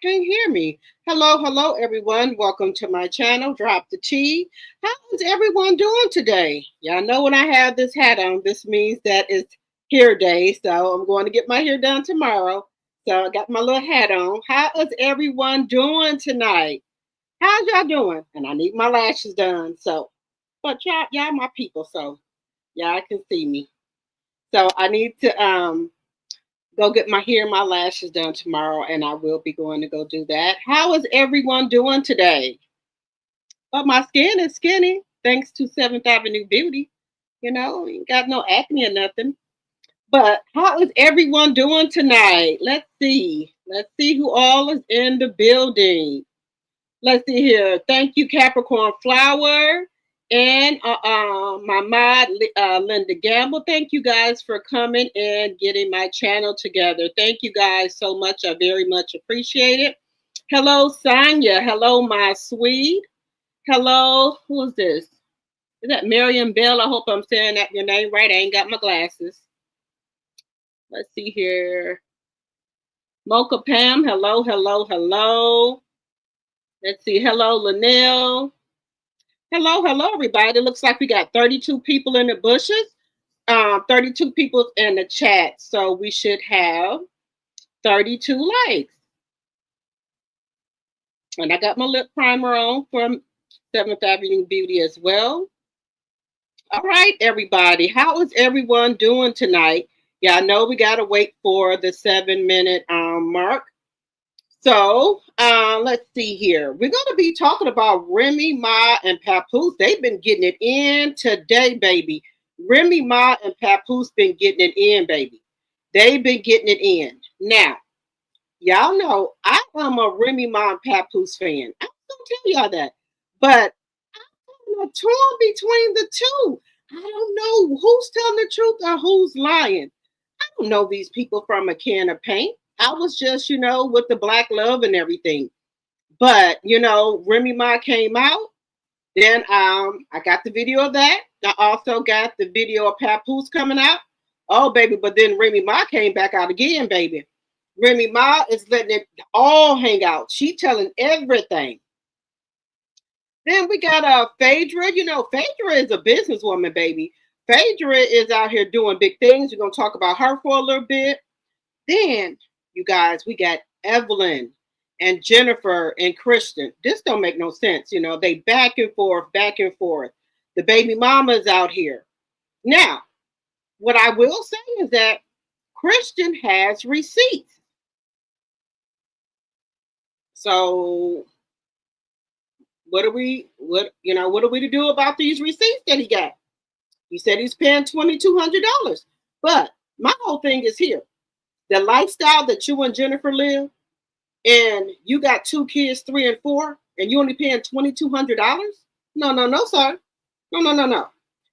can't hear me. Hello, everyone. Welcome to my channel, Drop the Tea. How is everyone doing today? Y'all know when I have this hat on, this means that it's hair day. So I'm going to get my hair done tomorrow. So I got my little hat on. How is everyone doing tonight? How's y'all doing? And I need my lashes done. But y'all my people, so y'all can see me. So I need to go get my hair and my lashes done tomorrow, and I will be going to go do that. How is everyone doing today? But my skin is skinny, thanks to Seventh Avenue Beauty. Ain't got no acne or nothing. But how is everyone doing tonight? Let's see. Let's see who all is in the building. Let's see here. Thank you, Capricorn Flower. And my mod, Linda Gamble. Thank you guys for coming and getting my channel together. Thank you guys so much. I very much appreciate it. Hello, Sonia. Hello, my sweet. Hello, who is this? Is that Miriam Bell? I hope I'm saying that your name right. I ain't got my glasses. Let's see here. Mocha Pam. Hello. Let's see. Hello, Linnell. Hello, everybody. It looks like we got 32 people in the bushes, 32 people in the chat. So we should have 32 likes. And I got my lip primer on from 7th Avenue Beauty as well. All right, everybody. How is everyone doing tonight? Yeah, I know we got to wait for the 7-minute mark. So let's see here. We're going to be talking about Remy Ma and Papoose. They've been getting it in today, baby. Remy Ma and Papoose been getting it in, baby. They've been getting it in. Now, y'all know I am a Remy Ma and Papoose fan. I'm going to tell y'all that. But I'm torn between the two. I don't know who's telling the truth or who's lying. I don't know these people from a can of paint. I was just, with the black love and everything. But, Remy Ma came out. Then I got the video of that. I also got the video of Papoose coming out. Oh, baby, but then Remy Ma came back out again, baby. Remy Ma is letting it all hang out. She telling everything. Then we got Phaedra. Phaedra is a businesswoman, baby. Phaedra is out here doing big things. We're going to talk about her for a little bit. Then, you guys, we got Evelyn and Jennifer and Christian. This don't make no sense. They back and forth. The baby mama is out here. Now, what I will say is that Christian has receipts. So what are we to do about these receipts that he got? He said he's paying $2,200. But my whole thing is here. The lifestyle that you and Jennifer live, and you got 2 kids, 3 and 4, and you only paying $2,200? No, sir. No.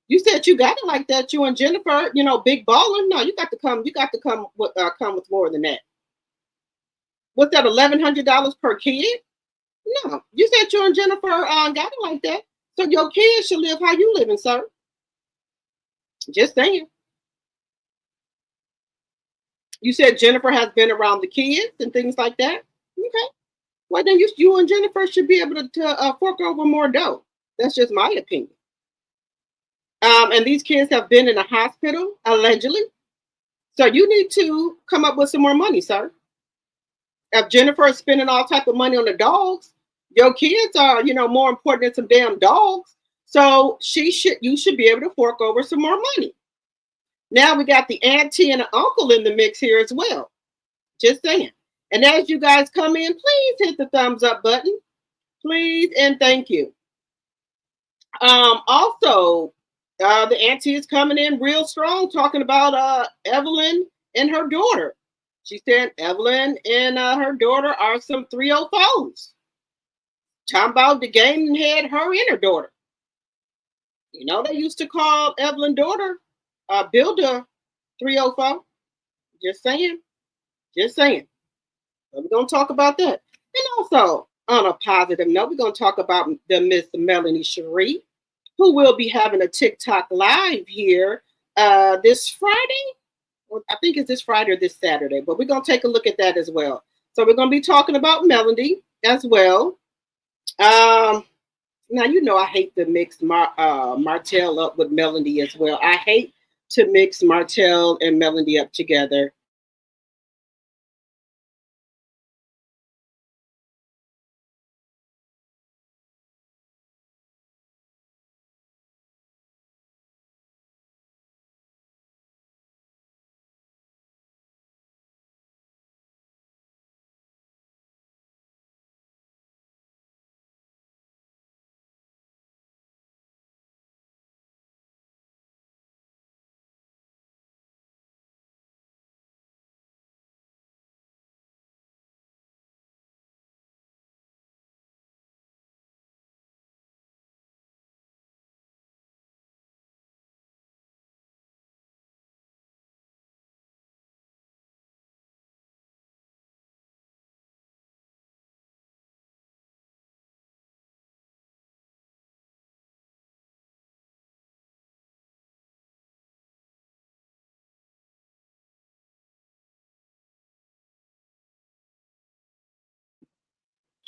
You said you got it like that. You and Jennifer, big baller. No, you got to come. You got to come with more than that. What's that? $1,100 per kid? No, you said you and Jennifer got it like that. So your kids should live how you living, sir. Just saying. You said Jennifer has been around the kids and things like that. Okay. Well, then you and Jennifer should be able to fork over more dough. That's just my opinion. And these kids have been in a hospital, allegedly. So you need to come up with some more money, sir. If Jennifer is spending all type of money on the dogs, your kids are, more important than some damn dogs. So you should be able to fork over some more money. Now we got the auntie and the uncle in the mix here as well. Just saying. And as you guys come in, please hit the thumbs up button. Please and thank you. Also, the auntie is coming in real strong talking about Evelyn and her daughter. She said Evelyn and her daughter are some 304s. Talking about the game had her and her daughter. They used to call Evelyn's daughter Builder 304. Just saying. But we're going to talk about that. And also, on a positive note, we're going to talk about the Miss Melanie Shari, who will be having a TikTok live here this Friday. Well, I think it's this Friday or this Saturday, but we're going to take a look at that as well. So we're going to be talking about Melody as well. Um, Now you know I hate to mix Martell up with Melody as well. I hate to mix Martell and Melody up together.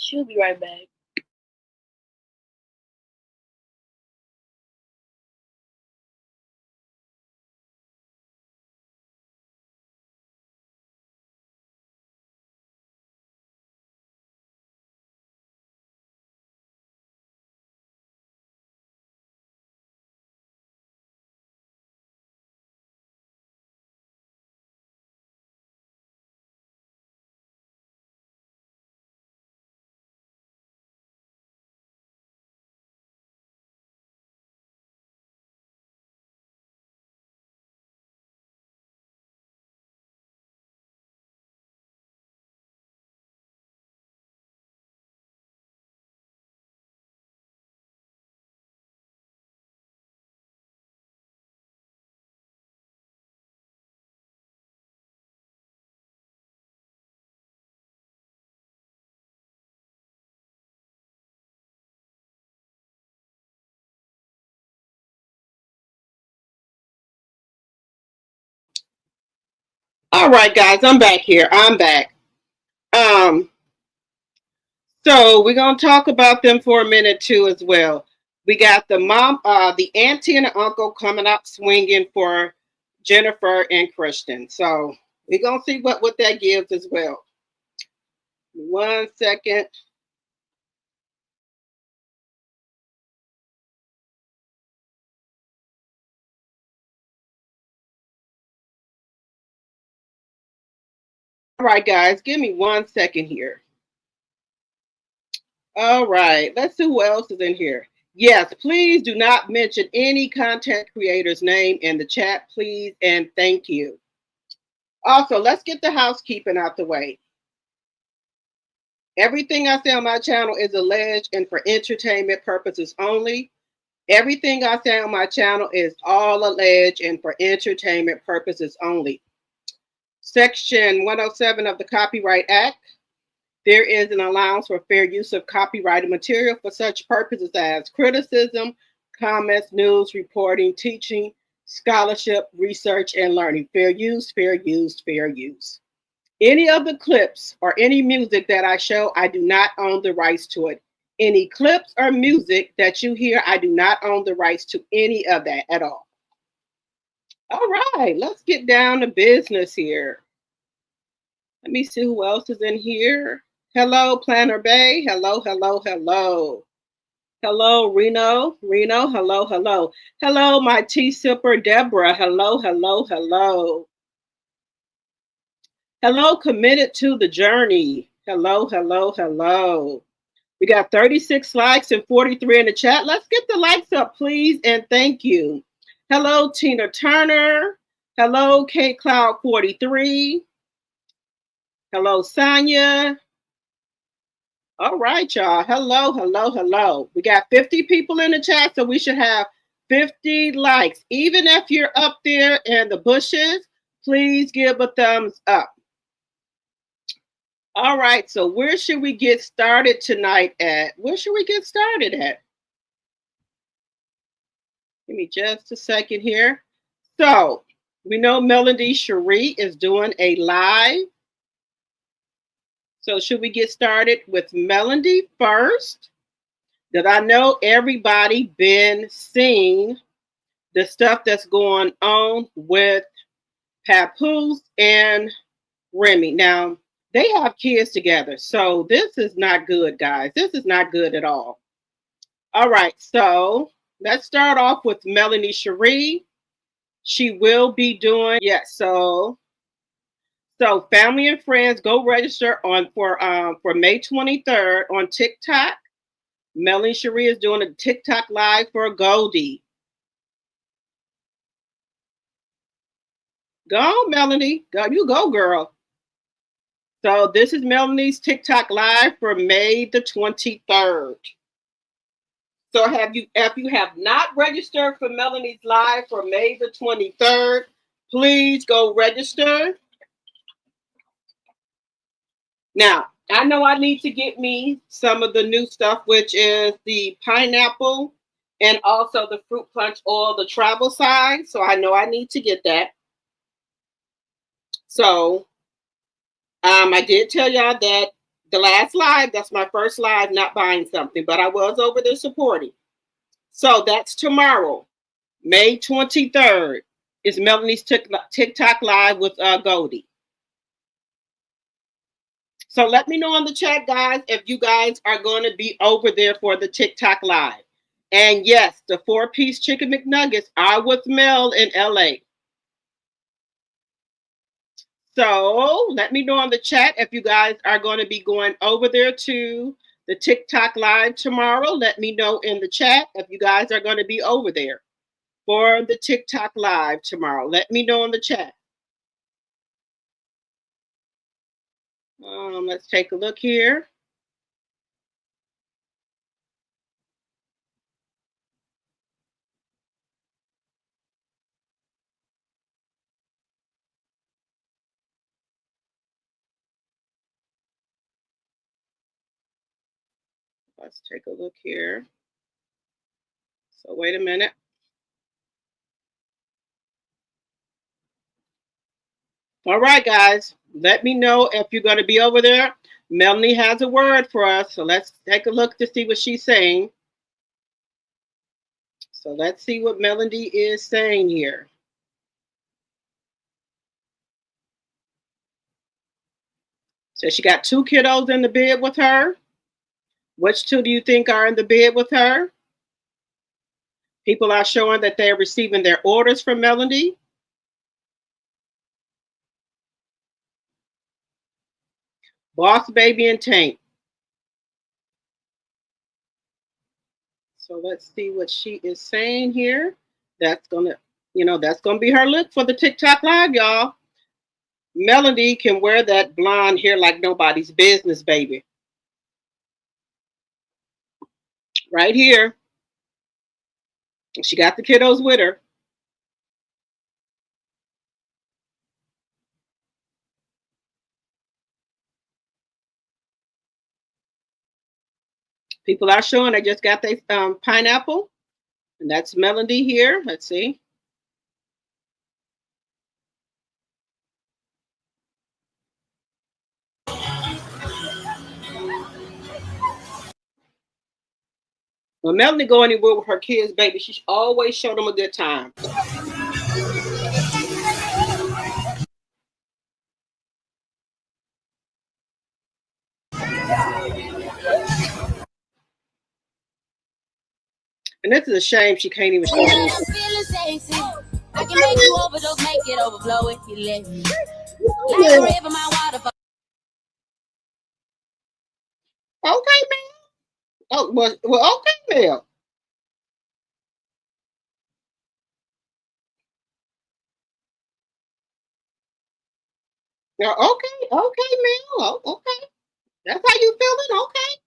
She'll be right back. All right, guys, I'm back here. I'm back. Um, so we're gonna talk about them for a minute too, as well. We got the auntie and the uncle coming up swinging for Jennifer and Christian. So we're gonna see what that gives as well. 1 second. All right, guys, give me 1 second here. All right, let's see who else is in here. Yes, please do not mention any content creator's name in the chat, please, and thank you. Also, let's get the housekeeping out the way. Everything I say on my channel is alleged and for entertainment purposes only. Everything I say on my channel is all alleged and for entertainment purposes only. Section 107 of the Copyright Act. There is an allowance for fair use of copyrighted material for such purposes as criticism, comments, news, reporting, teaching, scholarship, research, and learning. Fair use, fair use, fair use. Any of the clips or any music that I show, I do not own the rights to it. Any clips or music that you hear, I do not own the rights to any of that at all. All right, let's get down to business here. Let me see who else is in here. Hello, Planner Bay. Hello, hello, hello. Hello, Reno. Reno, hello, hello. Hello, my tea sipper, Deborah. Hello, hello, hello. Hello, committed to the journey. Hello, hello, hello. We got 36 likes and 43 in the chat. Let's get the likes up, please, and thank you. Hello, Tina Turner. Hello, Kate Cloud 43. Hello, Sonia. All right, y'all. Hello, hello, hello. We got 50 people in the chat, so we should have 50 likes. Even if you're up there in the bushes, please give a thumbs up. All right, so where should we get started tonight at? Where should we get started at? Give me just a second here. So we know Melody Shari is doing a live. So should we get started with Melody first? Because I know everybody been seeing the stuff that's going on with Papoose and Remy. Now, they have kids together. So this is not good, guys. This is not good at all. All right. So let's start off with Melanie Shari. She will be doing, yes. So family and friends, go register on for May 23rd on TikTok. Melanie Shari is doing a TikTok live for Goldie. Go, Melanie. Go, you go, girl. So this is Melanie's TikTok live for May the 23rd. So if you have not registered for Melanie's live for May the 23rd, please go register. Now, I know I need to get me some of the new stuff, which is the pineapple and also the fruit punch oil, the travel size. So I know I need to get that. So I did tell y'all that the last live, that's my first live, not buying something, but I was over there supporting. So that's tomorrow, May 23rd, is Melanie's TikTok live with Goldie. So let me know in the chat, guys, if you guys are going to be over there for the TikTok live. And yes, the 4-piece chicken McNuggets are with Mel in LA. So let me know in the chat if you guys are going to be going over there to the TikTok live tomorrow. Let me know in the chat if you guys are going to be over there for the TikTok live tomorrow. Let me know in the chat. Let's take a look here. Let's take a look here. So wait a minute. All right, guys. Let me know if you're going to be over there. Melanie has a word for us. So let's take a look to see what she's saying. So let's see what Melody is saying here. So she got 2 kiddos in the bed with her. Which 2 do you think are in the bed with her? People are showing that they're receiving their orders from Melody. Boss Baby and Tank. So let's see what she is saying here. That's gonna be her look for the TikTok live, y'all. Melody can wear that blonde hair like nobody's business, baby. Right here. She got the kiddos with her. People are showing they just got their pineapple. And that's Melody here. Let's see. When Melody go anywhere with her kids, baby, she always show them a good time. And this is a shame she can't even show them. I can make you overdose, make it overflow if you let me. Like a river, my waterfall. Okay, man. Oh, well, okay, Mel. Yeah, okay, Mel. Oh, okay. That's how you feeling? Okay.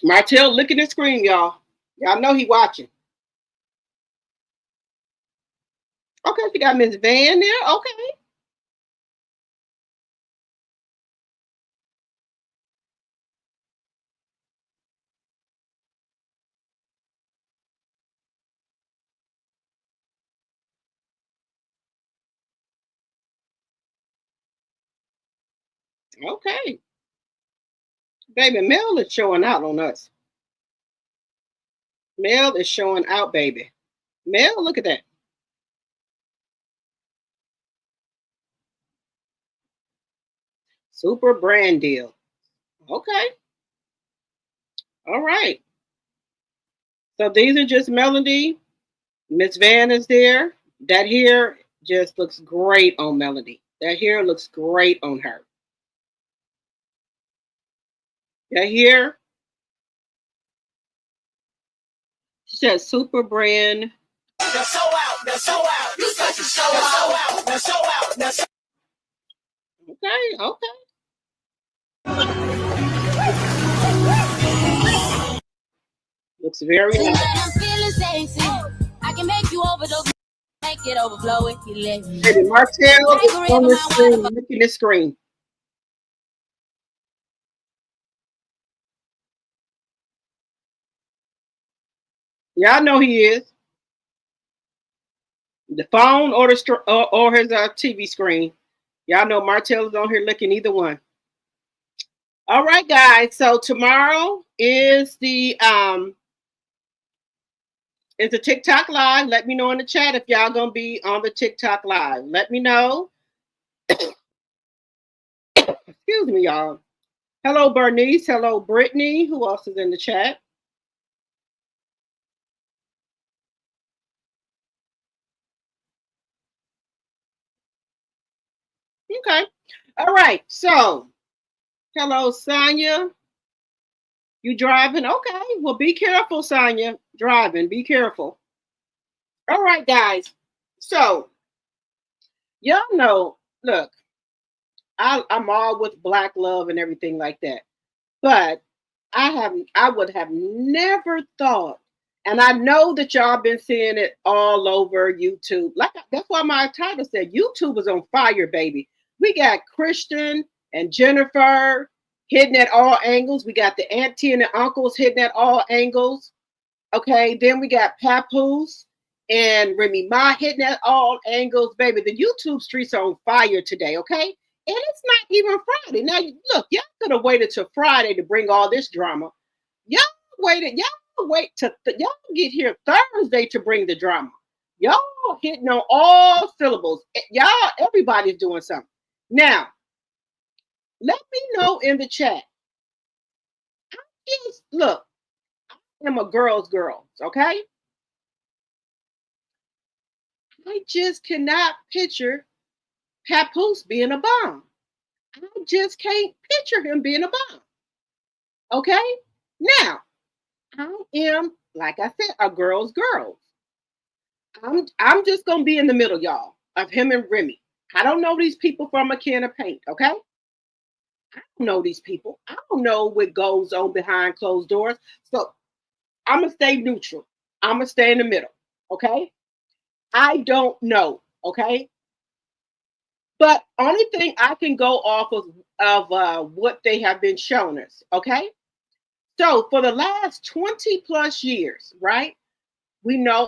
Martell licking and scream, y'all. Y'all know he watching. Okay, she got Miss Van there. Okay. Okay. Baby, Mel is showing out on us. Mel is showing out, baby. Mel, look at that. Super brand deal. Okay. All right. So these are just Melody. Miss Van is there. That hair just looks great on Melody. That hair looks great on her. That hair, she said super brand. Now show out. Now show out. You such a show out. Now show out. Now show out. Okay, okay. Looks very nice. I'm feeling sexy. I can make you overdose. Make it overflow if you let me. Baby, Martell is on the screen. Look at the screen. Y'all know he is. The phone or or his TV screen. Y'all know Martell is on here looking either one. All right, guys. So tomorrow is the TikTok live. Let me know in the chat if y'all gonna be on the TikTok live. Let me know. Excuse me, y'all. Hello, Bernice. Hello, Brittany. Who else is in the chat? Okay. All right. So, hello, Sonia. You driving? Okay. Well, be careful, Sonia. Driving. Be careful. All right, guys. So, y'all know, look, I'm all with Black love and everything like that. But I would have never thought, and I know that y'all been seeing it all over YouTube. Like that's why my title said YouTube is on fire, baby. We got Christian and Jennifer hitting at all angles. We got the auntie and the uncles hitting at all angles. Okay, then we got Papoose and Remy Ma hitting at all angles, baby. The YouTube streets are on fire today, okay? And it's not even Friday. Now, look, y'all could have waited till Friday to bring all this drama. Y'all y'all get here Thursday to bring the drama. Y'all hitting on all syllables. Y'all, everybody's doing something. Now, let me know in the chat. Just look, I am a girl's girl, okay? I just cannot picture Papoose being a bomb. I just can't picture him being a bomb. Okay? Now, I am, like I said, a girl's girl. I'm just gonna be in the middle, y'all, of him and Remy. I don't know these people from a can of paint, okay? I don't know these people. I don't know what goes on behind closed doors. So I'm gonna stay neutral. I'm gonna stay in the middle, okay? I don't know, okay? But only thing I can go off of what they have been showing us, okay? So for the last 20 plus years, right?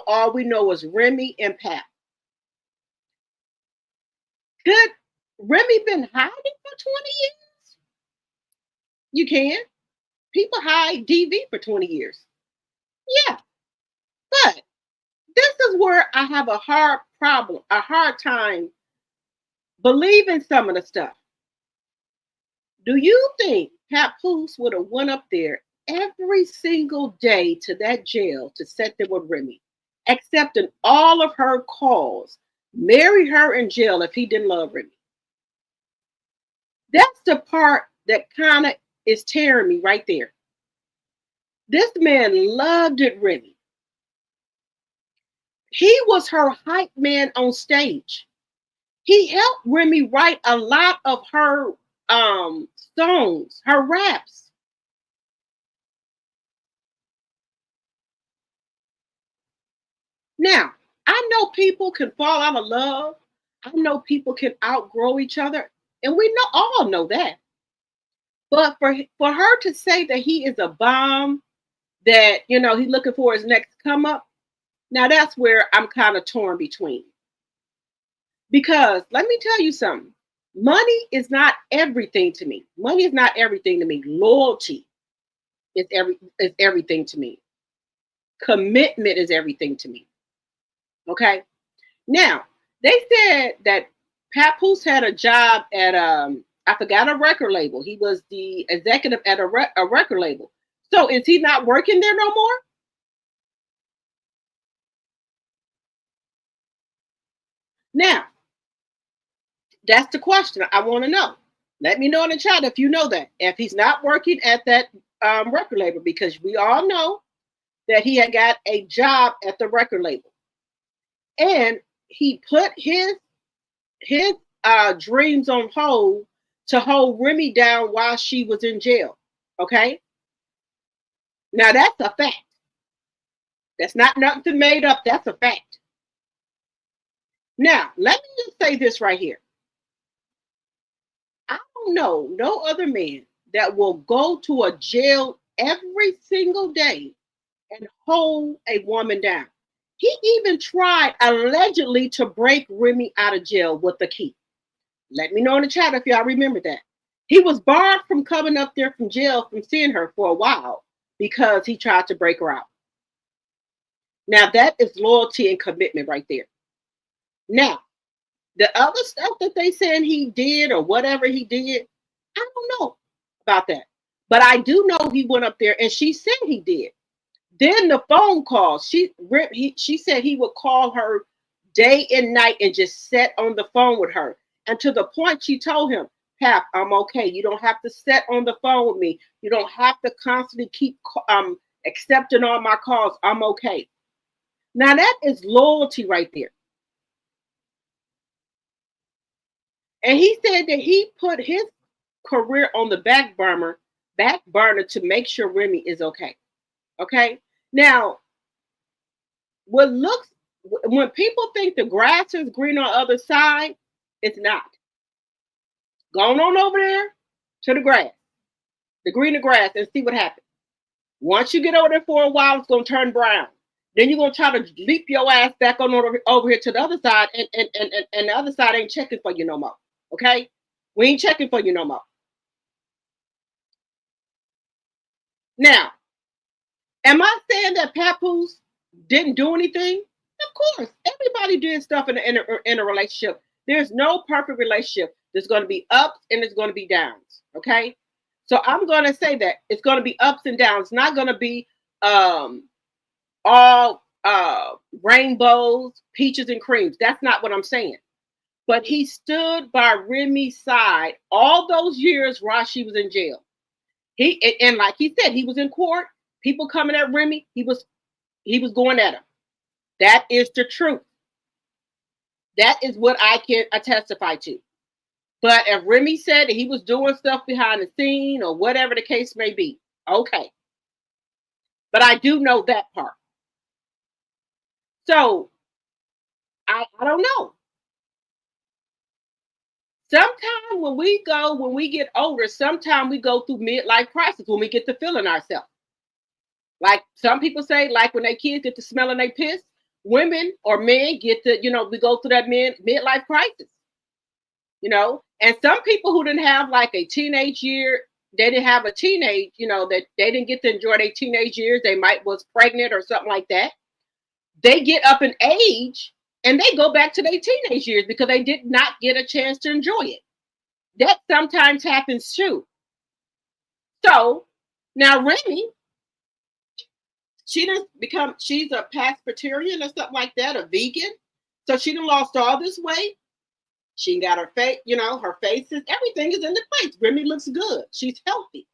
All we know is Remy and Pat. Could Remy been hiding for 20 years? You can. People hide DV for 20 years. Yeah. But this is where I have a hard time believing some of the stuff. Do you think Papoose would have went up there every single day to that jail to sit there with Remy, accepting all of her calls, marry her in jail if he didn't love Remy? That's the part that kind of is tearing me right there. This man loved it, Remy. He was her hype man on stage. He helped Remy write a lot of her songs, her raps. Now, I know people can fall out of love. I know people can outgrow each other, and we all know that. But for her to say that he is a bomb, that he's looking for his next come up, now that's where I'm kind of torn between. Because let me tell you something. Money is not everything to me. Money is not everything to me. Loyalty is everything to me. Commitment is everything to me. Okay. Now they said that Papoose had a job at I forgot a record label. He was the executive at a record label. So is he not working there no more? Now that's the question I want to know. Let me know in the chat if you know that. If he's not working at that record label, because we all know that he had got a job at the record label, and he put his dreams on hold to hold Remy down while she was in jail. Okay, now that's a fact. That's not nothing made up. That's a fact. Now let me just say this right here. I don't know no other man that will go to a jail every single day and hold a woman down. He even tried allegedly to break Remy out of jail with the key. Let me know in the chat if y'all remember that. He was barred from coming up there from jail from seeing her for a while because he tried to break her out. Now that is loyalty and commitment right there. Now, the other stuff that they saying he did or whatever he did, I don't know about that. But I do know he went up there and she said he did. Then the phone call, she said he would call her day and night and just sit on the phone with her. And to the point she told him, Pap, I'm okay. You don't have to sit on the phone with me. You don't have to constantly keep accepting all my calls. I'm okay. Now that is loyalty right there. And he said that he put his career on the back burner to make sure Remy is okay. Okay. Now, what looks when people think the grass is green on the other side, it's not. Going on over there to the grass, the greener grass, and see what happens. Once you get over there for a while, it's gonna turn brown. Then you're gonna try to leap your ass back on over here to the other side, and the other side ain't checking for you no more. Okay? We ain't checking for you no more. Now, am I saying that Papoose didn't do anything? Of course, everybody did stuff in a relationship. There's no perfect relationship. There's going to be ups and there's going to be downs. Okay, so I'm going to say that it's going to be ups and downs. It's not going to be all rainbows, peaches, and creams. That's not what I'm saying. But he stood by Remy's side all those years while she was in jail. And like he said, he was in court. People coming at Remy, he was going at him. That is the truth. That is what I can testify to. But if Remy said that he was doing stuff behind the scene or whatever the case may be, okay. But I do know that part. So I don't know. Sometimes when we get older, sometimes we go through midlife crisis when we get to feeling ourselves. Like some people say, like when their kids get to smelling their piss, women or men get to, we go through that midlife crisis. And some people who didn't have like a teenage year, they didn't have a teenage, that they didn't get to enjoy their teenage years. They might was pregnant or something like that. They get up in age and they go back to their teenage years because they did not get a chance to enjoy it. That sometimes happens too. So now Remy, she's a pescatarian or something like that, a vegan. So she done lost all this weight. She got her face, her face is, everything is in the place. Remy looks good. She's healthy.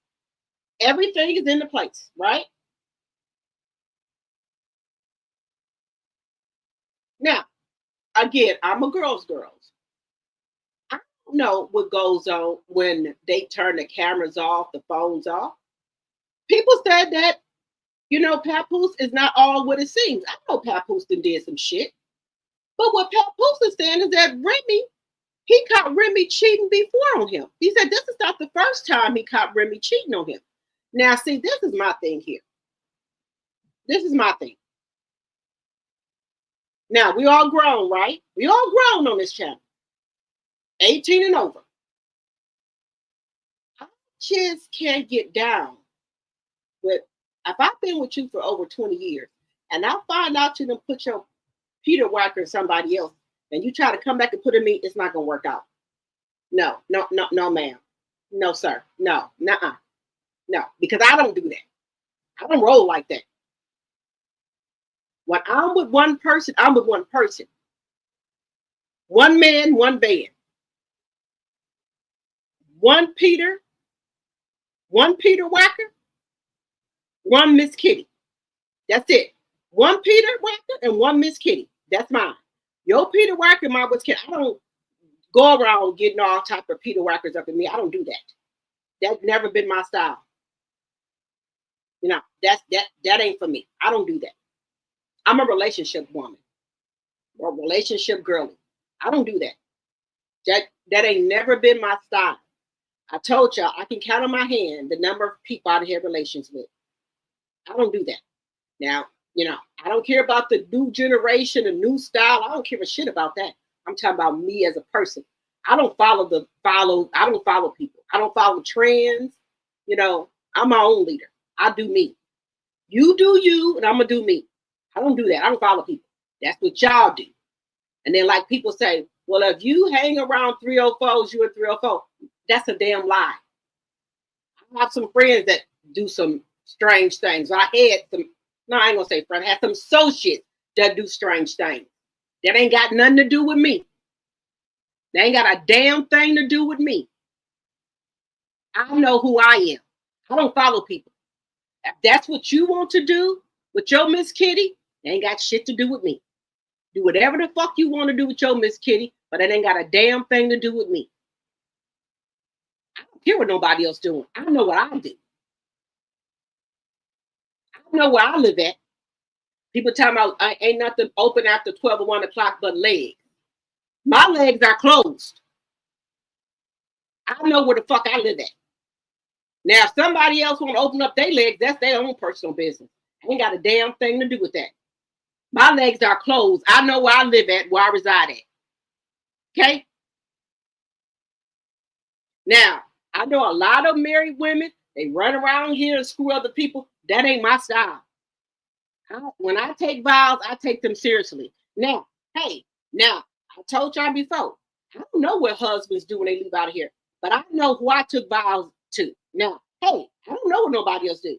Everything is in the place, right? Now, again, I'm a girl's girl. I don't know what goes on when they turn the cameras off, the phones off. People said that, Papoose is not all what it seems. I know Papoose did some shit. But what Papoose is saying is that he caught Remy cheating before on him. He said this is not the first time he caught Remy cheating on him. Now, see, this is my thing here. This is my thing. Now, we all grown, right? We all grown on this channel. 18 and over. just can't get down. But if I've been with you for over 20 years and I find out you done put your Peter Whacker in somebody else and you try to come back and put it in me, it's not going to work out. No, no, no, no, ma'am. No, sir. No, nuh-uh. No, because I don't do that. I don't roll like that. When I'm with one person, I'm with one person. One man, one band. One Peter Whacker, one Miss Kitty. That's it. One Peter Whacker and one Miss Kitty. That's mine. Your Peter Whacker, my Miss Kitty. I don't go around getting all type of Peter Whackers up in me. I don't do that. That's never been my style. You know, that ain't for me. I don't do that. I'm a relationship woman or relationship girly. I don't do that. That ain't never been my style. I told y'all I can count on my hand the number of people I have relations with. I don't do that. Now, you know, I don't care about the new generation, the new style. I don't care a shit about that. I'm talking about me as a person. I don't follow people. I don't follow trends. You know, I'm my own leader. I do me. You do you, and I'm gonna do me. I don't do that. I don't follow people. That's what y'all do. And then like people say, well, if you hang around 304s, you're a 304. That's a damn lie. I have some friends that do some strange things. I ain't gonna say friends. I had some associates that do strange things. That ain't got nothing to do with me. They ain't got a damn thing to do with me. I know who I am. I don't follow people. If that's what you want to do with your Miss Kitty, they ain't got shit to do with me. Do whatever the fuck you want to do with your Miss Kitty, but it ain't got a damn thing to do with me. I don't care what nobody else doing. I know what I do. I know where I live at. People talking about ain't nothing open after 12 or 1 o'clock but legs. My legs are closed. I know where the fuck I live at. Now, if somebody else want to open up their legs, that's their own personal business. I ain't got a damn thing to do with that. My legs are closed. I know where I live at, where I reside at. Okay? Now, I know a lot of married women, they run around here and screw other people. That ain't my style. When I take vows, I take them seriously. Now, I told y'all before, I don't know what husbands do when they leave out of here, but I know who I took vows to. Now, I don't know what nobody else do.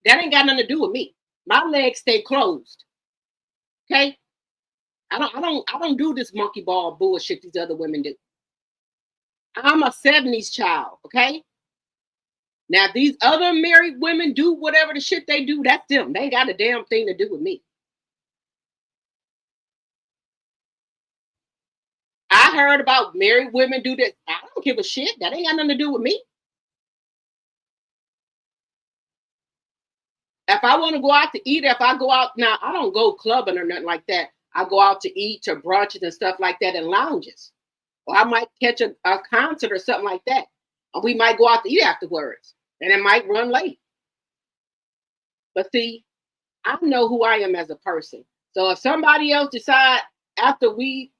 That ain't got nothing to do with me. My legs stay closed. Okay? I don't do this monkey ball bullshit these other women do. I'm a 70s child, okay? Now, these other married women do whatever the shit they do, that's them. They ain't got a damn thing to do with me. I heard about married women do this. I don't give a shit. That ain't got nothing to do with me. If I want to go out to eat, if I go out, now I don't go clubbing or nothing like that. I go out to eat to brunches and stuff like that in lounges. Or I might catch a concert or something like that. And we might go out to eat afterwards. And it might run late. But see, I know who I am as a person. So if somebody else decide after we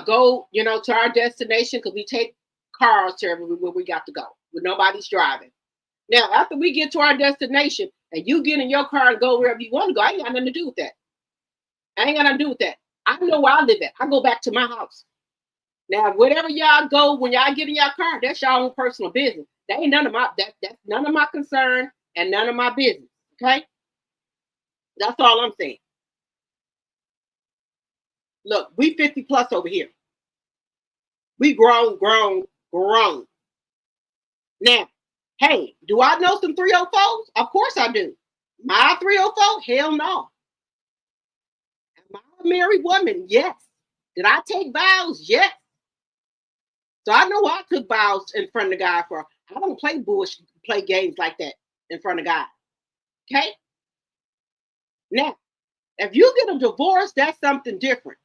go, to our destination, because we take cars to everywhere we got to go, with nobody's driving. Now, after we get to our destination and you get in your car and go wherever you want to go, I ain't got nothing to do with that. I ain't got nothing to do with that. I know where I live at. I go back to my house. Now, wherever y'all go, when y'all get in your car, that's your own personal business. That ain't none of that's none of my concern and none of my business. Okay? That's all I'm saying. Look, we 50 plus over here. We grown. Now, hey, do I know some 304s? Of course I do. My 304? Hell no. Am I a married woman? Yes. Did I take vows? Yes. So I know I took vows in front of the guy for. I don't play games like that in front of God. Okay? Now, if you get a divorce, that's something different.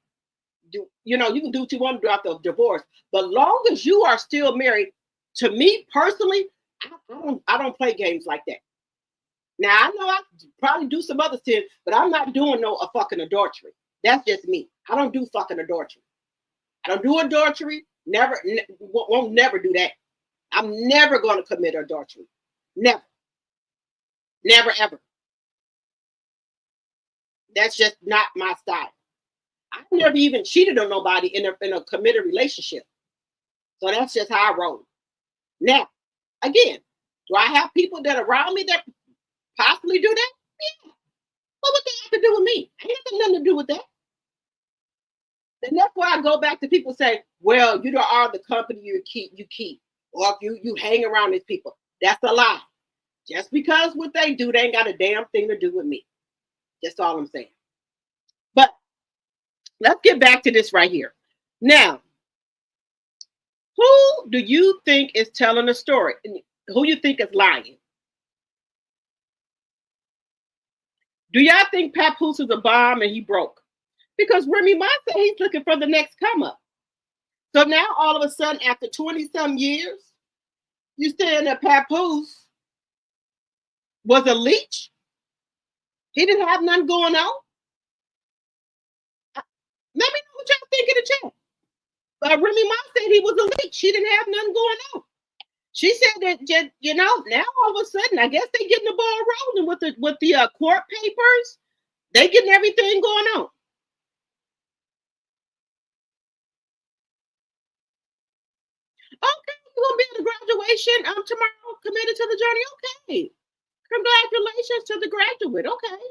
You can do what you want to do after a divorce. But long as you are still married, to me personally, I don't play games like that. Now, I know I probably do some other sin, but I'm not doing a fucking adultery. That's just me. I don't do fucking adultery. I don't do adultery. Won't never do that. I'm never going to commit adultery. Never. Never, ever. That's just not my style. I've never even cheated on nobody in a committed relationship. So that's just how I roll. Now, again, do I have people that around me that possibly do that? Yeah. But what they have to do with me? I ain't got nothing to do with that. And that's why I go back to people say, well, you are the company you keep. Or if you hang around these people. That's a lie. Just because what they do, they ain't got a damn thing to do with me. That's all I'm saying. But let's get back to this right here. Now, who do you think is telling the story? Who you think is lying? Do y'all think Papoose is a bomb and he broke? Because Remy Ma said he's looking for the next come up. So now all of a sudden, after 20 some years, you saying that Papoose was a leech? He didn't have nothing going on? Let me know what y'all think in the chat. Remy Ma said he was a leech. She didn't have nothing going on. She said that now all of a sudden, I guess they getting the ball rolling with the court papers. They getting everything going on. Okay, you're gonna be at the graduation tomorrow, committed to the journey. Okay. Congratulations to the graduate. Okay.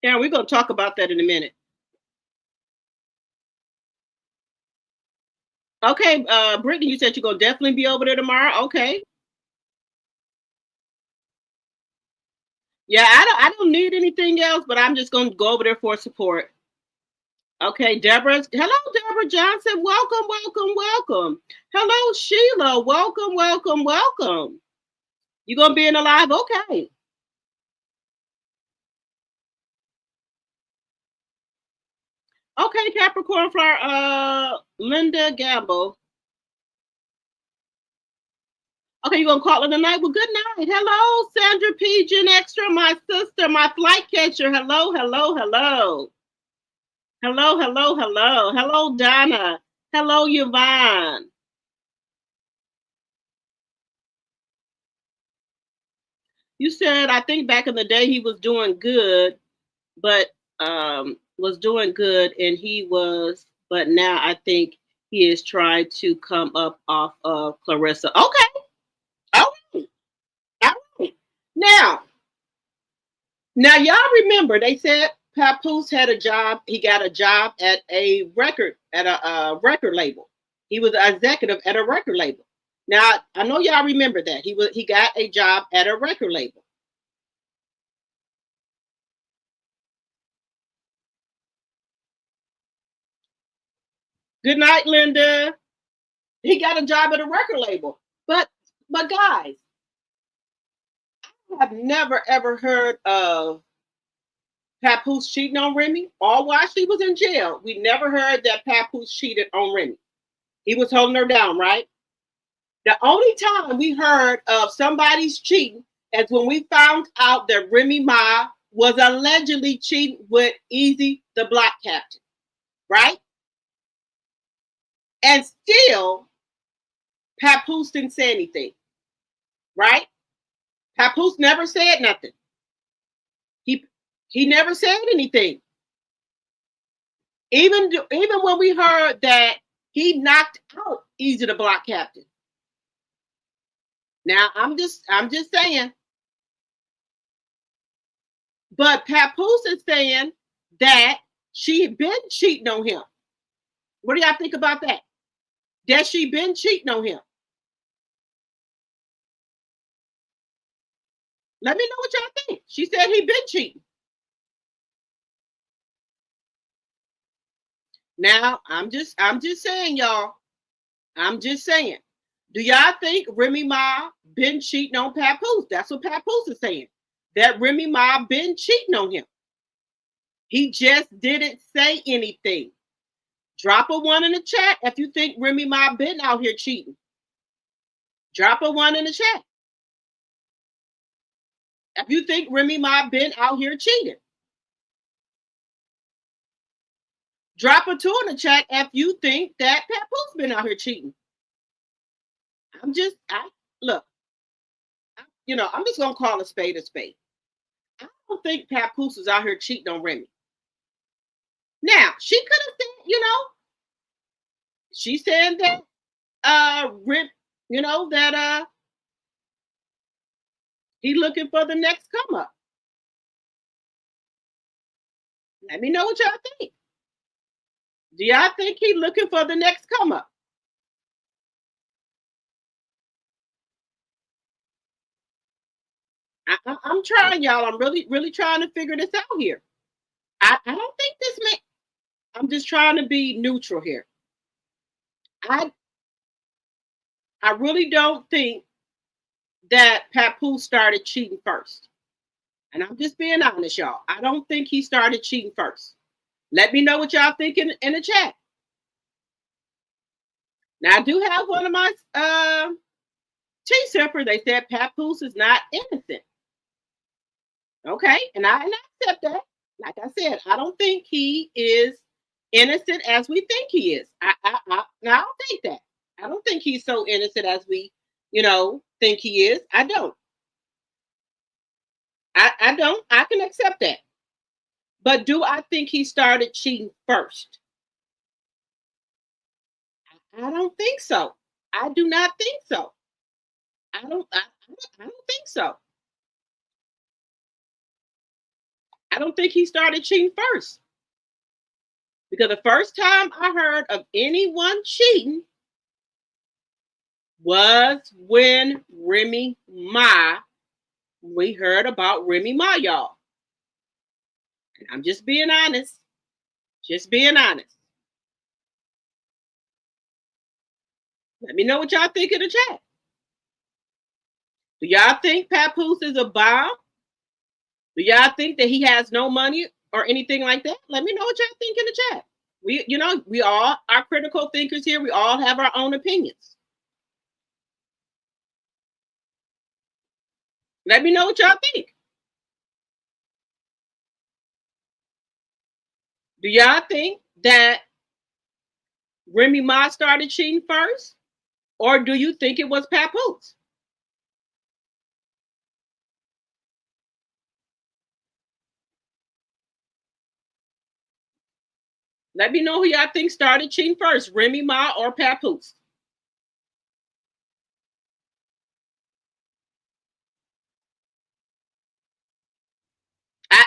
Yeah, we're gonna talk about that in a minute. Okay, Brittany, you said you're gonna definitely be over there tomorrow. Okay. Yeah, I don't need anything else, but I'm just gonna go over there for support. Okay, hello, Deborah Johnson. Welcome, welcome, welcome. Hello, Sheila. Welcome, welcome, welcome. You gonna be in the live? Okay. Okay, Capricorn Flower, Linda Gamble. Okay, you gonna call it a night? Well, good night. Hello, Sandra P. Gen Extra, my sister, my flight catcher. Hello, hello, hello. Hello, hello, hello. Hello, Donna. Hello, Yvonne. You said, I think back in the day he was doing good, but was doing good, and but now I think he is trying to come up off of Clarissa. Okay. All right. All right. Now y'all remember they said Papoose had a job. He got a job at a record label. He was an executive at a record label. Now I know y'all remember that he got a job at a record label. Good night, Linda. He got a job at a record label. But guys, I have never ever heard of Papoose cheating on Remy, or while she was in jail. We never heard that Papoose cheated on Remy. He was holding her down, right? The only time we heard of somebody's cheating is when we found out that Remy Ma was allegedly cheating with Easy, the black captain, right? And still, Papoose didn't say anything, right? Papoose never said nothing. He never said anything. Even when we heard that he knocked out Easy, the black captain. Now I'm just saying. But Papoose is saying that she been cheating on him. What do y'all think about that? That she been cheating on him? Let me know what y'all think. She said he been cheating. Now I'm just saying, y'all. I'm just saying. Do y'all think Remy Ma been cheating on Papoose? That's what Papoose is saying. That Remy Ma been cheating on him. He just didn't say anything. Drop a one in the chat if you think Remy Ma been out here cheating. Drop a one in the chat if you think Remy Ma been out here cheating. Drop a two in the chat if you think that Papoose been out here cheating. Look, I'm just gonna call a spade a spade. I don't think Papoose is out here cheating on Remy. Now, she could have said, she said that that he looking for the next come up. Let me know what y'all think. Do y'all think he looking for the next come up? I'm trying, y'all. I'm really, really trying to figure this out here. I don't think this man. I'm just trying to be neutral here. I really don't think that Papoose started cheating first. And I'm just being honest, y'all. I don't think he started cheating first. Let me know what y'all think in the chat. Now, I do have one of my T-Sipper. They said Papoose is not innocent. Okay, and I accept that. Like I said, I don't think he is innocent as we think he is. I don't think that. I don't think he's so innocent as we, think he is. I don't. I don't. I can accept that. But do I think he started cheating first? I don't think so. I do not think so. I don't think so. I don't think he started cheating first. Because the first time I heard of anyone cheating was when we heard about Remy Ma, y'all. And I'm just being honest. Just being honest. Let me know what y'all think in the chat. Do y'all think Papoose is a bomb? Do y'all think that he has no money or anything like that? Let me know what y'all think in the chat. We all are critical thinkers here. We all have our own opinions. Let me know what y'all think. Do y'all think that Remy Ma started cheating first? Or do you think it was Papoose? Let me know who y'all think started cheating first, Remy Ma or Papoose.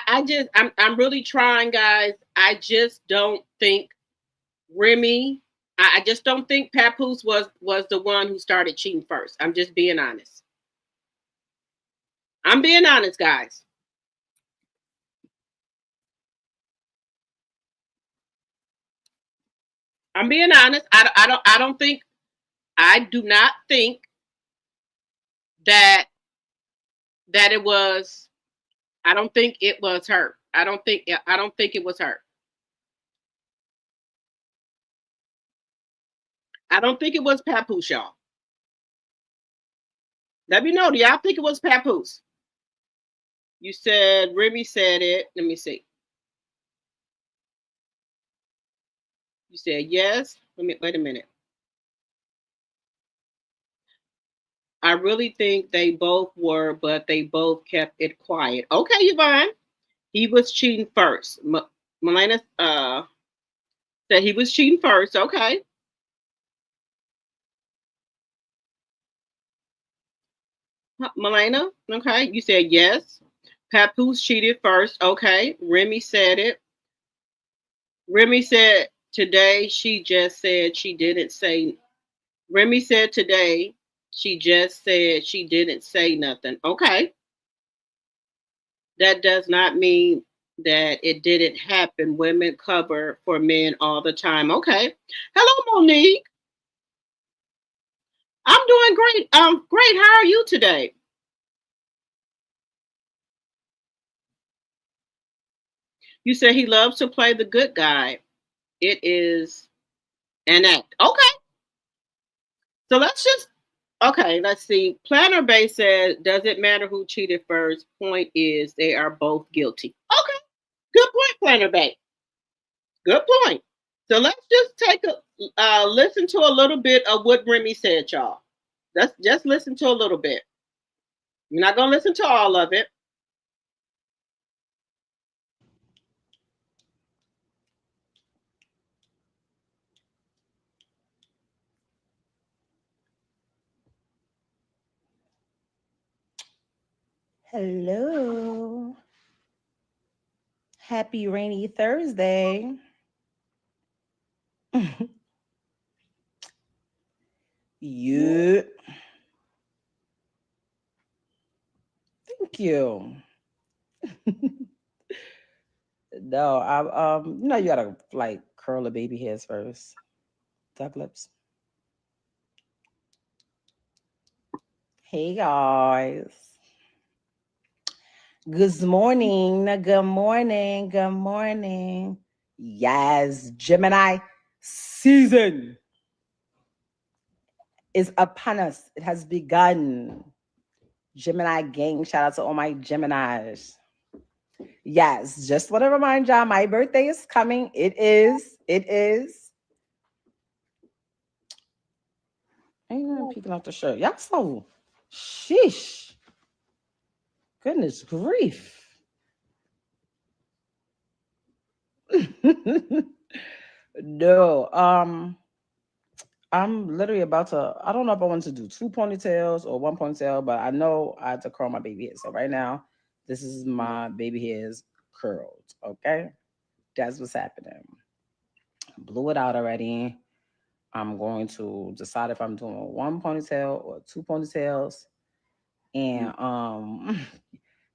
I'm really trying, guys. I just don't think Remy. I just don't think Papoose was the one who started cheating first. I'm just being honest. I'm being honest, guys. I'm being honest. I do not think that it was. I don't think it was her. I don't think it was her. I don't think it was Papoose, y'all. Let me know. Do y'all think it was Papoose? You said Remy said it. Let me see. You said yes. Wait a minute. I really think they both were, but they both kept it quiet. Okay, Yvonne. He was cheating first. Melena said he was cheating first. Okay. Melena, okay. You said yes. Papoose cheated first. Okay. Remy said it. Remy said today she just said she didn't say. Remy said today she just said she didn't say nothing. Okay. That does not mean that it didn't happen. Women cover for men all the time. Okay. Hello, Monique. I'm doing great. Great. How are you today? You said he loves to play the good guy. It is an act. Okay. So let's just okay, let's see. Planner Bay said, does it matter who cheated first? Point is they are both guilty. Okay. Good point, Planner Bay. Good point. So let's just take a listen to a little bit of what Remy said, y'all. Let's just listen to a little bit. You're not gonna listen to all of it. Hello. Happy rainy Thursday. Yeah. Thank you. No, you gotta like curl the baby hairs first. Duck lips. Hey guys. Good morning. Good morning. Good morning. Yes, Gemini season is upon us. It has begun. Gemini gang. Shout out to all my Geminis. Yes, just want to remind y'all, my birthday is coming. It is. It is. Ain't even peeking off the shirt. Y'all so sheesh. Goodness grief. No. I'm literally about to. I don't know if I want to do two ponytails or one ponytail, but I know I had to curl my baby hair. So right now, this is my baby hairs curled. Okay, that's what's happening. Blew it out already. I'm going to decide if I'm doing one ponytail or two ponytails. And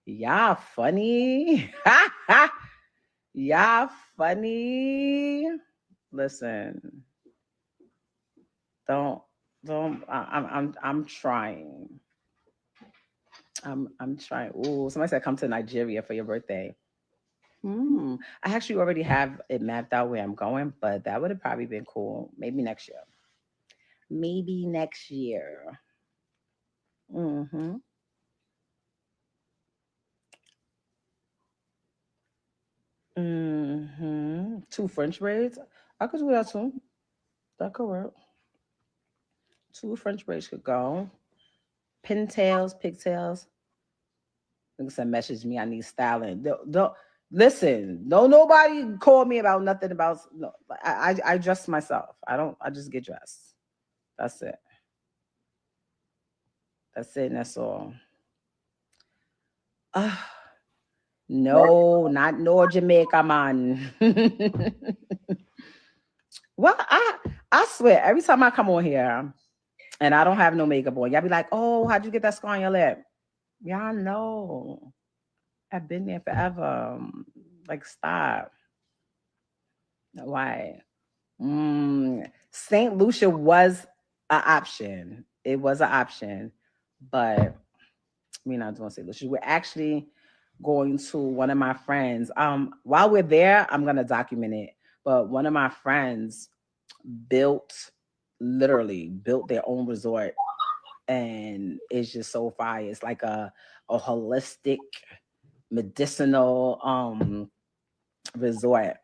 y'all funny. Y'all funny. Listen, don't I'm trying. I'm trying. Oh, somebody said come to Nigeria for your birthday. I actually already have it mapped out where I'm going, but that would have probably been cool. Maybe next year. Maybe next year. Mm-hmm. Mm-hmm. Two French braids. I could do that too. That could work. Two French braids could go. Pintails, pigtails. Like I said, message me. I need styling. Don't listen. Don't nobody call me about nothing about. No, I dress myself. I don't. I just get dressed. That's it. That's it. And that's all. Ah, no, not no Jamaica man. Well, I swear, every time I come on here and I don't have no makeup on, y'all be like, "Oh, how'd you get that scar on your lip?" Y'all know I've been there forever. Like, stop. Why? St. Lucia was an option. It was an option, but we're not doing St. Lucia. We're actually going to one of my friends. While we're there, I'm gonna document it. But one of my friends built, literally built their own resort, and it's just so fire. It's like a holistic medicinal resort,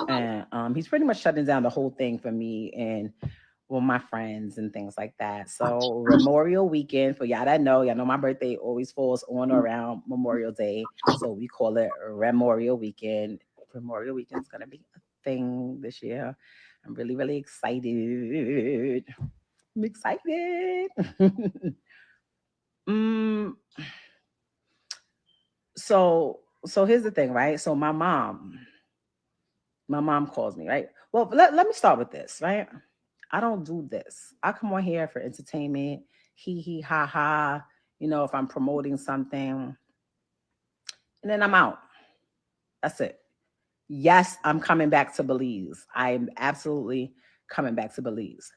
and he's pretty much shutting down the whole thing for me and well my friends and things like that. So Memorial weekend, for y'all know my birthday always falls on or around Memorial Day, so we call it Memorial weekend. Memorial weekend is gonna be a thing this year. I'm really really excited. I'm excited. mm, so here's the thing, right? So my mom calls me, right? Well, let me start with this, right? I don't do this. I come on here for entertainment, hee hee ha ha, if I'm promoting something, and then I'm out. That's it. Yes, I'm coming back to Belize. I'm absolutely coming back to Belize.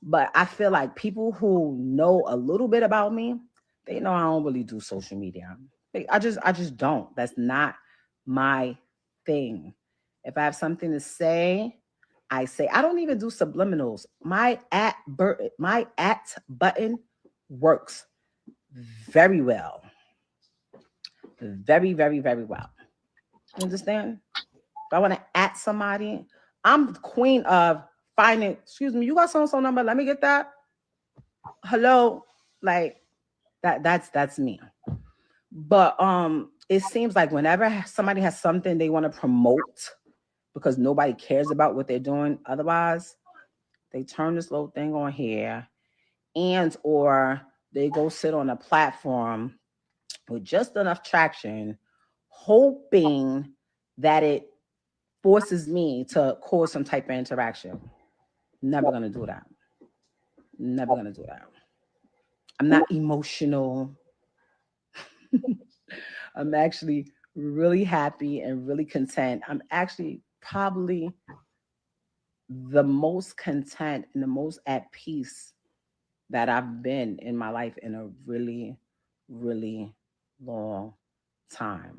But I feel like people who know a little bit about me, they know I don't really do social media. I just don't. That's not my thing. If I have something to say, I say. I don't even do subliminals. My at button works very well. Very, very, very well. You understand? If I want to at somebody, I'm the queen of finding, excuse me, you got so and so number. Let me get that. Hello. Like that's me. But it seems like whenever somebody has something they want to promote because nobody cares about what they're doing, otherwise, they turn this little thing on here and or they go sit on a platform with just enough traction, hoping that it forces me to cause some type of interaction. Never gonna do that. Never gonna do that. I'm not emotional. I'm actually really happy and really content. I'm actually probably the most content and the most at peace that I've been in my life in a really, really long time.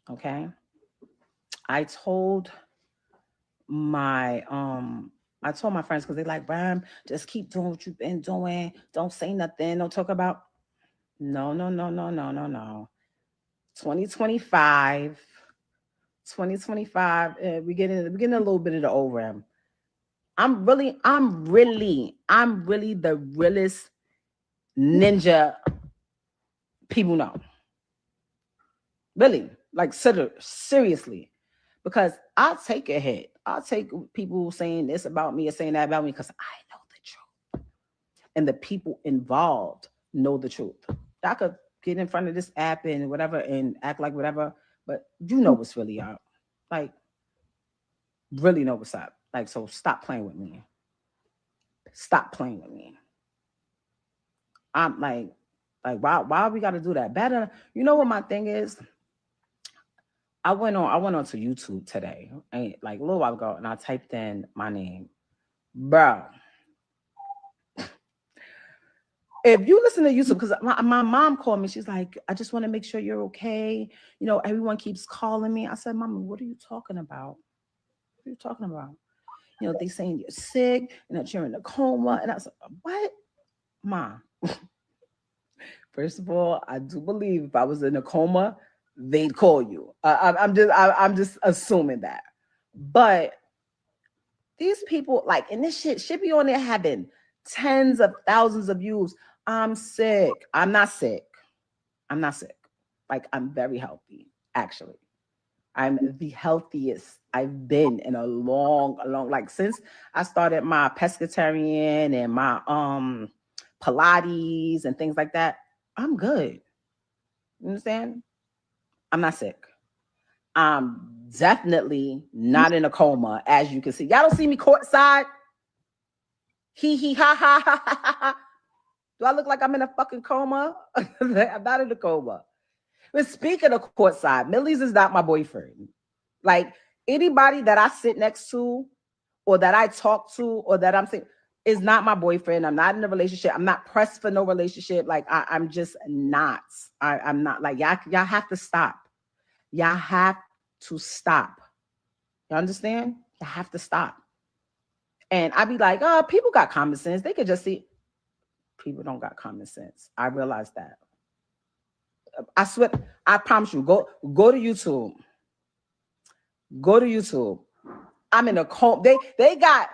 Okay. I told my I told my friends because they like, Ram, just keep doing what you've been doing. Don't say nothing. Don't talk about no, no, no, no, no, no, no. 2025, 2025. We getting a little bit of the ORAM. I'm really the realest ninja people know. Really, like seriously. Because I'll take a hit. I'll take people saying this about me or saying that about me because I know the truth. And the people involved know the truth. I could get in front of this app and whatever and act like whatever, but you know what's really up. Like, really know what's up. Like, so stop playing with me. Stop playing with me. I'm why we gotta do that? Better, you know what my thing is? I went on to YouTube today, like a little while ago, and I typed in my name. Bro, if you listen to YouTube, because my mom called me, she's like, I just want to make sure you're okay. You know, everyone keeps calling me. I said, Mama, what are you talking about? What are you talking about? You know, they saying you're sick and that you're in a coma. And I said, what? Mom, first of all, I do believe if I was in a coma, they'd call you. I'm just assuming that. But these people, like, and this shit should be on there having tens of thousands of views. I'm sick. I'm not sick. I'm not sick. Like, I'm very healthy, actually. I'm the healthiest I've been in like since I started my pescatarian and my Pilates and things like that. I'm good. You understand? I'm not sick. I'm definitely not in a coma, as you can see. Y'all don't see me courtside. Hee hee ha ha ha ha ha. Do I look like I'm in a fucking coma? I'm not in a coma. But speaking of courtside, Millie's is not my boyfriend. Like, anybody that I sit next to or that I talk to or that I'm saying is not my boyfriend. I'm not in a relationship. I'm not pressed for no relationship. Like, I'm just not. I'm not. Like, y'all have to stop. Y'all have to stop. You understand? You have to stop. And I be like, oh, people got common sense. They could just see. People don't got common sense. I realize that. I swear, I promise you, go to YouTube. Go to YouTube. I'm in a coma. They got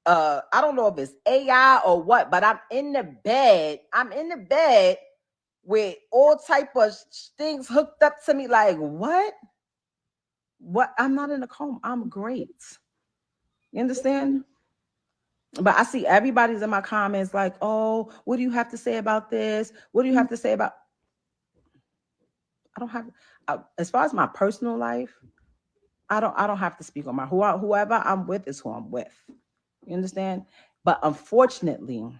I don't know if it's AI or what, but I'm in the bed. I'm in the bed with all type of things hooked up to me. Like, what? What? I'm not in a coma. I'm great. You understand? But I see everybody's in my comments like, oh, what do you have to say about this? What do you have to say about? I don't have, as far as my personal life, I don't have to speak on my whoever I'm with is who I'm with. You understand? But unfortunately,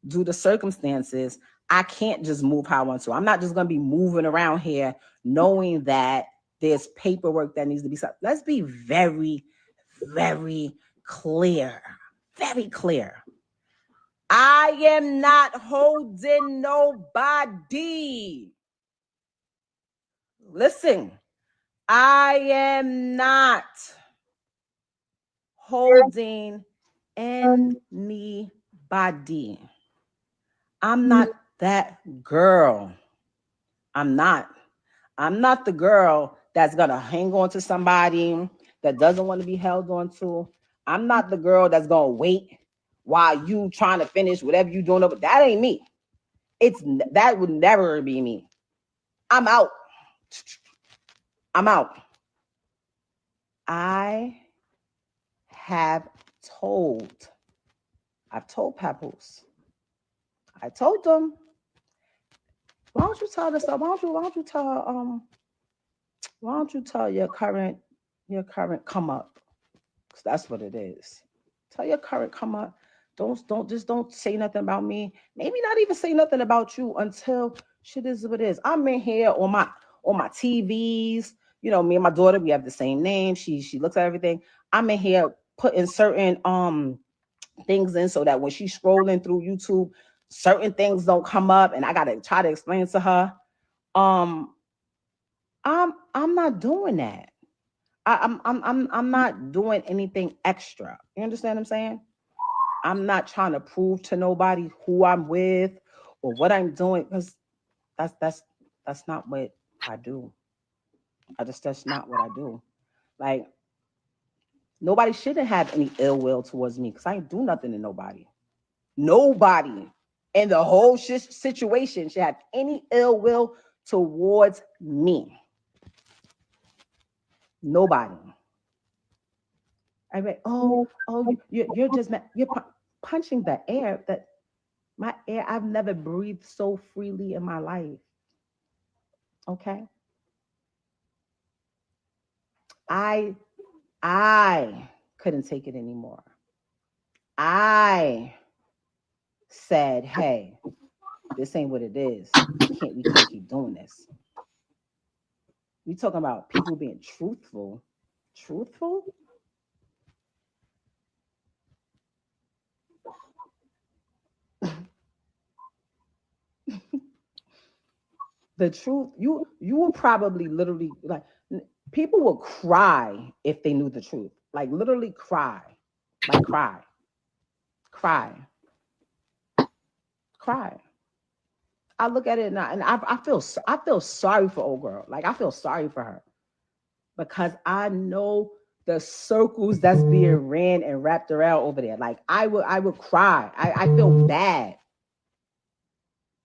due to circumstances, I can't just move how I want to. I'm not just gonna be moving around here knowing that there's paperwork that needs to be signed. Let's be very, very clear. Very clear. I am not holding nobody. Listen, I am not holding anybody. I'm not that girl. I'm not. I'm not the girl that's going to hang on to somebody that doesn't want to be held on to. I'm not the girl that's going to wait while you trying to finish whatever you doing. But that ain't me. That would never be me. I'm out. I'm out. I've told Papoose. I told them, why don't you tell this stuff? Why don't you tell your current come up? Because that's what it is. Tell your current come up. Don't say nothing about me. Maybe not even say nothing about you until shit is what it is. I'm in here on my TVs. You know, me and my daughter, we have the same name. She looks at everything. I'm in here putting certain things in so that when she's scrolling through YouTube, certain things don't come up, and I gotta try to explain to her. I'm not doing that. I'm not doing anything extra. You understand what I'm saying? I'm not trying to prove to nobody who I'm with or what I'm doing, because that's not what I do. That's not what I do. Like, nobody shouldn't have any ill will towards me because I ain't do nothing to nobody. Nobody in the whole situation should have any ill will towards me. Nobody. I mean, you're just you're punching the air. That my air. I've never breathed so freely in my life. Okay. I couldn't take it anymore. I said, hey, this ain't what it is. We can't keep doing this. We talking about people being truthful. Truthful? The truth, you will probably literally, like, people will cry if they knew the truth. Like, literally cry. Like, cry. I look at it now and I feel sorry for old girl. Like, I feel sorry for her because I know the circles that's being ran and wrapped around over there. Like, I would cry. I feel bad.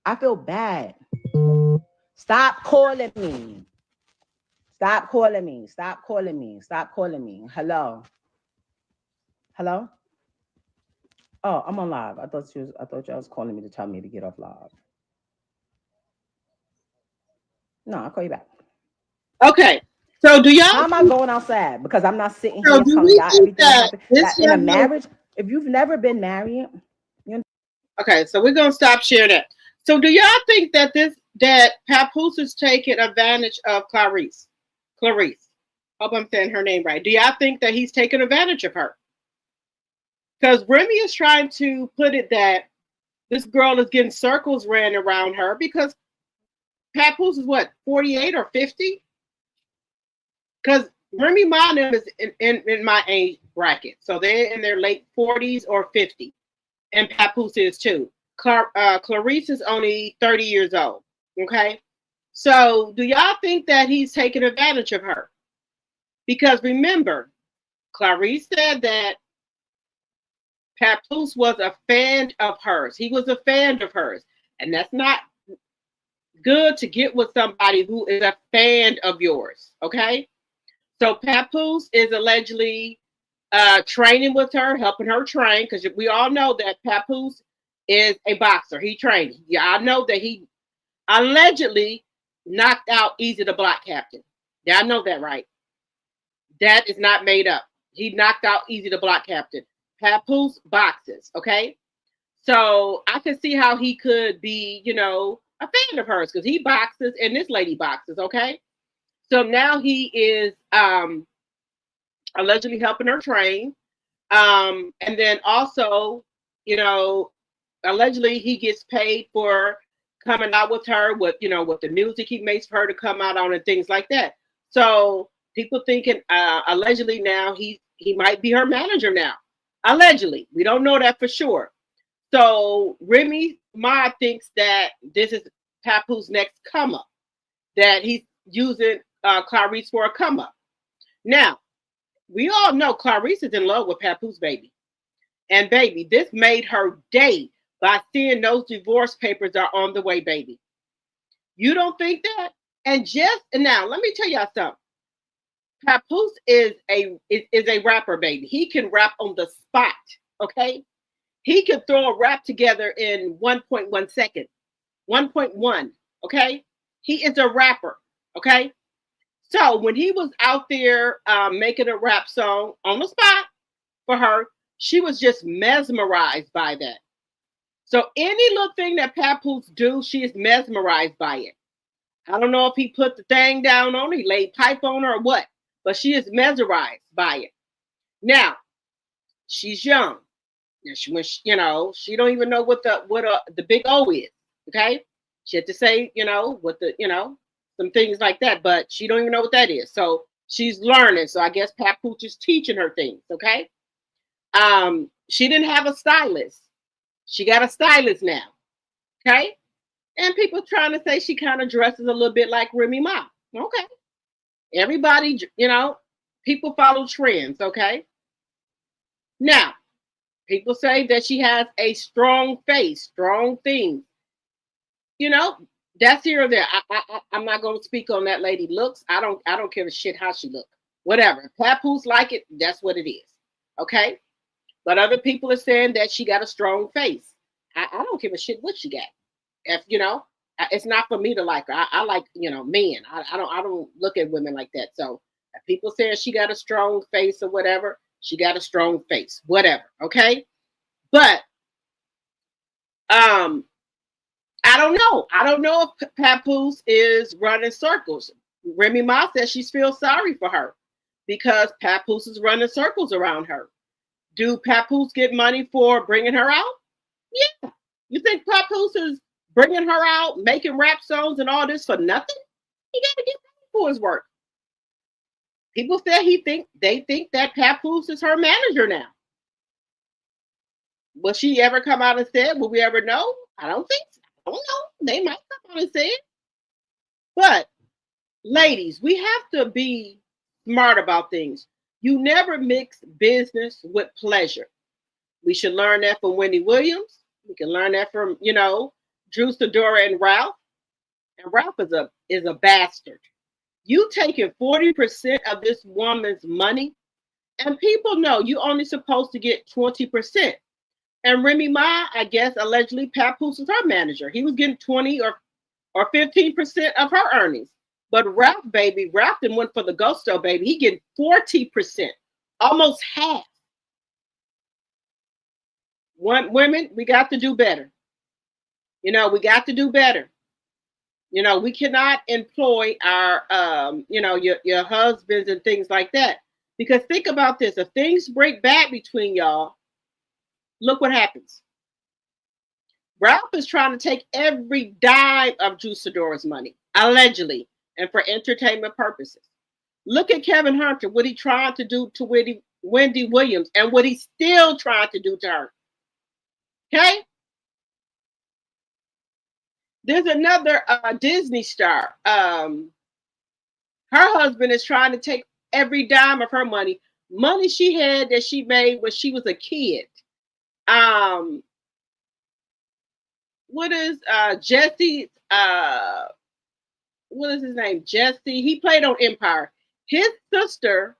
I feel bad. Stop calling me. Stop calling me. Stop calling me. Stop calling me. Hello. Hello. Oh, I'm on live. I thought you was calling me to tell me to get off live. No, I'll call you back. Okay. So do y'all? How am I going outside? Because I'm not sitting here telling y'all everything that happened. That in a marriage, if you've never been married, okay, so we're gonna stop sharing that. So do y'all think that that Papoose is taking advantage of Clarice? Clarice. Hope I'm saying her name right. Do y'all think that he's taking advantage of her? Because Remy is trying to put it that this girl is getting circles ran around her because Papoose is what, 48 or 50? Because Remy Ma is in my age bracket. So they're in their late 40s or 50. And Papoose is too. Clarice is only 30 years old. Okay. So do y'all think that he's taking advantage of her? Because remember, Clarice said that Papoose was a fan of hers. He was a fan of hers. And that's not good to get with somebody who is a fan of yours. Okay. So Papoose is allegedly training with her, helping her train, because we all know that Papoose is a boxer. He trained. Yeah, I know that he allegedly knocked out Easy the Black Captain. Yeah, I know that, right? That is not made up. He knocked out Easy the Black Captain. Papoose boxes, okay? So I can see how he could be, a fan of hers because he boxes and this lady boxes, okay? So now he is allegedly helping her train. And then also, you know, allegedly he gets paid for coming out with her with, with the music he makes for her to come out on and things like that. So people thinking allegedly now he might be her manager now. Allegedly. We don't know that for sure. So Remy Ma thinks that this is Papoose next come up, that he's using Clarice for a come up. Now, we all know Clarice is in love with Papoose, baby. And baby, this made her day by seeing those divorce papers are on the way, baby. You don't think that? And now, let me tell y'all something. Papoose is a rapper, baby. He can rap on the spot, okay? He can throw a rap together in 1.1 seconds. 1.1, okay? He is a rapper, okay? So when he was out there making a rap song on the spot for her, she was just mesmerized by that. So any little thing that Papoose do, she is mesmerized by it. I don't know if he put the thing down on her, he laid pipe on her or what, but she is mesmerized by it. Now, she's young. She don't even know what the big O is. Okay, she had to say, what the, some things like that, but she don't even know what that is. So she's learning. So I guess Papoose is teaching her things. Okay. She didn't have a stylist. She got a stylist now. Okay. And people trying to say she kind of dresses a little bit like Remy Ma. Okay. Everybody, people follow trends. Okay. Now, people say that she has a strong face, strong things. That's here or there. I'm not going to speak on that lady looks. I don't care a shit how she look. Whatever. If Papoose like it, that's what it is. Okay. But other people are saying that she got a strong face. I don't give a shit what she got. If it's not for me to like her. I like men. I don't look at women like that. So if people say she got a strong face or whatever, she got a strong face. Whatever. Okay. But I don't know. I don't know if Papoose is running circles. Remy Ma says she feels sorry for her because Papoose is running circles around her. Do Papoose get money for bringing her out? Yeah. You think Papoose is bringing her out, making rap songs and all this for nothing? He got to get money for his work. People say they think that Papoose is her manager now. Will she ever come out and say it? Will we ever know? I don't think so. I don't know. They might come out and say it. But ladies, we have to be smart about things. You never mix business with pleasure. We should learn that from Wendy Williams. We can learn that from, Drew Sidora and Ralph. And Ralph is a bastard. You taking 40% of this woman's money, and people know you only supposed to get 20%. And Remy Ma, I guess, allegedly Papoose is her manager. He was getting 20 or 15% of her earnings. But Ralph done went for the gusto, baby. He getting 40%, almost half. Women, we got to do better. We got to do better. We cannot employ our, your husbands and things like that. Because think about this. If things break bad between y'all, look what happens. Ralph is trying to take every dime of Drew Sidora's money, allegedly, and for entertainment purposes. Look at Kevin Hunter, what he tried to do to Wendy Williams, and what he's still trying to do to her. Okay? There's another Disney star. Her husband is trying to take every dime of her money she had that she made when she was a kid. What is Jesse? What is his name? Jesse. He played on Empire. His sister,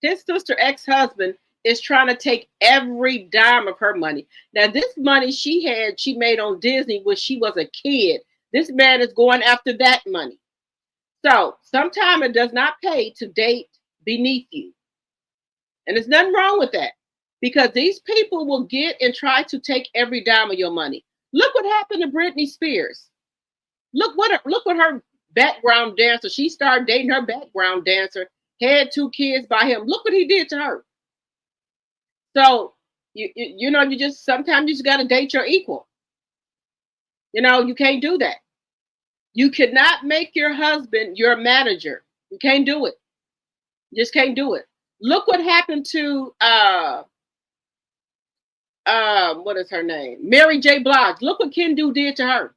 ex-husband, is trying to take every dime of her money. Now, this money she made on Disney when she was a kid. This man is going after that money. So sometimes it does not pay to date beneath you. And there's nothing wrong with that, because these people will get and try to take every dime of your money. Look what happened to Britney Spears. Look what her background dancer, she started dating her background dancer. had 2 kids by him. Look what he did to her. So you just sometimes you just got to date your equal. You can't do that. You cannot make your husband your manager. You can't do it. You just can't do it. Look what happened to what is her name? Mary J. Blige. Look what Kendu did to her.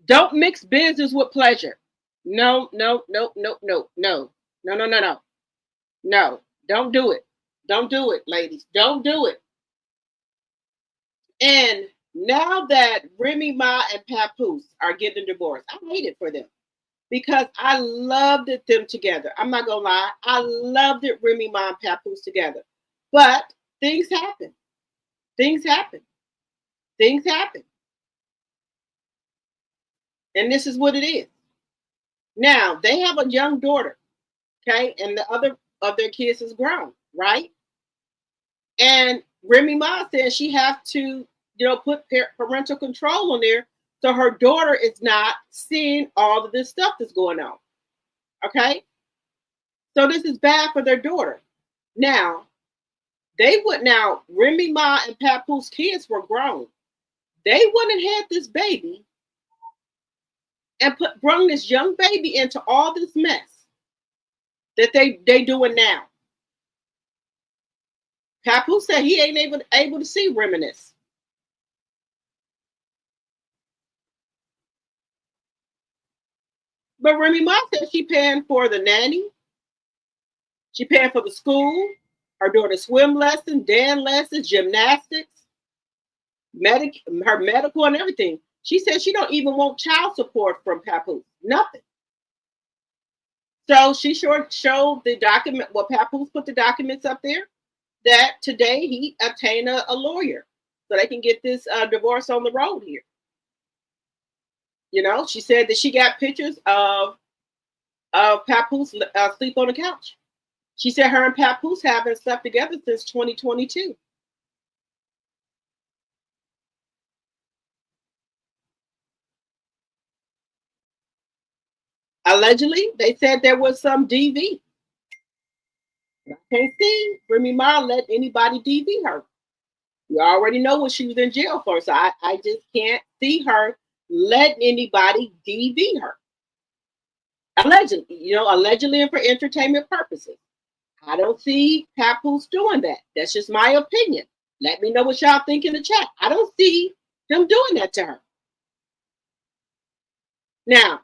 Don't mix business with pleasure. No, no, no, no, no, no, no, no, no, no. No, don't do it. Don't do it, ladies. Don't do it. And now that Remy Ma and Papoose are getting divorced, I hate it for them because I loved it them together. I'm not gonna lie, I loved it Remy Ma and Papoose together. But things happen. Things happen. Things happen. And this is what it is. Now they have a young daughter, okay, and the other of their kids is grown, right? And Remy Ma says she has to, put parental control on there so her daughter is not seeing all of this stuff that's going on. Okay? So this is bad for their daughter. Now, Remy Ma and Papoose kids were grown. They wouldn't have had this baby and brung this young baby into all this mess that they doing now. Papoose said he ain't able to see Reminisce. But Remy Ma said she paying for the nanny. She paying for the school, her daughter's swim lesson, dance lessons, gymnastics, her medical and everything. She said she don't even want child support from Papoose. Nothing. So she showed the document. Well, Papoose put the documents up there that today he obtained a lawyer so they can get this divorce on the road here. She said that she got pictures of Papoose sleep on the couch. She said her and Papoose have been stuck together since 2022. Allegedly, they said there was some DV. I can't see Remy Ma let anybody DV her. You already know what she was in jail for, so I just can't see her letting anybody DV her. Allegedly and for entertainment purposes. I don't see Papoose doing that. That's just my opinion. Let me know what y'all think in the chat. I don't see him doing that to her. Now,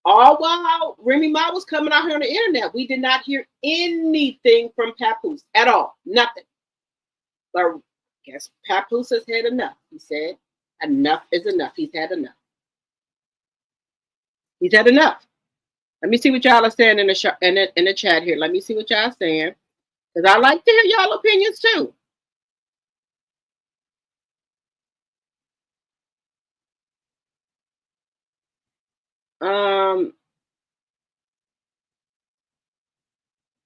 all while Remy Ma was coming out here on the internet, we did not hear anything from Papoose at all. Nothing. But I guess Papoose has had enough. He said, enough is enough. He's had enough. He's had enough. Let me see what y'all are saying in the chat here. Let me see what y'all are saying. Because I like to hear y'all opinions too.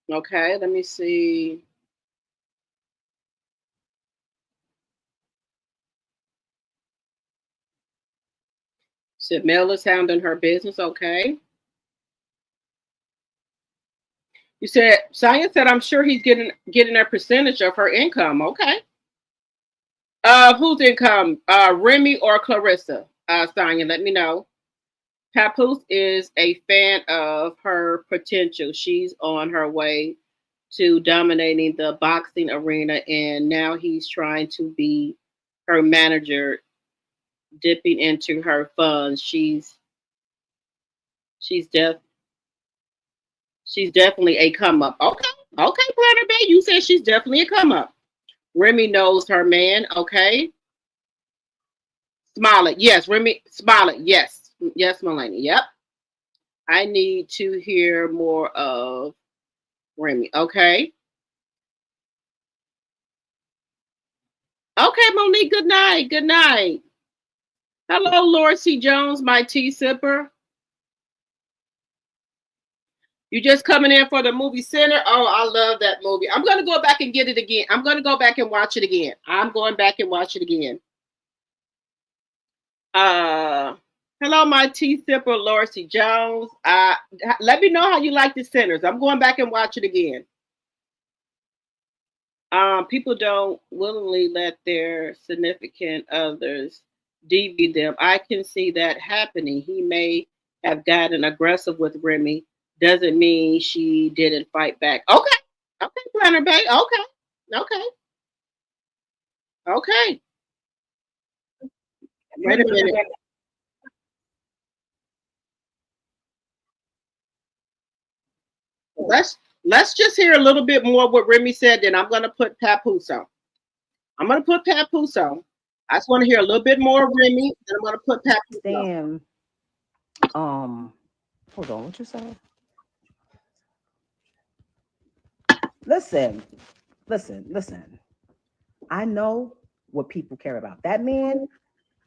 Okay, let me see. Said Mel is handling her business. Okay. You said Science said I'm sure he's getting a percentage of her income. Okay. Whose income? Remy or Clarissa? Sonia, let me know. Papoose is a fan of her potential. She's on her way to dominating the boxing arena, and now he's trying to be her manager, dipping into her funds. She's definitely a come up. Okay, Planner Bay, you said she's definitely a come up. Remy knows her man. Okay. Smollett. Yes, Remy Smollett. Yes. Yes, Melanie. Yep. I need to hear more of Remy. Okay. Okay, Monique. Good night. Good night. Hello, Lord C. Jones, my tea sipper. You just coming in for the movie center? Oh, I love that movie. I'm going to go back and get it again. I'm going to go back and watch it again. I'm going back and watch it again. Hello, my tea sipper, Lorsy Jones. Let me know how you like the centers. I'm going back and watch it again. People don't willingly let their significant others DV them. I can see that happening. He may have gotten aggressive with Remy. Doesn't mean she didn't fight back. Okay. Okay, Planner Bay. Okay. Okay. Okay. Wait a minute. Let's just hear a little bit more what Remy said, then I'm gonna put Papoose on. I'm gonna put Papoose on. I just want to hear a little bit more of Remy, then I'm gonna put Papoose on. Damn. Hold on, what you say? Listen, listen. I know what people care about. That man,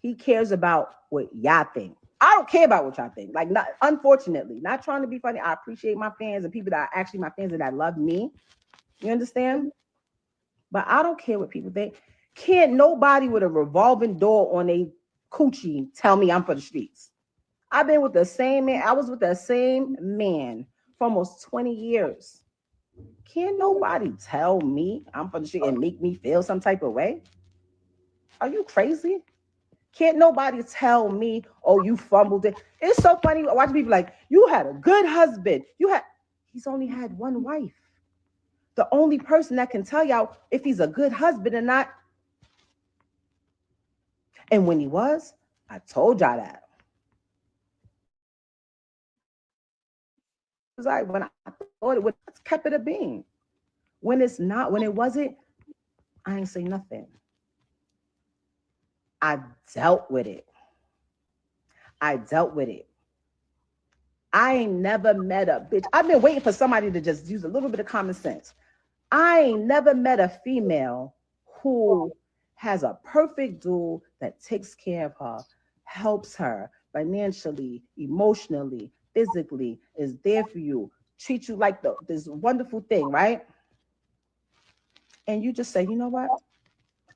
he cares about what y'all think. I don't care about what y'all think. Like, not unfortunately, not trying to be funny. I appreciate my fans and people that are actually my fans and that love me. You understand? But I don't care what people think. Can't nobody with a revolving door on a coochie tell me I'm for the streets. I've been with the same man. I was with the same man for almost 20 years. Can't nobody tell me I'm for the street and make me feel some type of way? Are you crazy? Can't nobody tell me, oh, you fumbled it. It's so funny watching people like, you had a good husband. He's only had one wife. The only person that can tell y'all if he's a good husband or not. And when he was, I told y'all that. It was like when I thought it would, kept it a being. When it's not, when it wasn't, I ain't say nothing. I dealt with it. I ain't never met a bitch. I've been waiting for somebody to just use a little bit of common sense. I ain't never met a female who has a perfect dude that takes care of her, helps her financially, emotionally, physically, is there for you, treat you like this wonderful thing, right? And you just say, you know what?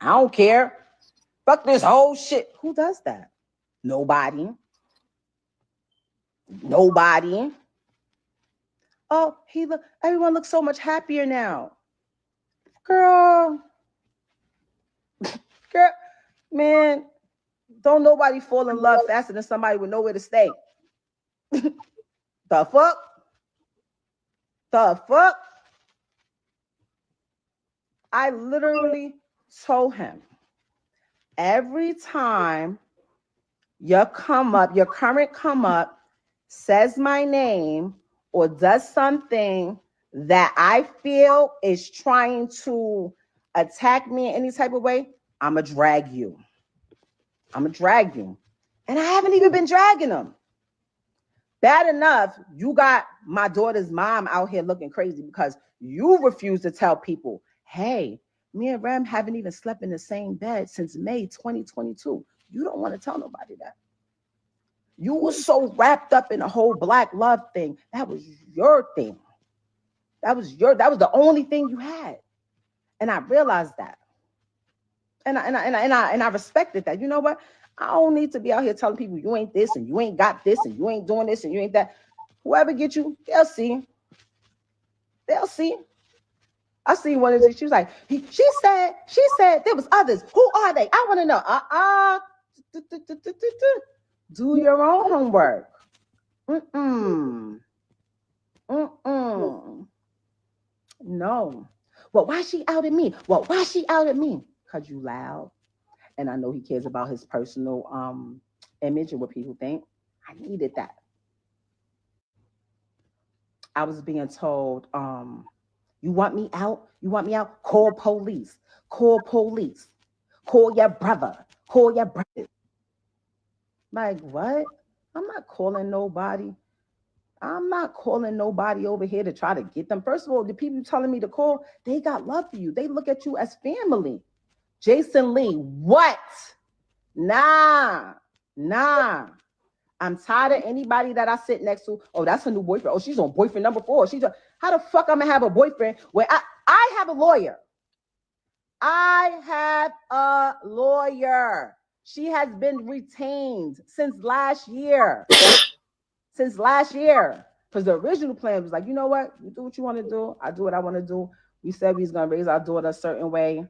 I don't care. Fuck this whole shit. Who does that? Nobody. Oh, everyone looks so much happier now. Girl, man, don't nobody fall in love faster than somebody with nowhere to stay. The fuck? I literally told him, every time your current come up says my name or does something that I feel is trying to attack me in any type of way, I'ma drag you. And I haven't even been dragging them. Bad enough, you got my daughter's mom out here looking crazy because you refuse to tell people, hey, me and Rem haven't even slept in the same bed since May 2022. You don't want to tell nobody that. You were so wrapped up in the whole black love thing. That was your thing. That was the only thing you had. And I realized that. And I respected that. You know what? I don't need to be out here telling people you ain't this and you ain't got this and you ain't doing this and you ain't that. Whoever get you, they'll see. I seen one of these. She was like, she said there was others. Who are they? I want to know. Do your own homework. No. Well, why she outed me? Because you loud. And I know he cares about his personal image and what people think. I needed that. I was being told, you want me out? Call police. Call your brother. Like, what? I'm not calling nobody. Over here to try to get them. First of all, the people telling me to call, they got love for you. They look at you as family. Jason Lee, what? Nah. I'm tired of anybody that I sit next to. Oh, that's her new boyfriend. Oh, she's on boyfriend number 4. How the fuck I'm gonna have a boyfriend where I have a lawyer? She has been retained since last year. Since last year. Because the original plan was like, you know what? You do what you want to do. I do what I want to do. We said we was gonna raise our daughter a certain way,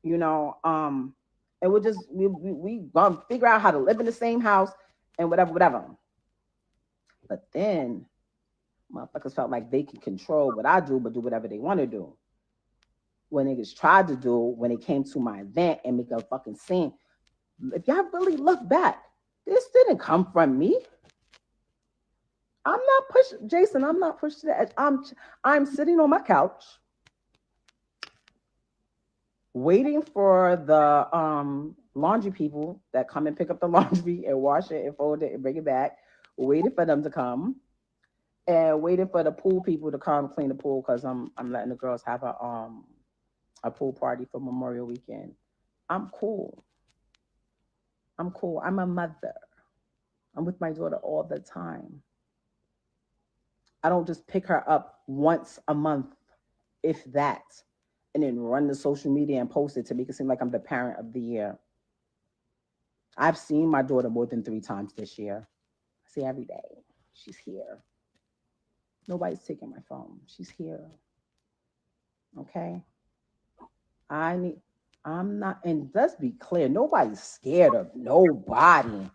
you know. And we'll just we gonna figure out how to live in the same house and whatever, whatever. But then motherfuckers felt like they can control what I do, but do whatever they want to do. When niggas tried to do when it came to my event and make a fucking scene, if y'all really look back, this didn't come from me. I'm not pushing, Jason. I'm not pushed to the edge. I'm sitting on my couch, waiting for the laundry people that come and pick up the laundry and wash it and fold it and bring it back. Waiting for them to come, and waiting for the pool people to come clean the pool because I'm letting the girls have a pool party for Memorial Weekend. I'm cool. I'm cool. I'm a mother. I'm with my daughter all the time. I don't just pick her up once a month, if that, and then run the social media and post it to make it seem like I'm the parent of the year. I've seen my daughter more than 3 times this year. I see every day. She's here. Nobody's taking my phone. She's here. Okay? I'm not, and let's be clear, nobody's scared of nobody.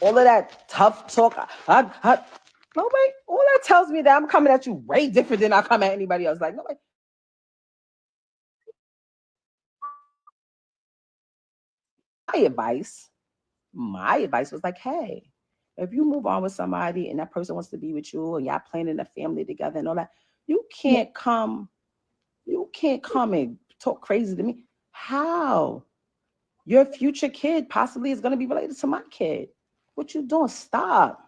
All of that tough talk, nobody, all that tells me that I'm coming at you way different than I come at anybody else. Like, nobody. My advice was like, hey, if you move on with somebody and that person wants to be with you and y'all planning a family together and all that, you can't come and talk crazy to me. How? Your future kid possibly is going to be related to my kid. What you doing? Stop.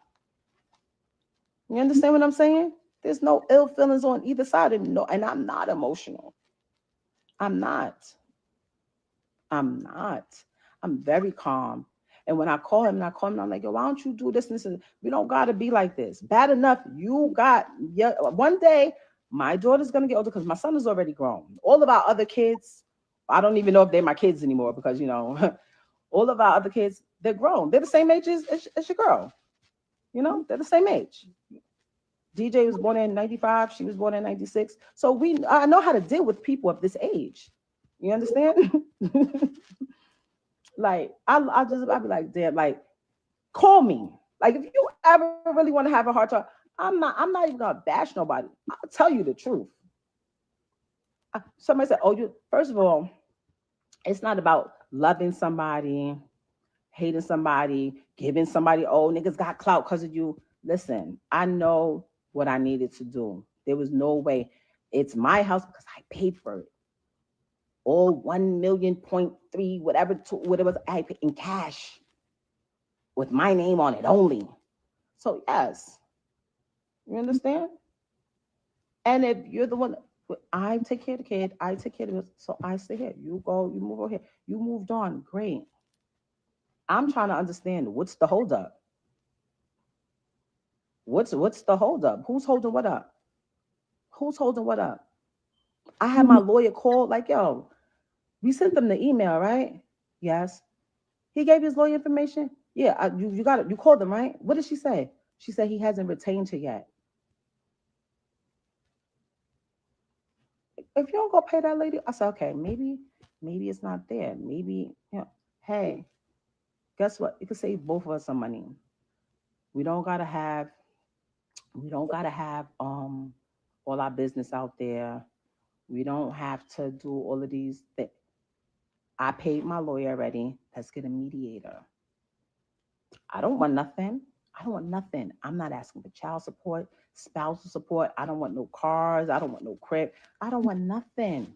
You understand what I'm saying? There's no ill feelings on either side. And I'm not emotional. I'm not. I'm very calm. And when I call him, I'm like, yo, why don't you do this and this? We don't got to be like this. Bad enough, one day, my daughter's going to get older because my son is already grown. All of our other kids, I don't even know if they're my kids anymore because, all of our other kids, they're grown. They're the same age as your girl. They're the same age. DJ was born in 95. She was born in 96. So I know how to deal with people of this age. You understand? Like, I'll be like, damn, like, call me. Like, if you ever really want to have a hard talk, I'm not even gonna bash nobody. I'll tell you the truth. Somebody said, first of all, it's not about loving somebody, hating somebody, giving somebody, niggas got clout because of you. Listen, I know what I needed to do. There was no way. It's my house because I paid for it. All 1 million point three, whatever it was, I paid in cash with my name on it only. So yes, you understand? And if you're the one, I take care of the kid, I take care of it. So I stay here. You go, you move over here. You moved on. Great. I'm trying to understand what's the holdup. What's the holdup? Who's holding what up? Who's holding what up? I had my lawyer call, like, yo, we sent them the email, right? Yes. He gave his lawyer information. Yeah, you got it. You called them, right? What did she say? She said he hasn't retained her yet. If you don't go pay that lady, I said, okay, maybe it's not there. Maybe, hey, guess what? It could save both of us some money. We don't gotta have all our business out there. We don't have to do all of these things. I paid my lawyer already. Let's get a mediator. I don't want nothing. I'm not asking for child support, spousal support. I don't want no cars. I don't want no crib. I don't want nothing.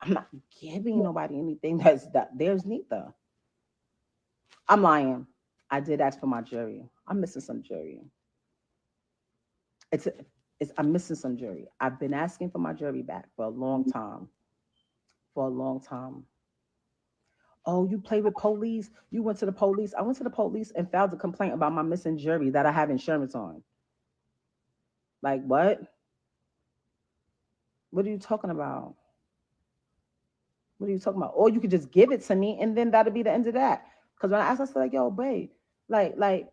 I'm not giving nobody anything that there's neither. I'm lying. I did ask for my jury. I'm missing some jury. I'm missing some jury. I've been asking for my jury back for a long time. Oh, you play with police? You went to the police? I went to the police and filed a complaint about my missing jury that I have insurance on. Like, what? What are you talking about? What are you talking about? Or you could just give it to me and then that'll be the end of that. Because when I asked, I said, like, yo, babe, like, like,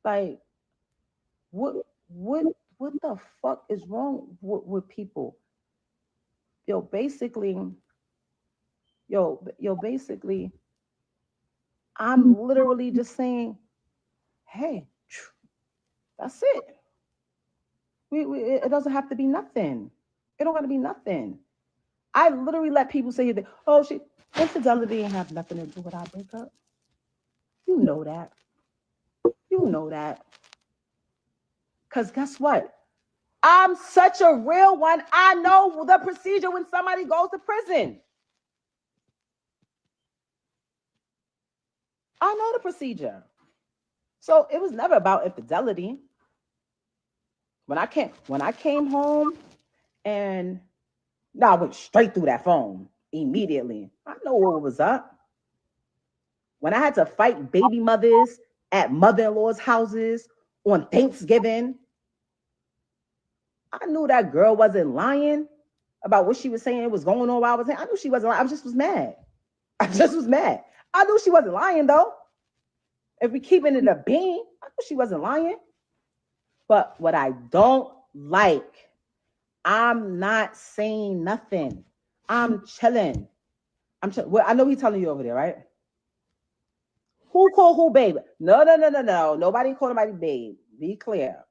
like, what, what, what the fuck is wrong with people? Yo, basically, basically, I'm literally just saying, hey, that's it. It doesn't have to be nothing. It don't got to be nothing. I literally let people say that, oh, infidelity ain't have nothing to do with our breakup. You know that. You know that. Because guess what? I'm such a real one. I know the procedure when somebody goes to prison. I know the procedure. So it was never about infidelity. When I came home and I went straight through that phone immediately. I know what was up. When I had to fight baby mothers at mother-in-law's houses on Thanksgiving, I knew that girl wasn't lying about what she was saying was going on while I was there. I knew she wasn't lying. I just was mad. I just was mad. I knew she wasn't lying though. If we keeping it a bean, I knew she wasn't lying. But what I don't like, I'm not saying nothing. I'm chilling. Well, I know he's telling you over there, right? Who called who babe? No. Nobody called nobody babe. Be clear.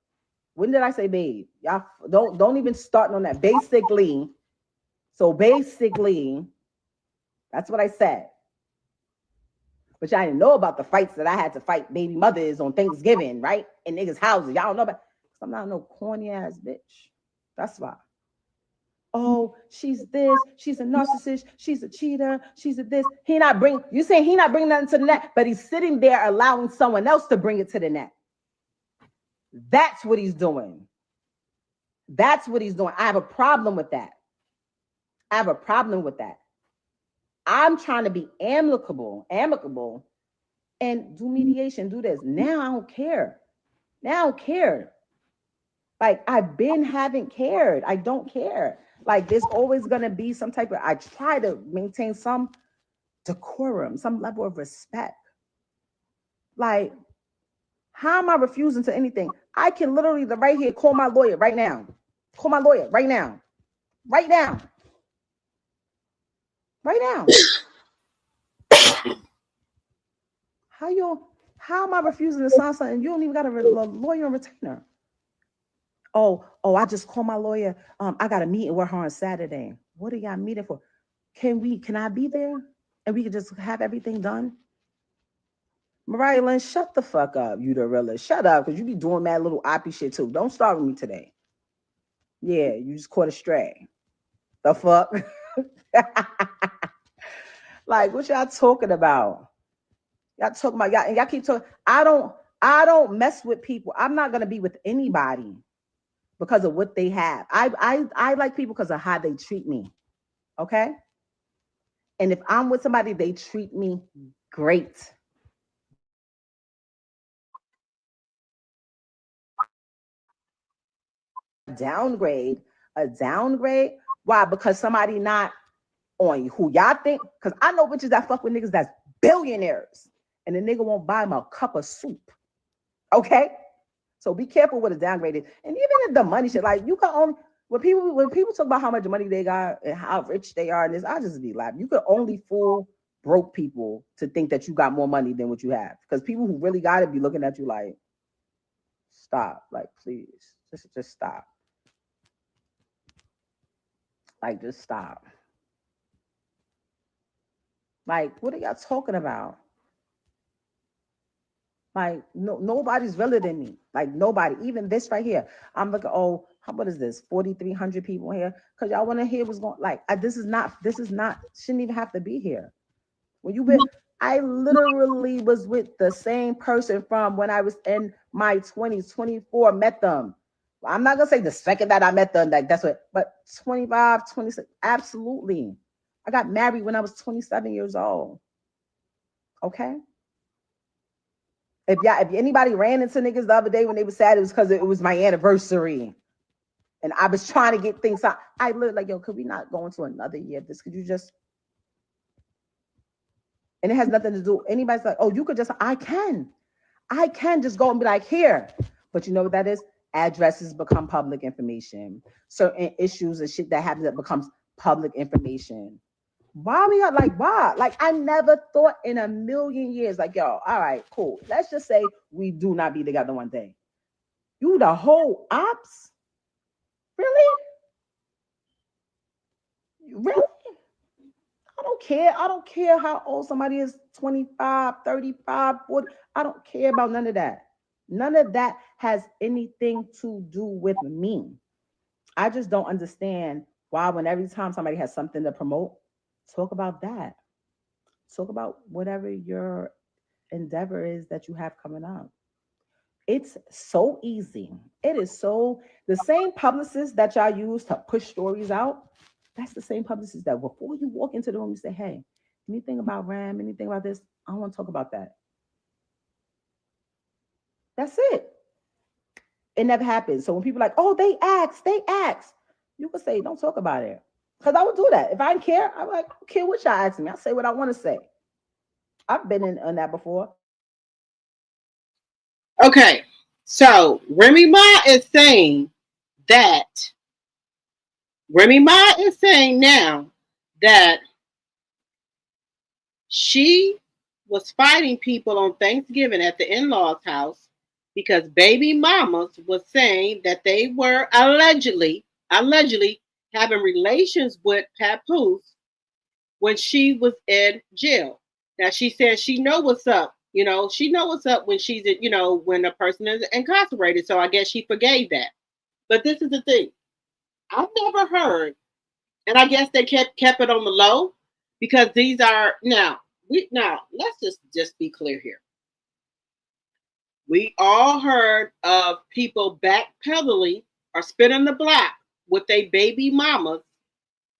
When did I say babe? Y'all don't even start on that. Basically, that's what I said. But y'all didn't know about the fights that I had to fight baby mothers on Thanksgiving, right? In niggas' houses. Y'all don't know about. I'm not no corny ass bitch. That's why. Oh, she's this. She's a narcissist. She's a cheater. She's a this. You saying he not bringing nothing to the net, but he's sitting there allowing someone else to bring it to the net. That's what he's doing. That's what he's doing. I have a problem with that. I'm trying to be amicable, and do mediation, do this. Now I don't care. Like haven't cared. I don't care. Like there's always gonna be some type of, I try to maintain some decorum, some level of respect. Like, how am I refusing to anything? I can literally right here call my lawyer right now. Right now. How am I refusing to sign something? You don't even got a lawyer and retainer. Oh, I just called my lawyer. I got a meeting with her on Saturday. What are y'all meeting for? Can I be there? And we can just have everything done? Mariah Lynn, shut the fuck up, you the realist. Shut up, because you be doing mad little oppie shit too. Don't start with me today. Yeah, you just caught a stray. The fuck? Like, what y'all talking about? Y'all talking about y'all, and y'all keep talking. I don't mess with people. I'm not gonna be with anybody because of what they have. I like people because of how they treat me. Okay? And if I'm with somebody, they treat me great. A downgrade. Why? Because somebody not on who y'all think. Because I know bitches that fuck with niggas that's billionaires, and the nigga won't buy them a cup of soup. Okay, so be careful what a downgrade is. And even if the money shit, like you can only when people talk about how much money they got and how rich they are, and this, I just be laughing. You could only fool broke people to think that you got more money than what you have, because people who really got it be looking at you like, stop, like please, just stop. Like, just stop. Like, what are y'all talking about? Like, nobody's realer than me. Like, nobody. Even this right here. I'm looking, what is this? 4,300 people here. Because y'all want to hear what's going, like, this is not, shouldn't even have to be here. I literally was with the same person from when I was in my 20s, 24, met them. I'm not going to say the second that I met them, like, that's what, but 25, 26, absolutely. I got married when I was 27 years old. Okay? If anybody ran into niggas the other day when they were sad, it was because it was my anniversary. And I was trying to get things out. I looked like, yo, could we not go into another year of this? Could you just And it has nothing to do. Anybody's like, oh, you could just, I can just go and be like, here. But you know what that is? Addresses become public information. Certain issues and shit that happens that becomes public information. Why we are like, why? Like, I never thought in a million years, like, yo, all right, cool. Let's just say we do not be together one day. You the whole ops? Really? Really? I don't care. I don't care how old somebody is, 25, 35, 40. I don't care about none of that. None of that has anything to do with me. I just don't understand why when every time somebody has something to promote, talk about that. Talk about whatever your endeavor is that you have coming up. It's so easy. It is so the same publicist that y'all use to push stories out. That's the same publicist that before you walk into the room, you say, hey, anything about Ram, anything about this? I don't want to talk about that. That's it. It never happens. So when people are like, oh, they asked, you can say, don't talk about it. Because I would do that. If I didn't care, I'm like, I don't care what y'all ask me. I say what I want to say. I've been in on that before. Okay, so Remy Ma is saying that Remy Ma is saying now that she was fighting people on Thanksgiving at the in-laws' house because baby mamas was saying that they were allegedly having relations with Papoose when she was in jail. Now she said she know what's up. She know what's up when she's, when a person is incarcerated. So I guess she forgave that. But this is the thing. I've never heard, and I guess they kept it on the low because these are now let's just be clear here. We all heard of people backpedaling or spinning the block with their baby mamas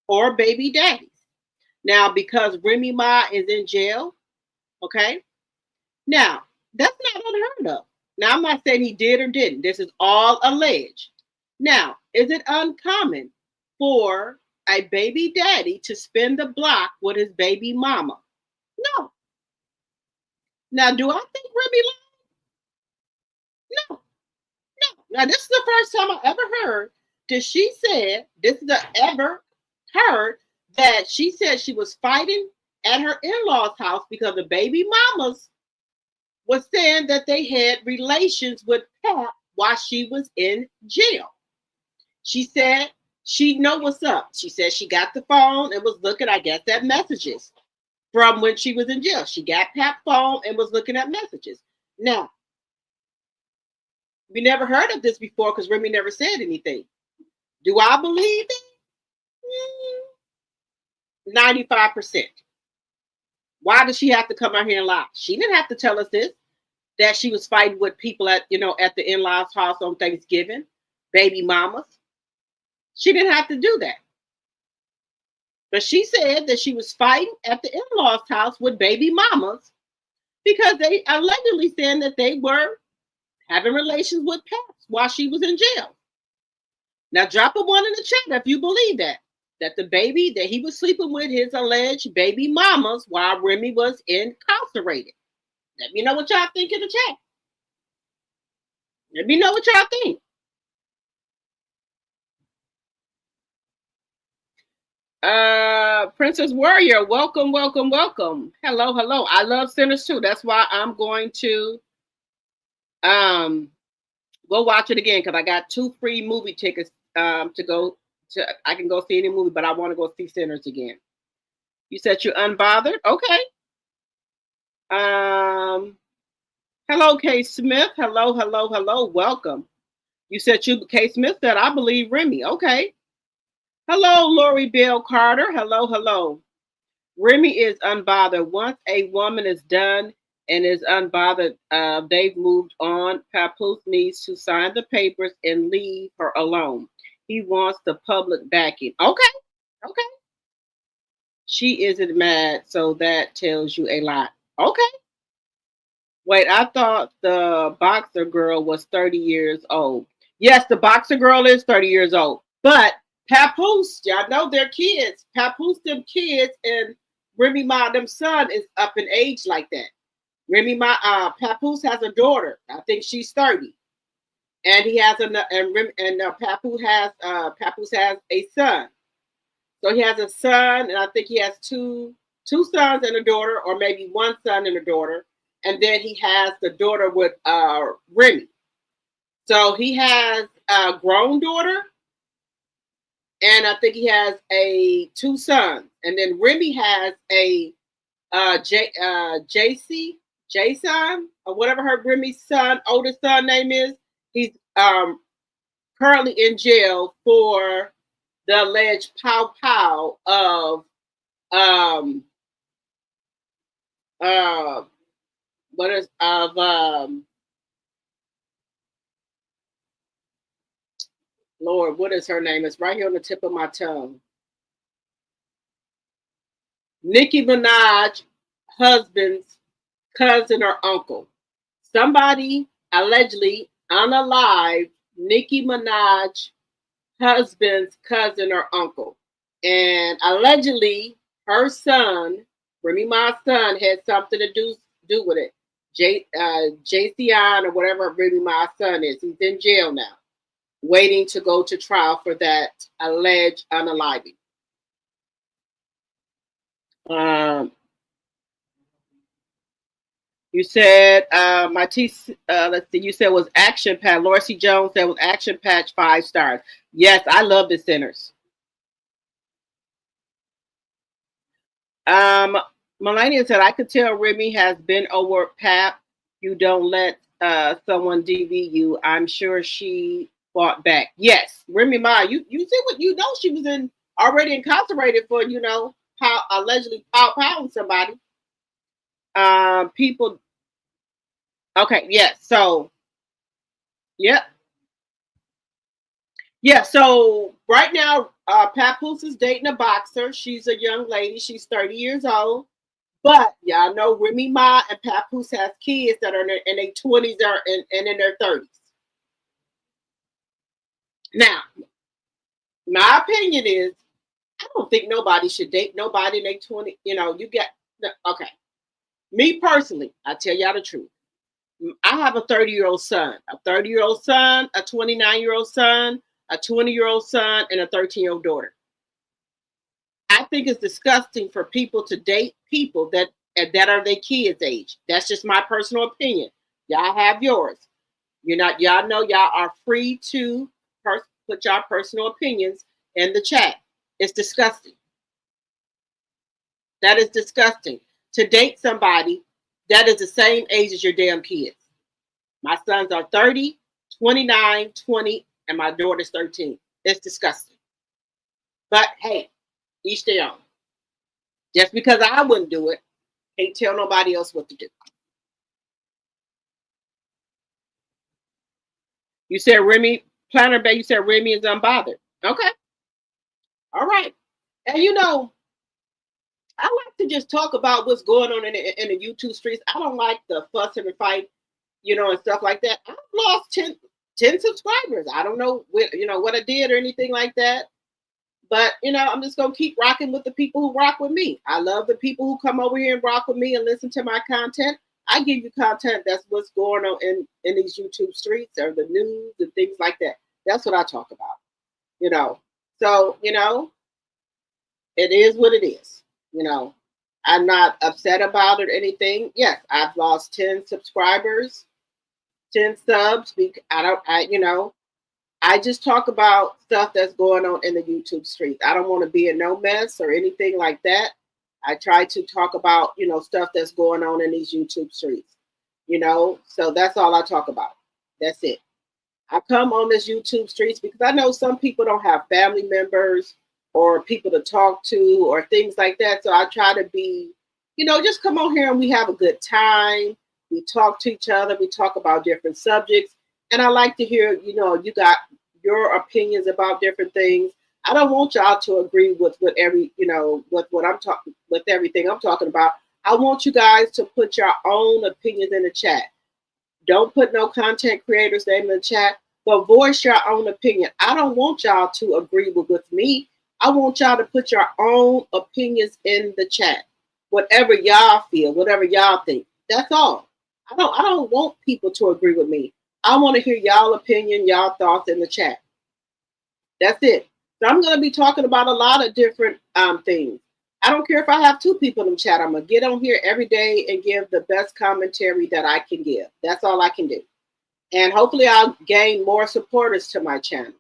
or baby daddies. Now, because Remy Ma is in jail, okay? Now, that's not unheard of. Now, I'm not saying he did or didn't. This is all alleged. Now, is it uncommon for a baby daddy to spin the block with his baby mama? No. Now, do I think Remy lied? No. No. Now, this is the first time I ever heard that she said, this is the ever heard that she said she was fighting at her in-laws' house because the baby mamas was saying that they had relations with Pat while she was in jail. She said she know what's up. She said she got the phone and was looking, I guess, at messages from when she was in jail. She got Pat's phone and was looking at messages. Now, we never heard of this before because Remy never said anything. Do I believe it? 95%. Why does she have to come out here and lie? She didn't have to tell us this, that she was fighting with people at the in-laws' house on Thanksgiving, baby mamas. She didn't have to do that. But she said that she was fighting at the in-laws' house with baby mamas because they allegedly saying that they were having relations with Paps while she was in jail. Now drop a one in the chat if you believe that the baby that he was sleeping with his alleged baby mamas while Remy was incarcerated. Let me know what y'all think in the chat. Let me know what y'all think. Princess Warrior, welcome. Hello. I love Sinners too. That's why I'm going to go watch it again because I got 2 free movie tickets to go to. I can go see any movie, but I want to go see Sinners again. You said you're unbothered? Okay. Hello, K. Smith. Hello. Welcome. You said K. Smith said, I believe Remy. Okay. Hello, Lori Bell Carter. Hello. Remy is unbothered. Once a woman is done and is unbothered, they've moved on. Papoose needs to sign the papers and leave her alone. He wants the public backing. Okay. She isn't mad, so that tells you a lot. Okay. Wait, I thought the boxer girl was 30 years old. Yes, the boxer girl is 30 years old. But Papoose, y'all know they're kids. Papoose, them kids, and Remy Ma, them son is up in age like that. Remy Ma, Papoose has a daughter. I think she's 30, and he has Papoose has a son. So he has a son, and I think he has two sons and a daughter, or maybe one son and a daughter, and then he has the daughter with Remy. So he has a grown daughter, and I think he has two sons, and then Remy has a Jason, or whatever her Remy's son, oldest son name is. He's currently in jail for the alleged pow of uh what is of Lord, what is her name? It's right here on the tip of my tongue. Nicki Minaj husband's cousin or uncle. Somebody allegedly unalived Nicki Minaj husband's cousin or uncle. And allegedly her son, Remy Ma's son, had something to do with it. JCon or whatever Remy Ma's son is. He's in jail now, waiting to go to trial for that alleged unaliving. You said let's see, you said was action packed. Laura C. Jones said was action packed 5 stars. Yes, I love the Sinners. Melania said I could tell Remy has been over Pap. You don't let someone DV you. I'm sure she fought back. Yes, Remy Ma, you see what you know, she was already incarcerated for, allegedly pounding somebody. People. Okay, yes. So, yep. Yeah, so right now, Papoose is dating a boxer. She's a young lady. She's 30 years old. But y'all know Remy Ma and Papoose has kids that are in their 20s and in their 30s. Now, my opinion is, I don't think nobody should date nobody in their 20s. Okay. Me personally, I tell y'all the truth. I have a 30-year-old son, a 30-year-old son, a 29-year-old son, a 20-year-old son, and a 13-year-old daughter. I think it's disgusting for people to date people that are their kids' age. That's just my personal opinion. Y'all have yours. Y'all know y'all are free to put your personal opinions in the chat. It's disgusting. That is disgusting. To date somebody that is the same age as your damn kids. My sons are 30, 29, 20, and my daughter's 13. It's disgusting. But hey, each their own. Just because I wouldn't do it, can't tell nobody else what to do. You said Remy, Planner Bay, you said Remy is unbothered. Okay. All right. And I like to just talk about what's going on in the YouTube streets. I don't like the fuss and the fight, and stuff like that. I've lost 10 subscribers. I don't know what I did or anything like that. But, I'm just going to keep rocking with the people who rock with me. I love the people who come over here and rock with me and listen to my content. I give you content that's what's going on in these YouTube streets or the news and things like that. That's what I talk about, So, it is what it is. I'm not upset about it or anything. Yes, I've lost 10 subscribers, 10 subs. I just talk about stuff that's going on in the YouTube streets. I don't want to be in no mess or anything like that. I try to talk about, stuff that's going on in these YouTube streets, so that's all I talk about. That's it. I come on this YouTube streets because I know some people don't have family members or people to talk to or things like that. So I try to be, just come on here and we have a good time. We talk to each other. We talk about different subjects. And I like to hear, you got your opinions about different things. I don't want y'all to agree with what I'm talking, with everything I'm talking about. I want you guys to put your own opinions in the chat. Don't put no content creators' name in the chat, but voice your own opinion. I don't want y'all to agree with me. I want y'all to put your own opinions in the chat. whatever y'all feel, whatever y'all think. That's all. I don't want people to agree with me. I want to hear y'all opinion, y'all thoughts in the chat. That's it. So I'm going to be talking about a lot of different things. I don't care if I have two people in the chat. I'm going to get on here every day and give the best commentary that I can give. That's all I can do. And hopefully I'll gain more supporters to my channel.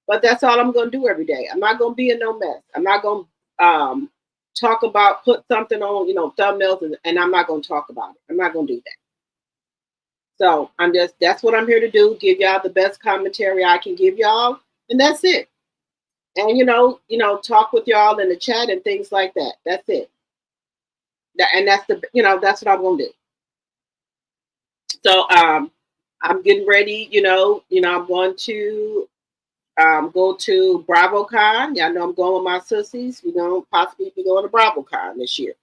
But that's all I'm going to do every day. I'm not going to be in no mess. I'm not going to talk about, put something on, thumbnails, and I'm not going to talk about it. I'm not going to do that. So that's what I'm here to do. Give y'all the best commentary I can give y'all. And that's it. And, talk with y'all in the chat and things like that. That's it. And that's what I'm going to do. So, I'm getting ready, I'm going to go to BravoCon. Y'all know I'm going with my sissies. We're going to possibly be going to BravoCon this year.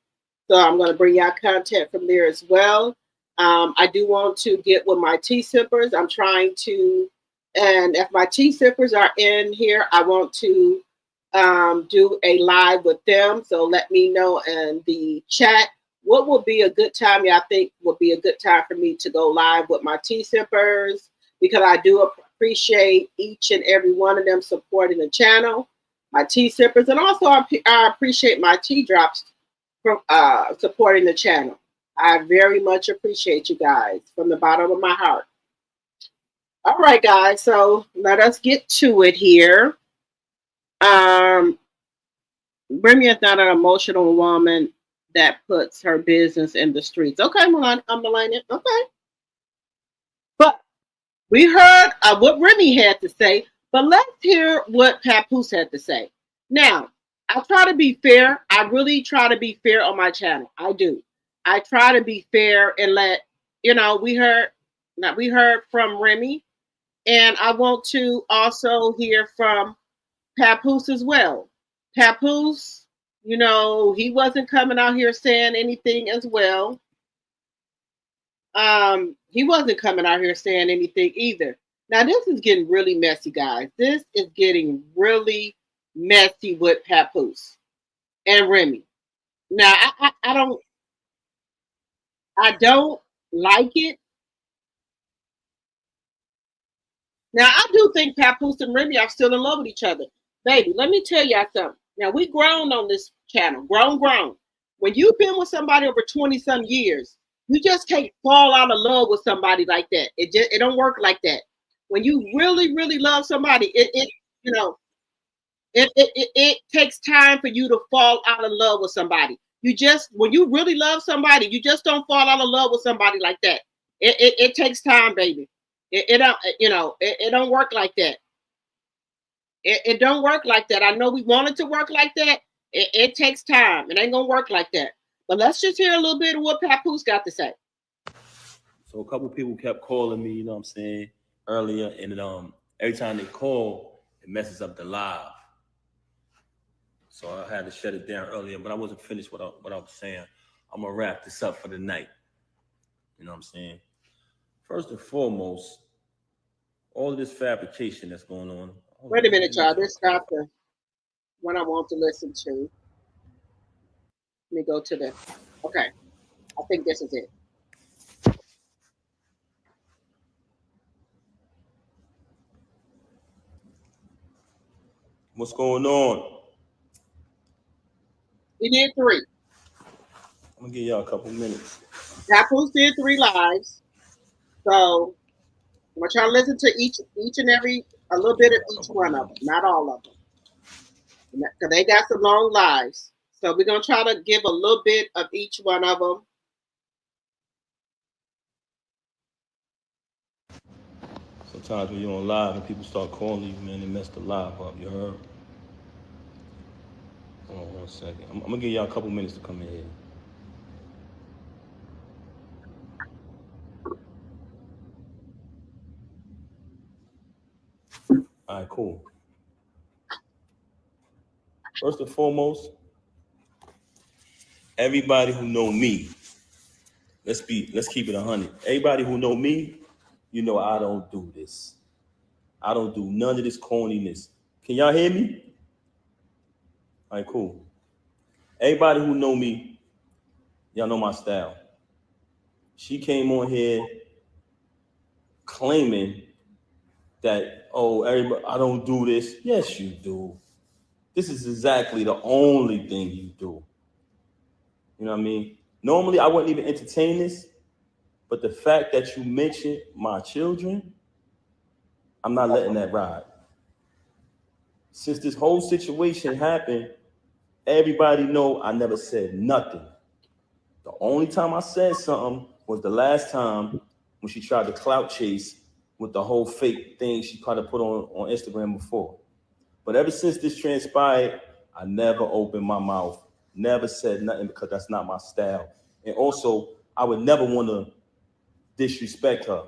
So I'm going to bring y'all content from there as well. I do want to get with my tea sippers. I'm trying to, and if my tea sippers are in here, I want to do a live with them. So let me know in the chat what would be a good time y'all think would be a good time for me to go live with my tea sippers, because I do appreciate each and every one of them supporting the channel, my tea sippers, and also I appreciate my tea drops for supporting the channel. I very much appreciate you guys from the bottom of my heart. All right, guys, so let us get to it here. Remy is not an emotional woman that puts her business in the streets. Okay, Melania. Okay. But we heard what Remy had to say, but let's hear what Papoose had to say. Now, I try to be fair. I really try to be fair on my channel. I do. I try to be fair and let, we heard from Remy, and I want to also hear from Papoose as well. Papoose, he wasn't coming out here saying anything as well. He wasn't coming out here saying anything either. Now, this is getting really messy, guys. This is getting really messy with Papoose and Remy. Now, I don't like it. Now, I do think Papoose and Remy are still in love with each other. Baby, let me tell y'all something. Now, we grown on this channel. Grown. When you've been with somebody over 20-some years, you just can't fall out of love with somebody like that. It don't work like that. When you really, really love somebody, it takes time for you to fall out of love with somebody. When you really love somebody, you just don't fall out of love with somebody like that. It takes time, baby. It don't, it don't work like that. It don't work like that. I know we want it to work like that. It takes time. It ain't gonna work like that. But let's just hear a little bit of what Papoose got to say. So a couple people kept calling me, you know what I'm saying, earlier, and every time they call, it messes up the live. So I had to shut it down earlier, but I wasn't finished what I was saying. I'm gonna wrap this up for the night. You know what I'm saying? First and foremost, all of this fabrication that's going on. Wait a minute, y'all. This stopped the one I want to listen to. Let me go to the. Okay, I think this is it. What's going on? He did 3. I'm gonna give y'all a couple minutes. Papoose did 3 lives. So I'm gonna try to listen to each and every a little bit of each one of them, not all of them, because they got some long lives. So we're gonna try to give a little bit of each one of them. Sometimes when you're on live and people start calling you, man, they mess the live up. You heard? Hold on 1 second. I'm gonna give y'all a couple minutes to come in here. All right, cool. First and foremost, everybody who know me, let's keep it 100. Everybody who know me, you know I don't do this. I don't do none of this corniness. Can y'all hear me? All right, cool. Everybody who know me, Y'all know my style. She came on here claiming that, oh, everybody, I don't do this. Yes, you do. This is exactly the only thing you do. You know what I mean? Normally, I wouldn't even entertain this, but the fact that you mentioned my children, I'm not letting that ride. Since this whole situation happened, everybody know I never said nothing. The only time I said something was the last time when she tried to clout chase with the whole fake thing she tried to put on Instagram before. But ever since this transpired, I never opened my mouth, never said nothing because that's not my style. And also, I would never want to disrespect her.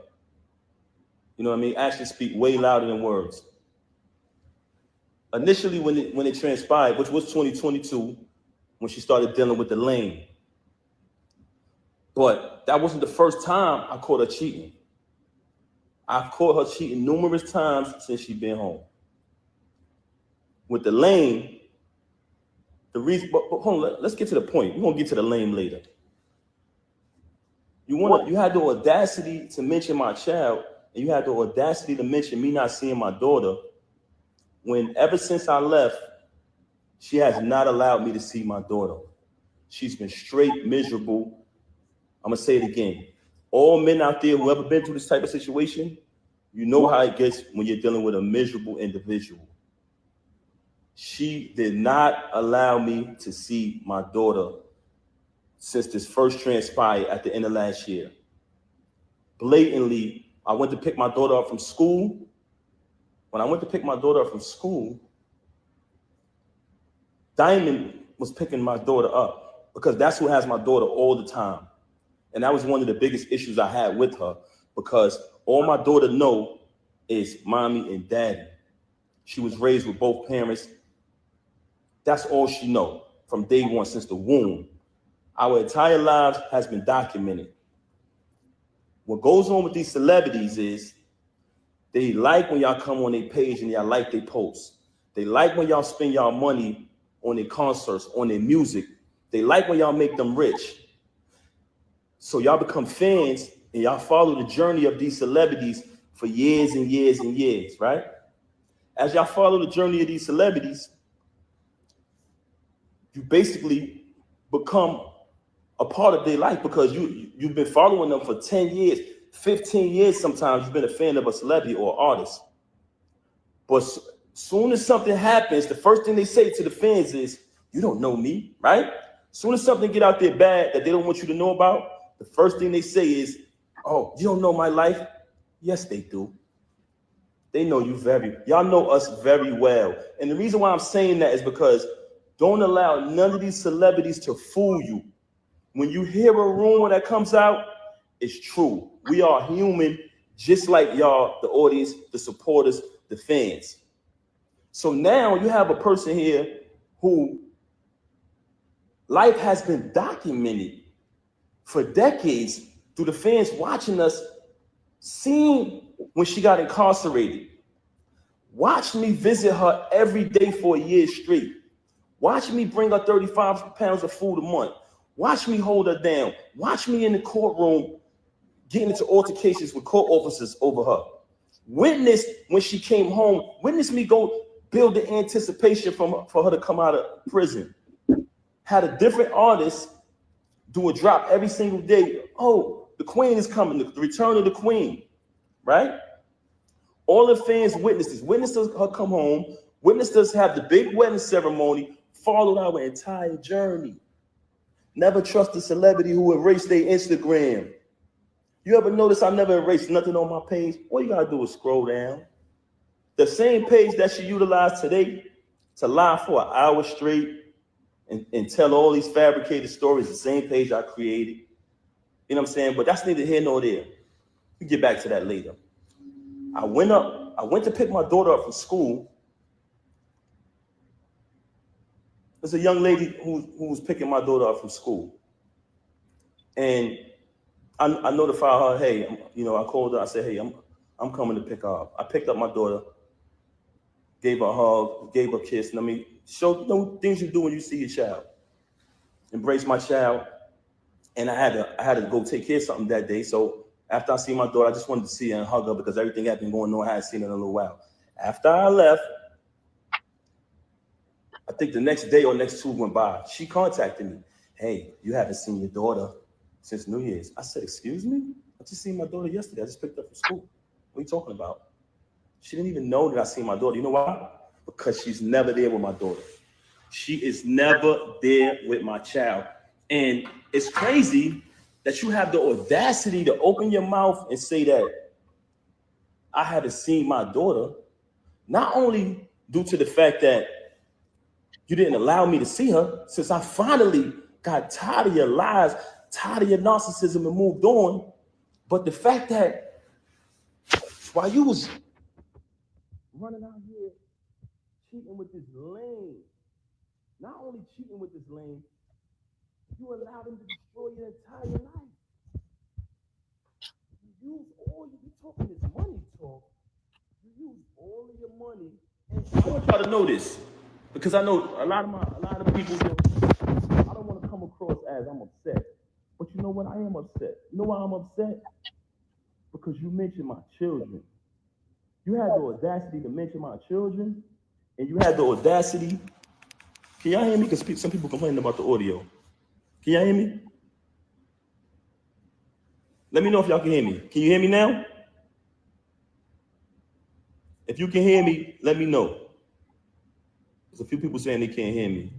You know what I mean? Actions speak way louder than words. Initially, when it transpired, which was 2022, when she started dealing with the lane. But that wasn't the first time I caught her cheating. I've caught her cheating numerous times since she's been home. With the lane, the reason, but hold on, let's get to the point. We're gonna get to the lane later. You had the audacity to mention my child, and you had the audacity to mention me not seeing my daughter, when ever since I left, she has not allowed me to see my daughter. She's been straight miserable. I'm gonna say it again. All men out there who ever been through this type of situation, you know how it gets when you're dealing with a miserable individual. She did not allow me to see my daughter since this first transpired at the end of last year. Blatantly, I went to pick my daughter up from school. When I went to pick my daughter up from school, Diamond was picking my daughter up because that's who has my daughter all the time. And that was one of the biggest issues I had with her, because all my daughter know is mommy and daddy. She was raised with both parents. That's all she know from day one, since the womb. Our entire lives has been documented. What goes on with these celebrities is they like when y'all come on their page and y'all like their posts. They like when y'all spend y'all money on their concerts, on their music. They like when y'all make them rich. So y'all become fans and y'all follow the journey of these celebrities for years and years and years, right? As y'all follow the journey of these celebrities, you basically become a part of their life, because you've been following them for 10 years, 15 years sometimes. You've been a fan of a celebrity or artist. But soon as something happens, the first thing they say to the fans is, you don't know me, right? Soon as something get out there bad that they don't want you to know about, the first thing they say is, oh, you don't know my life? Yes, they do. They know you y'all know us very well. And the reason why I'm saying that is because don't allow none of these celebrities to fool you. When you hear a rumor that comes out, it's true. We are human, just like y'all, the audience, the supporters, the fans. So now you have a person here who life has been documented for decades through the fans watching us, seeing when she got incarcerated. Watch me visit her every day for a year straight. Watch me bring her 35 pounds of food a month. Watch me hold her down. Watch me in the courtroom getting into altercations with court officers over her. Witness when she came home. Witness me go build the anticipation for her to come out of prison. Had a different artist do a drop every single day. Oh, the queen is coming, the return of the queen, right? All the fans witnessed this. Witnessed her come home. Witnessed us have the big wedding ceremony. Followed our entire journey. Never trust a celebrity who erased their Instagram. You ever notice I never erased nothing on my page? All you gotta do is scroll down. The same page that she utilized today to lie for an hour straight and tell all these fabricated stories, the same page I created. You know what I'm saying? But that's neither here nor there. We'll get back to that later. I went to pick my daughter up from school. There's a young lady who was picking my daughter up from school. And I notified her, hey, I called her, I said, hey, I'm coming to pick her up. I picked up my daughter, gave her a hug, gave her a kiss, and show things you do when you see your child. Embrace my child, And I had to go take care of something that day. So after I seen my daughter, I just wanted to see her and hug her because everything had been going on. I hadn't seen her in a little while. After I left, I think the next day or next two went by. She contacted me. Hey, you haven't seen your daughter since New Year's. I said, excuse me? I just seen my daughter yesterday. I just picked her up from school. What are you talking about? She didn't even know that I seen my daughter. You know why? Because she's never there with my daughter. She is never there with my child. And it's crazy that you have the audacity to open your mouth and say that I haven't seen my daughter, not only due to the fact that you didn't allow me to see her, since I finally got tired of your lies, tired of your narcissism and moved on, but the fact that while you was running out here cheating with this lame, not only cheating with this lame, you allowed him to destroy your entire life. You use all you talking this money talk. You use all of your money. And I want y'all to know this, because I know a lot of people. I don't want to come across as I'm upset, but you know what? I am upset. You know why I'm upset? Because you mentioned my children. You had the audacity to mention my children, and you had the audacity. Can y'all hear me? Because some people complaining about the audio. Can y'all hear me? Let me know if y'all can hear me. Can you hear me now? If you can hear me, let me know. There's a few people saying they can't hear me.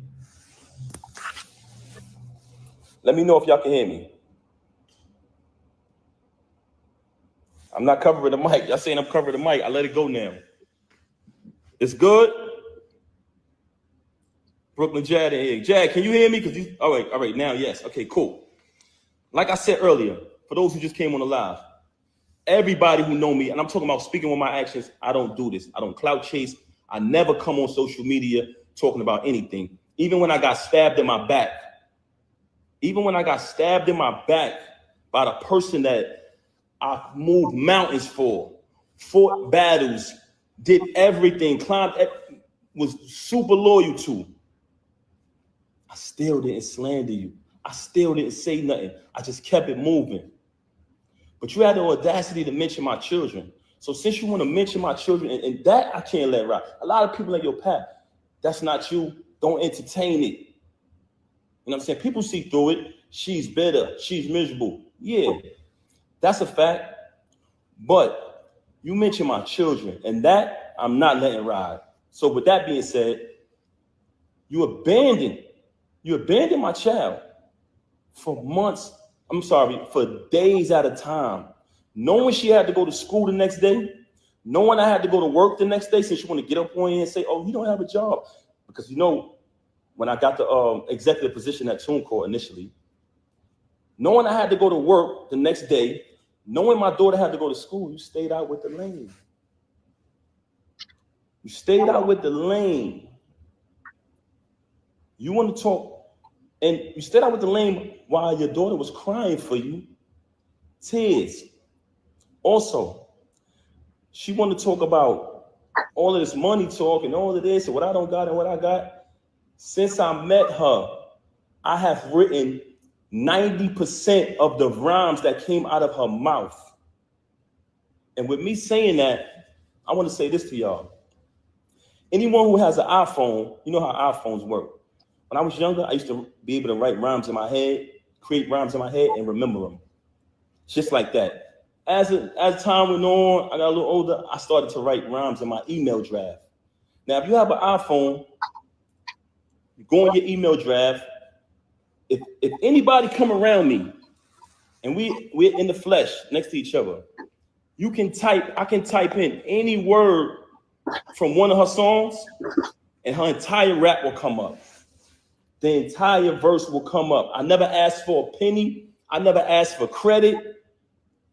Let me know if y'all can hear me. I'm not covering the mic. Y'all saying I'm covering the mic. I let it go now. It's good? Brooklyn Jad in here. Jad, can you hear me? All right, now, yes. Okay, cool. Like I said earlier, for those who just came on the live, everybody who know me, and I'm talking about speaking with my actions, I don't do this. I don't clout chase. I never come on social media talking about anything. Even when I got stabbed in my back, by the person that I moved mountains for, fought battles, did everything, was super loyal to, I still didn't slander you. I still didn't say nothing. I just kept it moving. But you had the audacity to mention my children. So since you want to mention my children, and that I can't let ride. A lot of people in your path, that's not you. Don't entertain it. You know what I'm saying? People see through it. She's bitter. She's miserable. Yeah, that's a fact. But you mentioned my children, and that I'm not letting ride. So with that being said, you abandoned my child for months. For days at a time, knowing she had to go to school the next day, knowing I had to go to work the next day, since you want to get up on you and say, oh, you don't have a job. Because when I got the executive position at TuneCore initially, knowing I had to go to work the next day, knowing my daughter had to go to school, you stayed out with the lane. You stayed out with the lane. You want to talk, and you stayed out with the lane while your daughter was crying for you, tears. Also, she wanted to talk about all of this money talk and all of this and what I don't got and what I got. Since I met her, I have written 90% of the rhymes that came out of her mouth. And with me saying that, I want to say this to y'all. Anyone who has an iPhone, you know how iPhones work. When I was younger, I used to be able to write rhymes in my head, create rhymes in my head, and remember them. Just like that. As time went on, I got a little older, I started to write rhymes in my email draft. Now, if you have an iPhone, you go in your email draft. If anybody come around me and we're in the flesh next to each other, I can type in any word from one of her songs and her entire rap will come up. The entire verse will come up. I never asked for a penny. I never asked for credit.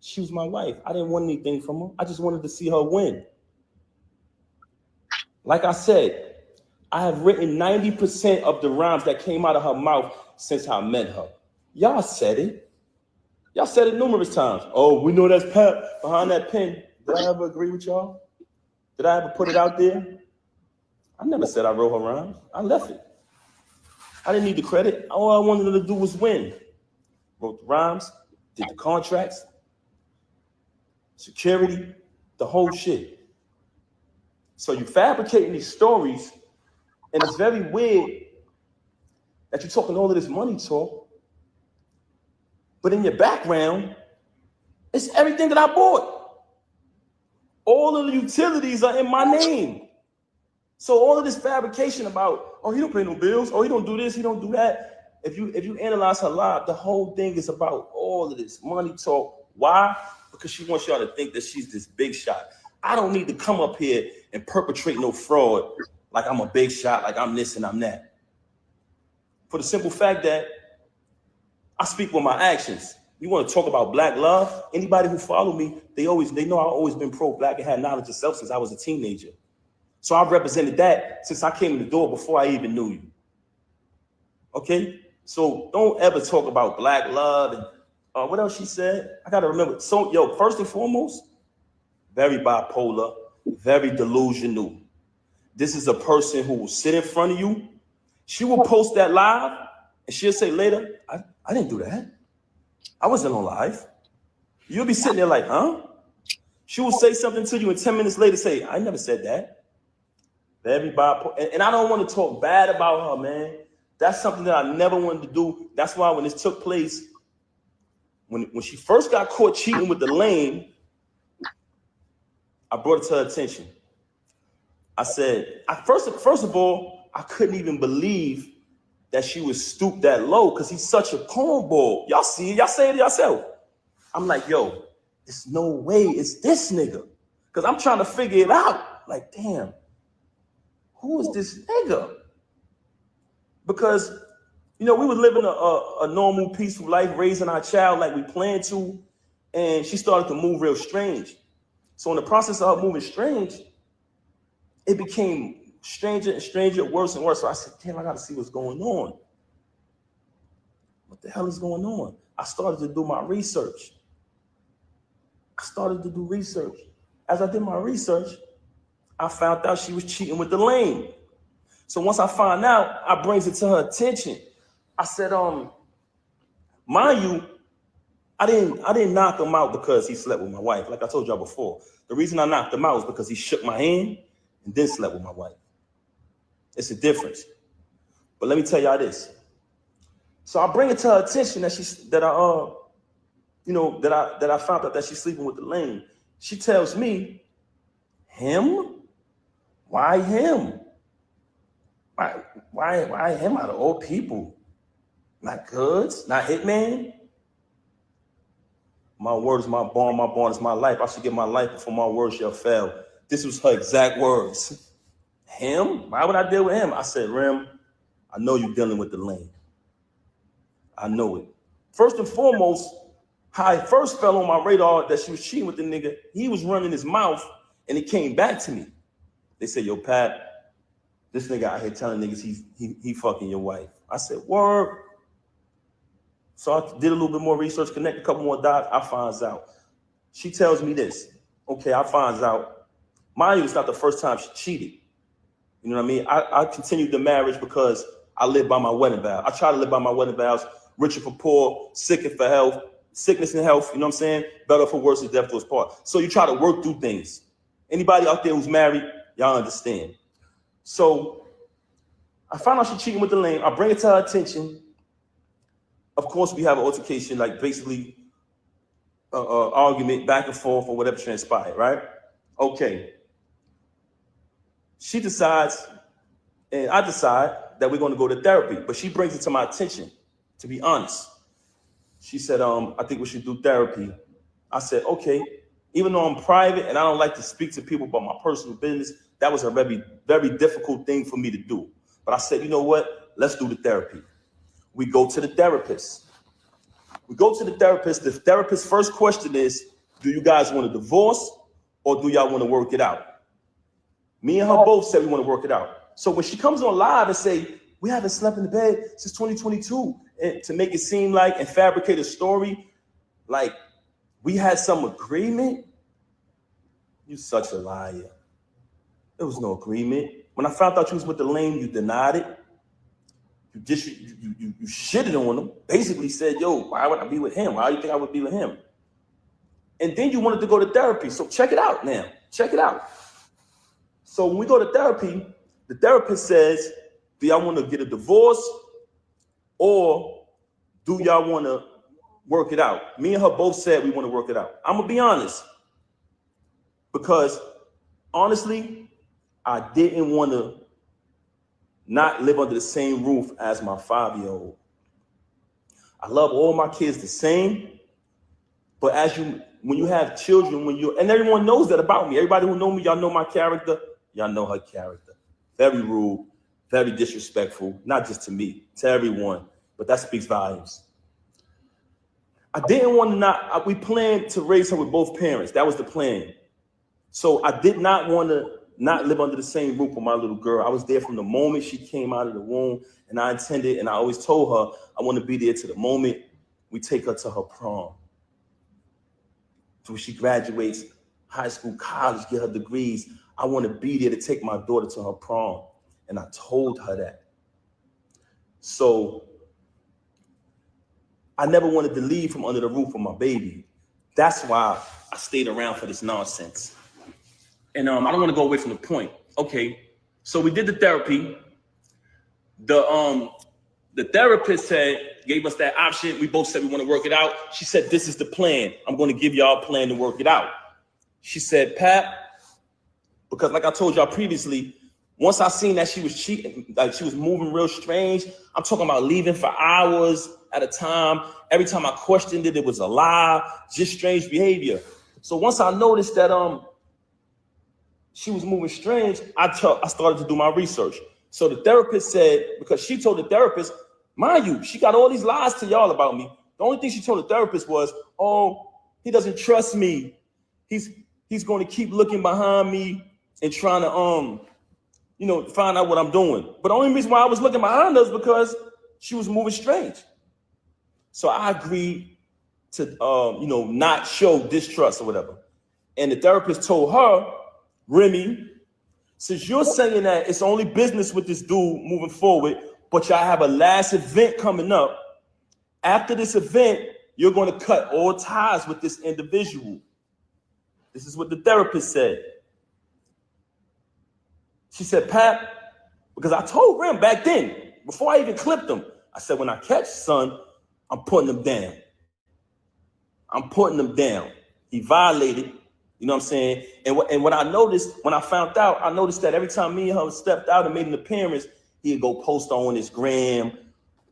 She was my wife. I didn't want anything from her. I just wanted to see her win. Like I said, I have written 90% of the rhymes that came out of her mouth since I met her. Y'all said it. Y'all said it numerous times. Oh, we know that's Pep behind that pen. Did I ever agree with y'all? Did I ever put it out there? I never said I wrote her rhymes. I left it. I didn't need the credit. All I wanted her to do was win. wrote the rhymes, did the contracts, security, the whole shit. So you fabricating these stories, and it's very weird that you're talking all of this money talk, but in your background, it's everything that I bought. All of the utilities are in my name. So all of this fabrication about, oh, he don't pay no bills, oh, he don't do this, he don't do that. If you analyze her life, the whole thing is about all of this money talk. Why? Because she wants y'all to think that she's this big shot. I don't need to come up here and perpetrate no fraud like I'm a big shot, like I'm this and I'm that. For the simple fact that I speak with my actions. You want to talk about black love? Anybody who follow me, they know I've always been pro-black and had knowledge of self since I was a teenager. So I've represented that since I came in the door before I even knew you. Okay? So don't ever talk about black love and what else she said? I gotta remember. So first and foremost, very bipolar, very delusional. This is a person who will sit in front of you. She will post that live and she'll say later, I didn't do that. I wasn't on live. You'll be sitting there like, huh? She will say something to you and 10 minutes later say, I never said that. Very bipolar. And I don't want to talk bad about her, man. That's something that I never wanted to do. That's why when this took place, when she first got caught cheating with the lane, I brought it to her attention. I said, first of all, I couldn't even believe that she would stoop that low because he's such a cornball. Y'all see it, y'all say it yourself. I'm like, yo, there's no way it's this nigga. Because I'm trying to figure it out. Like, damn, who is this nigga? Because, we were living a normal, peaceful life, raising our child like we planned to, and she started to move real strange. So in the process of her moving strange, it became stranger and stranger, worse and worse. So I said, damn, I got to see what's going on. What the hell is going on? I started to do my research. As I did my research, I found out she was cheating with the lane. So once I find out, I brings it to her attention. I said, mind you, I didn't knock him out because he slept with my wife. Like I told y'all before, the reason I knocked him out was because he shook my hand and then slept with my wife. It's a difference. But let me tell y'all this. So I bring it to her attention that I found out that she's sleeping with the lane. She tells me, him? Why him? Why him out of all people? Not Goods, not Hitman. My word is my bond is my life. I should give my life before my word shall fail. This was her exact words. Him? Why would I deal with him? I said, Rem, I know you're dealing with the lane. I know it. First and foremost, how I first fell on my radar that she was cheating with the nigga, he was running his mouth and it came back to me. They said, yo, Pat, this nigga out here telling niggas he fucking your wife. I said, word. So I did a little bit more research, connect a couple more dots. I finds out. She tells me this. Okay, I finds out. Mind you, it's not the first time she cheated. You know what I mean? I continued the marriage because I live by my wedding vow. I try to live by my wedding vows. Richer for poor, sickness for health, sickness and health. You know what I'm saying? Better for worse, and death to us part. So you try to work through things. Anybody out there who's married, y'all understand. So I found out she's cheating with the lane. I bring it to her attention. Of course, we have an altercation, like basically argument back and forth or whatever transpired, right? Okay. She decides, and I decide that we're going to go to therapy, but she brings it to my attention, to be honest. She said, I think we should do therapy. I said, okay. Even though I'm private and I don't like to speak to people about my personal business, that was a very, very difficult thing for me to do. But I said, you know what? Let's do the therapy. We go to the therapist. The therapist's first question is, do you guys want a divorce or do y'all want to work it out? Me and her both said we want to work it out. So when she comes on live and say, we haven't slept in the bed since 2022, and to make it seem like and fabricate a story, like we had some agreement, you such a liar. There was no agreement. When I found out you was with the lane, you denied it. you shitted on him. Basically said, yo, why would I be with him? Why do you think I would be with him? And then you wanted to go to therapy. So check it out now. Check it out. So when we go to therapy, the therapist says, do y'all want to get a divorce or do y'all want to work it out? Me and her both said we want to work it out. I'm going to be honest. Because honestly, I didn't want to not live under the same roof as my 5-year-old. I love all my kids the same. But when you have children, and everyone knows that about me. Everybody who know me, y'all know my character. Y'all know her character. Very rude, very disrespectful, not just to me, to everyone. But that speaks volumes. I didn't want to we planned to raise her with both parents. That was the plan. So I did not want to not live under the same roof with my little girl. I was there from the moment she came out of the womb, and I intended, and I always told her, I want to be there to the moment we take her to her prom. So she graduates high school, college, get her degrees. I want to be there to take my daughter to her prom. And I told her that. So I never wanted to leave from under the roof with my baby. That's why I stayed around for this nonsense. And I don't want to go away from the point. Okay, so we did the therapy. The therapist gave us that option. We both said we want to work it out. She said, this is the plan. I'm going to give y'all a plan to work it out. She said, Pat, because like I told y'all previously, once I seen that she was cheating, like she was moving real strange, I'm talking about leaving for hours at a time. Every time I questioned it, it was a lie, just strange behavior. So once I noticed that she was moving strange, I started to do my research. So the therapist said, because she told the therapist, mind you, she got all these lies to y'all about me. The only thing she told the therapist was, oh, he doesn't trust me. He's going to keep looking behind me and trying to, find out what I'm doing. But the only reason why I was looking behind her is because she was moving strange. So I agreed to, not show distrust or whatever. And the therapist told her, Remy, since you're saying that it's only business with this dude moving forward, but y'all have a last event coming up, after this event, you're going to cut all ties with this individual. This is what the therapist said. She said, Pat, because I told Rem back then, before I even clipped him, I said, when I catch son, I'm putting him down. I'm putting him down. He violated, you know what I'm saying? And what I noticed, when I found out, I noticed that every time me and her stepped out and made an appearance, he'd go post on his gram,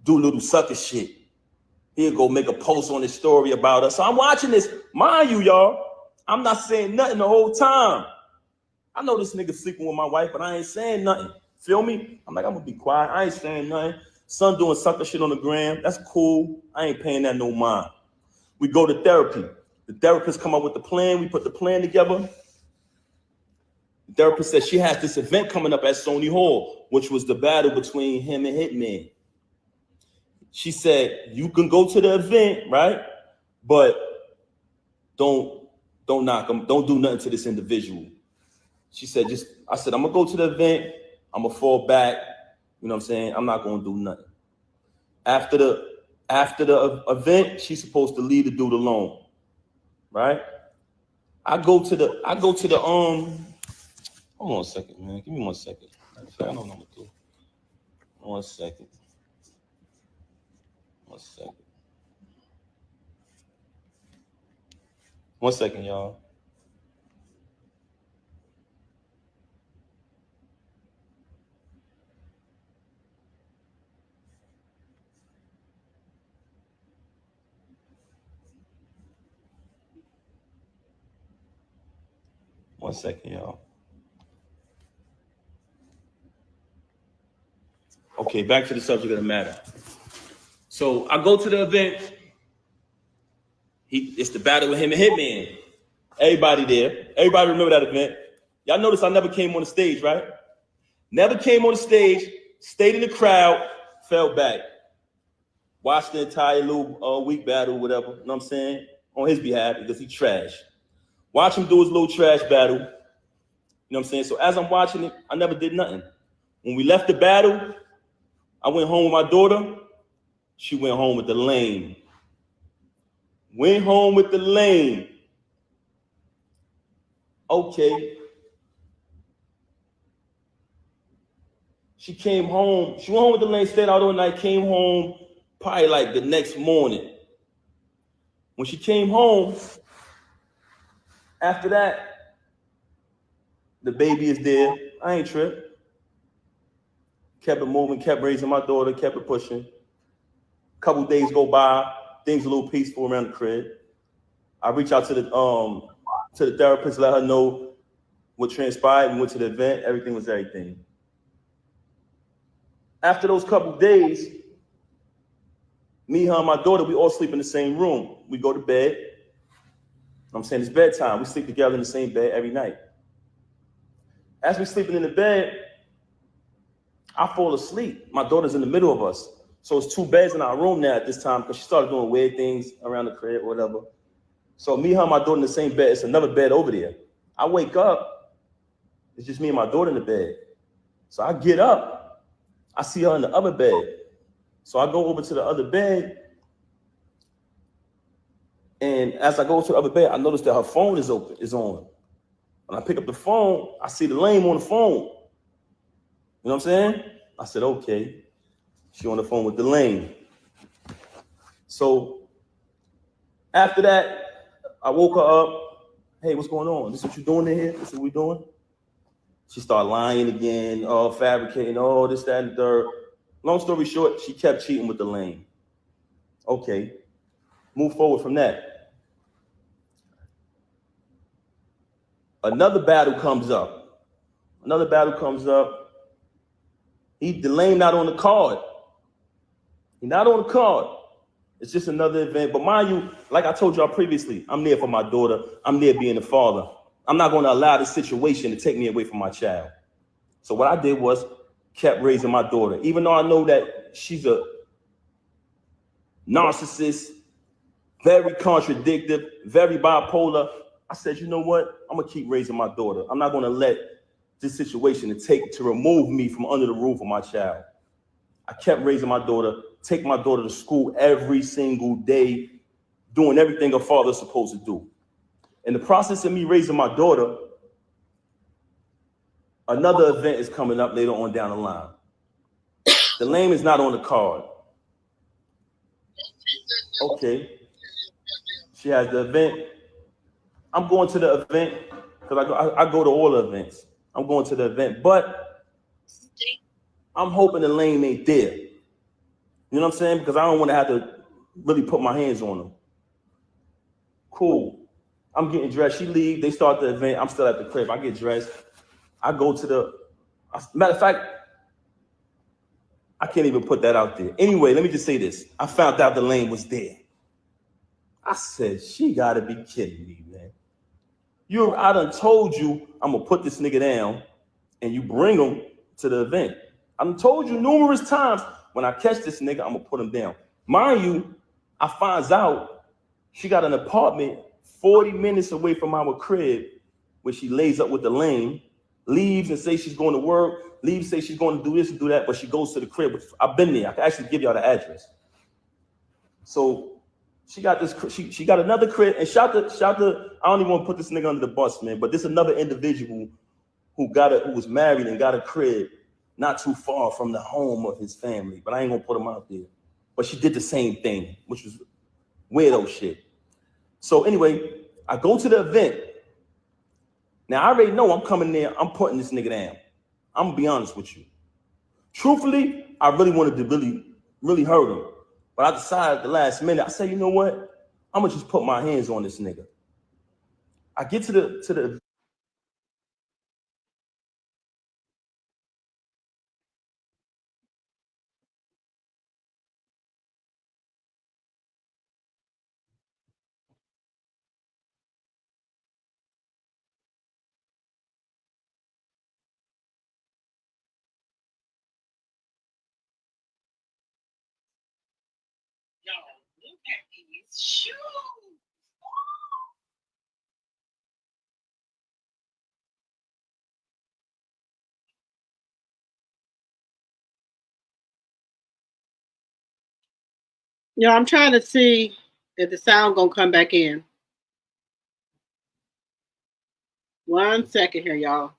do little sucker shit. He'd go make a post on his story about us. So I'm watching this. Mind you, y'all, I'm not saying nothing the whole time. I know this nigga sleeping with my wife, but I ain't saying nothing. Feel me? I'm like, I'm gonna be quiet. I ain't saying nothing. Son doing sucker shit on the gram. That's cool. I ain't paying that no mind. We go to therapy. The therapist come up with the plan. We put the plan together. The therapist said she has this event coming up at Sony Hall, which was the battle between him and Hitman. She said, you can go to the event, right? But don't knock him. Don't do nothing to this individual. She said, I said, I'm gonna go to the event. I'm gonna fall back. You know what I'm saying? I'm not gonna do nothing. After the event, she's supposed to leave the dude alone, right? I go to the hold on a second, man. Give me 1 second. I don't know what I'm gonna do. 1 second. 1 second. 1 second, y'all. One second, y'all. Okay, back to the subject of the matter. So I go to the event. It's the battle with him and Hitman. Everybody there. Everybody remember that event. Y'all notice I never came on the stage, right? Never came on the stage, stayed in the crowd, fell back. Watched the entire little week battle, whatever, you know what I'm saying? On his behalf, because he trash. Watch him do his little trash battle. You know what I'm saying? So as I'm watching it, I never did nothing. When we left the battle, I went home with my daughter. She went home with the lame. Went home with the lame. Okay. She came home. She went home with the lane, stayed out all night, came home probably like the next morning. When she came home, after that, the baby is there. I ain't tripped. Kept it moving, kept raising my daughter, kept it pushing. Couple days go by, things a little peaceful around the crib. I reach out to the therapist, let her know what transpired, and went to the event. Everything was everything. After those couple days, me, her, and my daughter, we all sleep in the same room. We go to bed. I'm saying it's bedtime. We sleep together in the same bed every night. As we're sleeping in the bed, I fall asleep. My daughter's in the middle of us. So it's two beds in our room now at this time because she started doing weird things around the crib or whatever. So me, her, and my daughter in the same bed. It's another bed over there. I wake up. It's just me and my daughter in the bed. So I get up. I see her in the other bed. So I go over to the other bed. And as I go to the other bed, I notice that her phone is on. When I pick up the phone, I see the lame on the phone. You know what I'm saying? I said, okay. She on the phone with the lame. So after that, I woke her up. Hey, what's going on? This is what you doing in here? This is what we doing? She started lying again, fabricating, this, that, and the third. Long story short, she kept cheating with the lame. Okay. Move forward from that. Another battle comes up. The lame not on the card. He's not on the card. It's just another event. But mind you, like I told y'all previously, I'm there for my daughter. I'm there being the father. I'm not going to allow this situation to take me away from my child. So what I did was kept raising my daughter. Even though I know that she's a narcissist, very contradictory, very bipolar, I said, you know what? I'm going to keep raising my daughter. I'm not going to let this situation to remove me from under the roof of my child. I kept raising my daughter, take my daughter to school every single day, doing everything a father's supposed to do. In the process of me raising my daughter, another event is coming up later on down the line. The lame is not on the card. Okay. She has the event. I'm going to the event because I go to all the events. I'm going to the event, but I'm hoping the lame ain't there. You know what I'm saying? Because I don't want to have to really put my hands on them. Cool. I'm getting dressed. She leaves. They start the event. I'm still at the crib. I get dressed. I go to matter of fact, I can't even put that out there. Anyway, let me just say this. I found out the lane was there. I said, she got to be kidding me, man. I done told you I'm going to put this nigga down and you bring him to the event. I done told you numerous times when I catch this nigga, I'm going to put him down. Mind you, I finds out she got an apartment 40 minutes away from our crib where she lays up with the lame, leaves and says she's going to work, leaves, say she's going to do this and do that, but she goes to the crib. I've been there. I can actually give y'all the address. So she got this. She got another crib, and shout to. I don't even want to put this nigga under the bus, man. But this another individual who was married and got a crib not too far from the home of his family. But I ain't gonna put him out there. But she did the same thing, which was weirdo shit. So anyway, I go to the event. Now I already know I'm coming there. I'm putting this nigga down. I'm gonna be honest with you. Truthfully, I really wanted to really hurt him. But I decided at the last minute, I said, you know what? I'm gonna just put my hands on this nigga. I get to the Yo, look at these shoes. You know, I'm trying to see if the sound gonna come back in. 1 second here, y'all.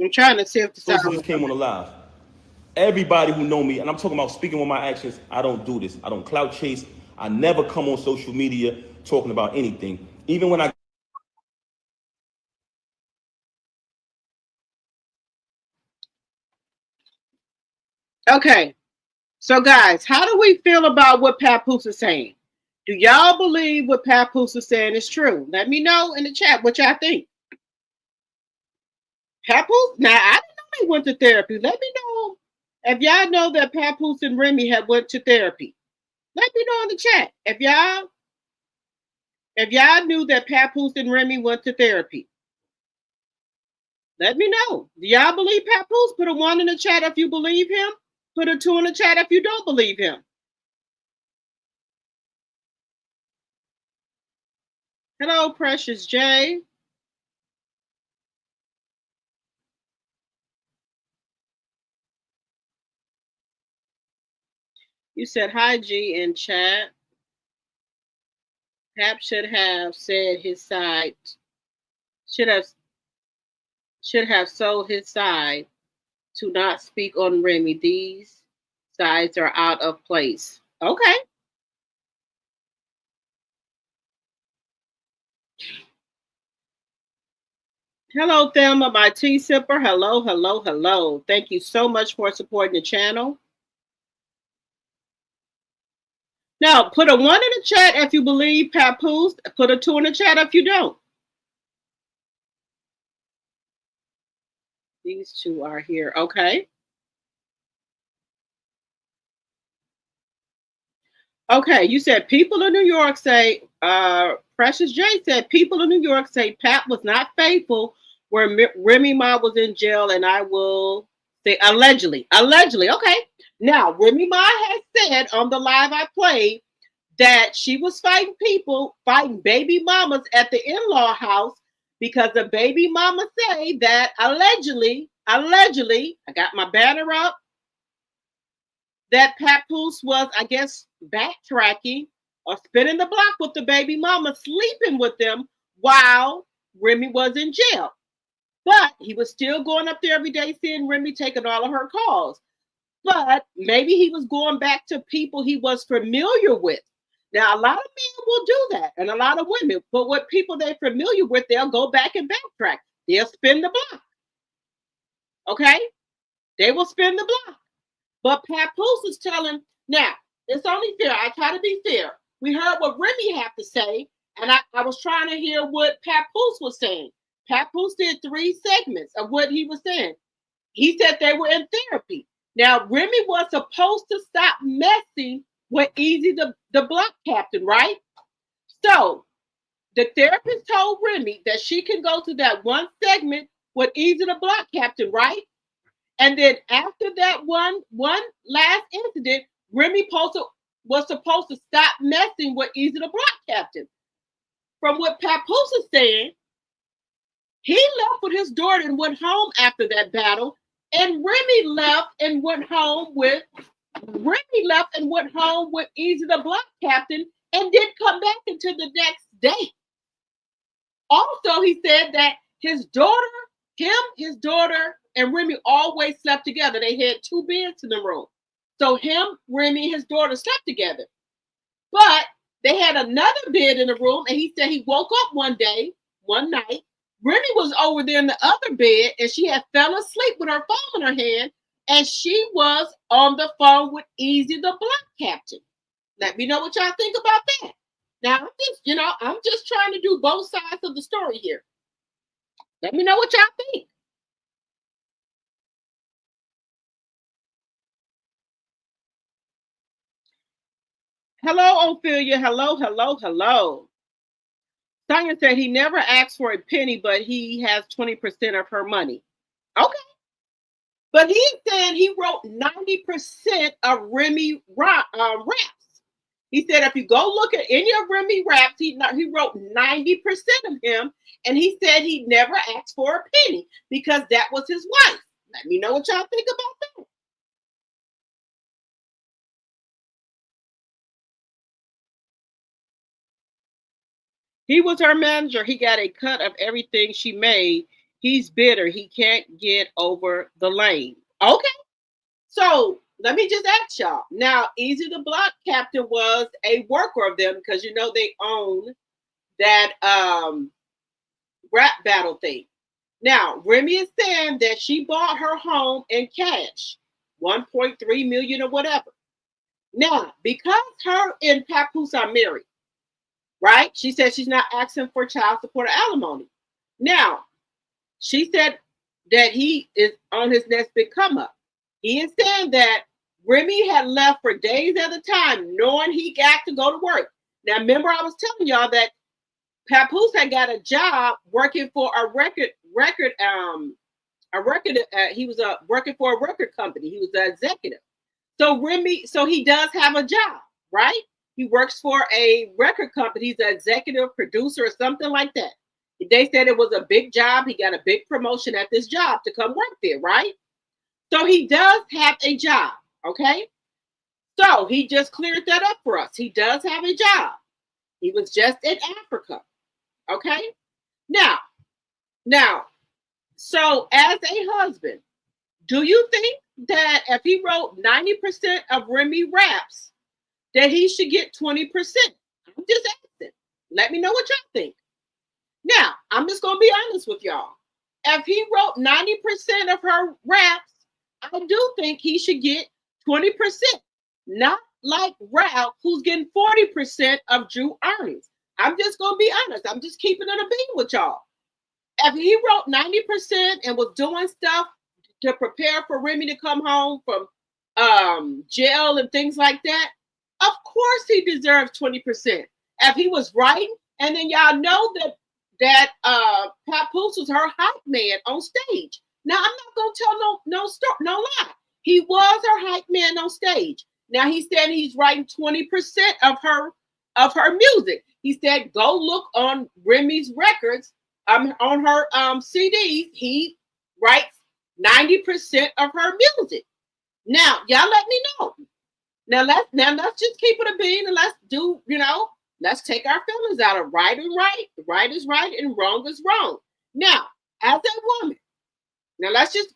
I'm trying to see if the sound She will just come came on back. the live. Everybody who know me, and I'm talking about speaking with my actions, I don't do this. I don't clout chase. I never come on social media talking about anything. Even when I Okay, so guys, how do we feel about what Papoose is saying? Do y'all believe what Papoose is saying is true? Let me know in the chat what y'all think. Papoose? Now I didn't know they went to therapy. Let me know if y'all know that Papoose and Remy had went to therapy. Let me know in the chat if y'all knew that Papoose and Remy went to therapy. Let me know. Do y'all believe Papoose? Put a 1 in the chat if you believe him. Put a 2 in the chat if you don't believe him. Hello, Precious J. You said hi, G, in chat. Pap should have said his side. Should have sold his side to not speak on Remy. These sides are out of place. Okay. Hello, Thelma, my tea sipper. Hello, hello, hello. Thank you so much for supporting the channel. Now, put a 1 in the chat if you believe Papoose. Put a 2 in the chat if you don't. These two are here. Okay. Okay, you said people in New York say, Precious J said, people in New York say Pat was not faithful where Remy Ma was in jail, and I will say allegedly. Allegedly, okay. Now, Remy Ma has said on the live I played that she was fighting people, fighting baby mamas at the in-law house because the baby mama say that allegedly, I got my banner up, that Papoose was, I guess, backtracking or spinning the block with the baby mama, sleeping with them while Remy was in jail. But he was still going up there every day, seeing Remy taking all of her calls. But maybe he was going back to people he was familiar with. Now, a lot of men will do that, and a lot of women. But what people they're familiar with, they'll go back and backtrack. They'll spin the block. Okay? They will spin the block. But Papoose is telling, now, it's only fair. I try to be fair. We heard what Remy had to say, and I was trying to hear what Papoose was saying. Papoose did 3 segments of what he was saying. He said they were in therapy. Now, Remy was supposed to stop messing with Easy the block captain, right? So the therapist told Remy that she can go to that one segment with Easy the block captain, right? And then after that one last incident, Remy was supposed to stop messing with Easy the block captain. From what Papoose is saying, he left with his daughter and went home after that battle. And Remy left and went home with Easy the block captain and didn't come back until the next day. Also, he said that his daughter, and Remy always slept together. They had 2 beds in the room. So him, Remy, his daughter slept together. But they had another bed in the room, and he said he woke up one night. Remy was over there in the other bed, and she had fell asleep with her phone in her hand, and she was on the phone with Easy the block captain. Let me know what y'all think about that. Now, I'm just trying to do both sides of the story here. Let me know what y'all think. Hello, Ophelia. Hello, hello, hello. Sonia said he never asked for a penny, but he has 20% of her money. Okay. But he said he wrote 90% of Remy raps. He said if you go look at any of Remy raps, he wrote 90% of him. And he said he never asked for a penny because that was his wife. Let me know what y'all think about that. He was her manager. He got a cut of everything she made. He's bitter. He can't get over the lane. Okay. So let me just ask y'all. Now, Easy the Block Captain was a worker of them because you know they own that rap battle thing. Now, Remy is saying that she bought her home in cash, 1.3 million or whatever. Now, because her and Papoose are married, right? She said she's not asking for child support or alimony. Now, she said that he is on his next big come up. He is saying that Remy had left for days at a time, knowing he got to go to work. Now, remember, I was telling y'all that Papoose had got a job working for a record. He was working for a record company. He was the executive. So he does have a job, right? He works for a record company. He's an executive producer or something like that. They said it was a big job. He got a big promotion at this job to come work there, right? So he does have a job, okay? So he just cleared that up for us. He does have a job. He was just in Africa, okay? Now, so as a husband, do you think that if he wrote 90% of Remy raps, that he should get 20%? I'm just asking. Let me know what y'all think. Now, I'm just going to be honest with y'all. If he wrote 90% of her raps, I do think he should get 20%. Not like Ralph, who's getting 40% of Drew earnings. I'm just going to be honest. I'm just keeping it a beat with y'all. If he wrote 90% and was doing stuff to prepare for Remy to come home from jail and things like that, of course he deserves 20%. If he was writing, and then y'all know that Papoose was her hype man on stage. Now I'm not gonna tell no lie. He was her hype man on stage. Now he said he's writing 20% of her music. He said go look on Remy's records, on her CDs. He writes 90% of her music. Now y'all let me know. Now let's just keep it a bean and let's do, let's take our feelings out of right and right. Right is right and wrong is wrong. Now, as a woman, now let's just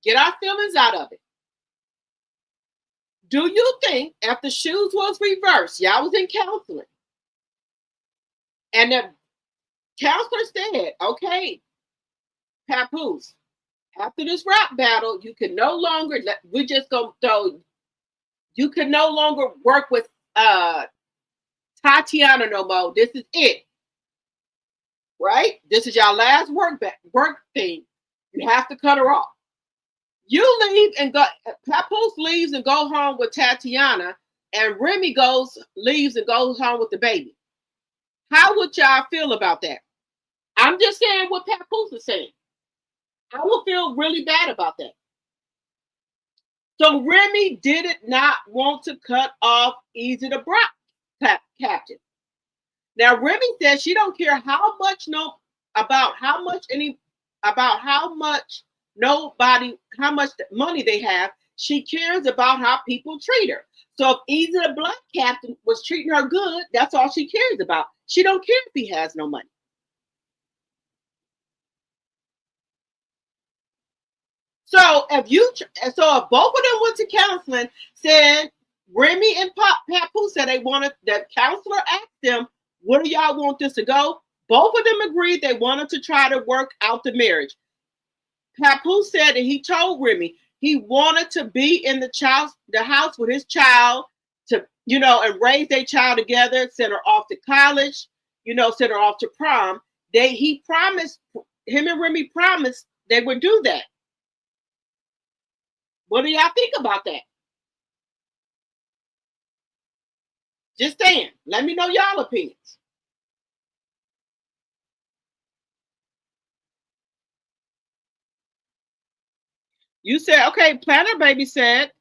get our feelings out of it. Do you think if the shoes was reversed, y'all was in counseling, and the counselor said, okay, Papoose, after this rap battle, you can no longer, you can no longer work with Tatiana no more. This is it. Right? This is your last work thing. You have to cut her off. You leave and go. Papoose leaves and go home with Tatiana, and Remy leaves and goes home with the baby. How would y'all feel about that? I'm just saying what Papoose is saying. I will feel really bad about that. So Remy did not want to cut off Easy the Block Captain. Now Remy says she don't care how much money they have. She cares about how people treat her. So if Easy the Block Captain was treating her good, that's all she cares about. She don't care if he has no money. So if both of them went to counseling, said Remy and Papoose said the counselor asked them, where do y'all want this to go? Both of them agreed they wanted to try to work out the marriage. Papoose said that he told Remy he wanted to be in the house with his child to, and raise their child together, send her off to college, send her off to prom. Him and Remy promised they would do that. What do y'all think about that? Just saying. Let me know y'all opinions. You said, okay, Planner Baby said,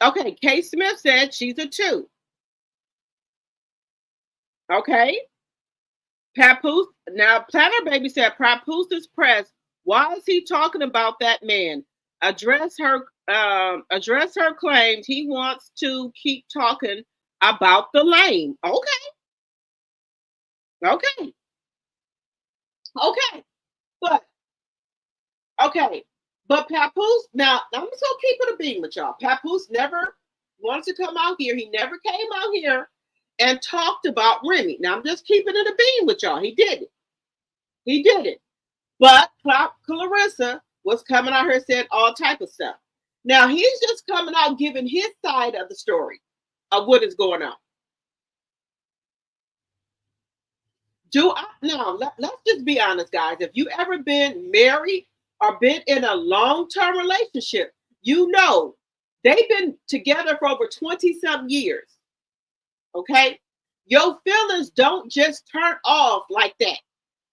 okay, K. Smith said she's a 2. Okay. Papoose. Now, Planner Baby said, Papoose is pressed. Why is he talking about that man? address her claims. He wants to keep talking about the lame. Okay, okay, okay. But okay, but Papoose. Now I'm just gonna keep it a beam with y'all. Papoose never wanted to come out here. He never came out here and talked about Remy. Now I'm just keeping it a beam with y'all. He did it. He did it. But Clarissa was coming out here saying all type of stuff. Now he's just coming out giving his side of the story of what is going on. Do I now let's just be honest, guys. If you ever been married or been in a long-term relationship, you know they've been together for over 20 some years. Okay. Your feelings don't just turn off like that.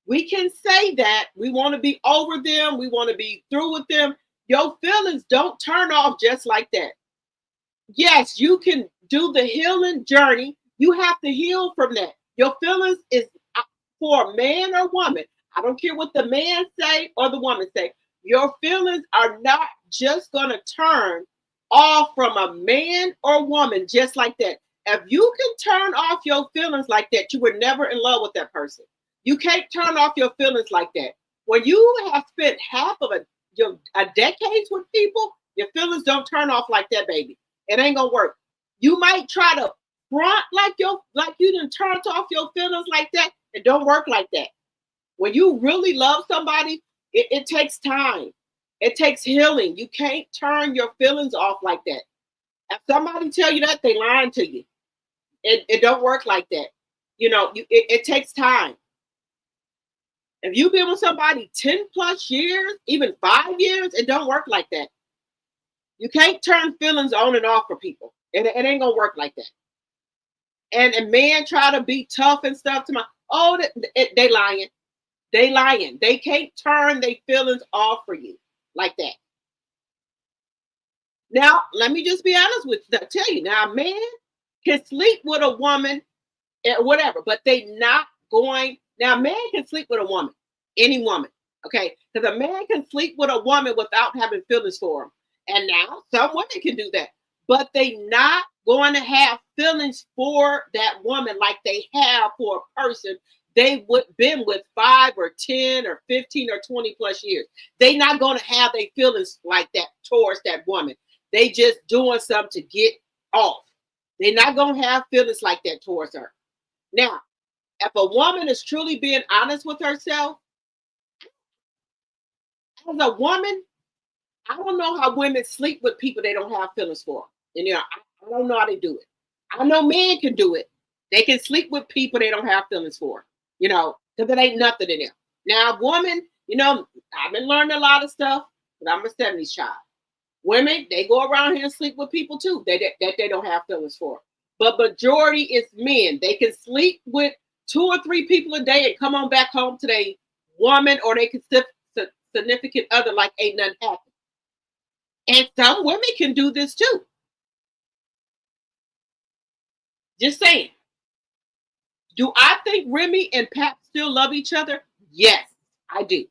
We can say that we want to be over them, we want to be through with them. Your feelings don't turn off just like that. Yes, you can do the healing journey. You have to heal from that. Your feelings is for a man or woman. I don't care what the man say or the woman say. Your feelings are not just going to turn off from a man or woman just like that. If you can turn off your feelings like that, you were never in love with that person. You can't turn off your feelings like that. When you have spent half of a decades with people, your feelings don't turn off like that, baby. It ain't gonna work. You might try to front like you didn't turn off your feelings like that. It don't work like that. When you really love somebody, it takes time. It takes healing. You can't turn your feelings off like that. If somebody tell you that, they lying to you. It don't work like that. It takes time. If you've been with somebody 10 plus years, even 5 years, it don't work like that. You can't turn feelings on and off for people. It ain't gonna work like that. And a man try to be tough and stuff to they lying. They lying. They can't turn their feelings off for you like that. Now, let me just be honest with you. Tell you now, a man can sleep with a woman, whatever, but they not going. Now, a man can sleep with a woman, any woman, okay? Because a man can sleep with a woman without having feelings for him. And now some women can do that, but they not going to have feelings for that woman like they have for a person they would been with 5 or 10 or 15 or 20 plus years. They not going to have their feelings like that towards that woman. They just doing something to get off. They're not going to have feelings like that towards her. Now, if a woman is truly being honest with herself, as a woman, I don't know how women sleep with people they don't have feelings for. And I don't know how they do it. I know men can do it. They can sleep with people they don't have feelings for, because it ain't nothing in them. Now, a woman, I've been learning a lot of stuff, but I'm a 70s child. Women, they go around here and sleep with people too that they don't have feelings for. But majority is men. They can sleep with 2 or 3 people a day and come on back home to their woman or they significant other like ain't nothing happened. And some women can do this too. Just saying. Do I think Remy and Pap still love each other? Yes, I do.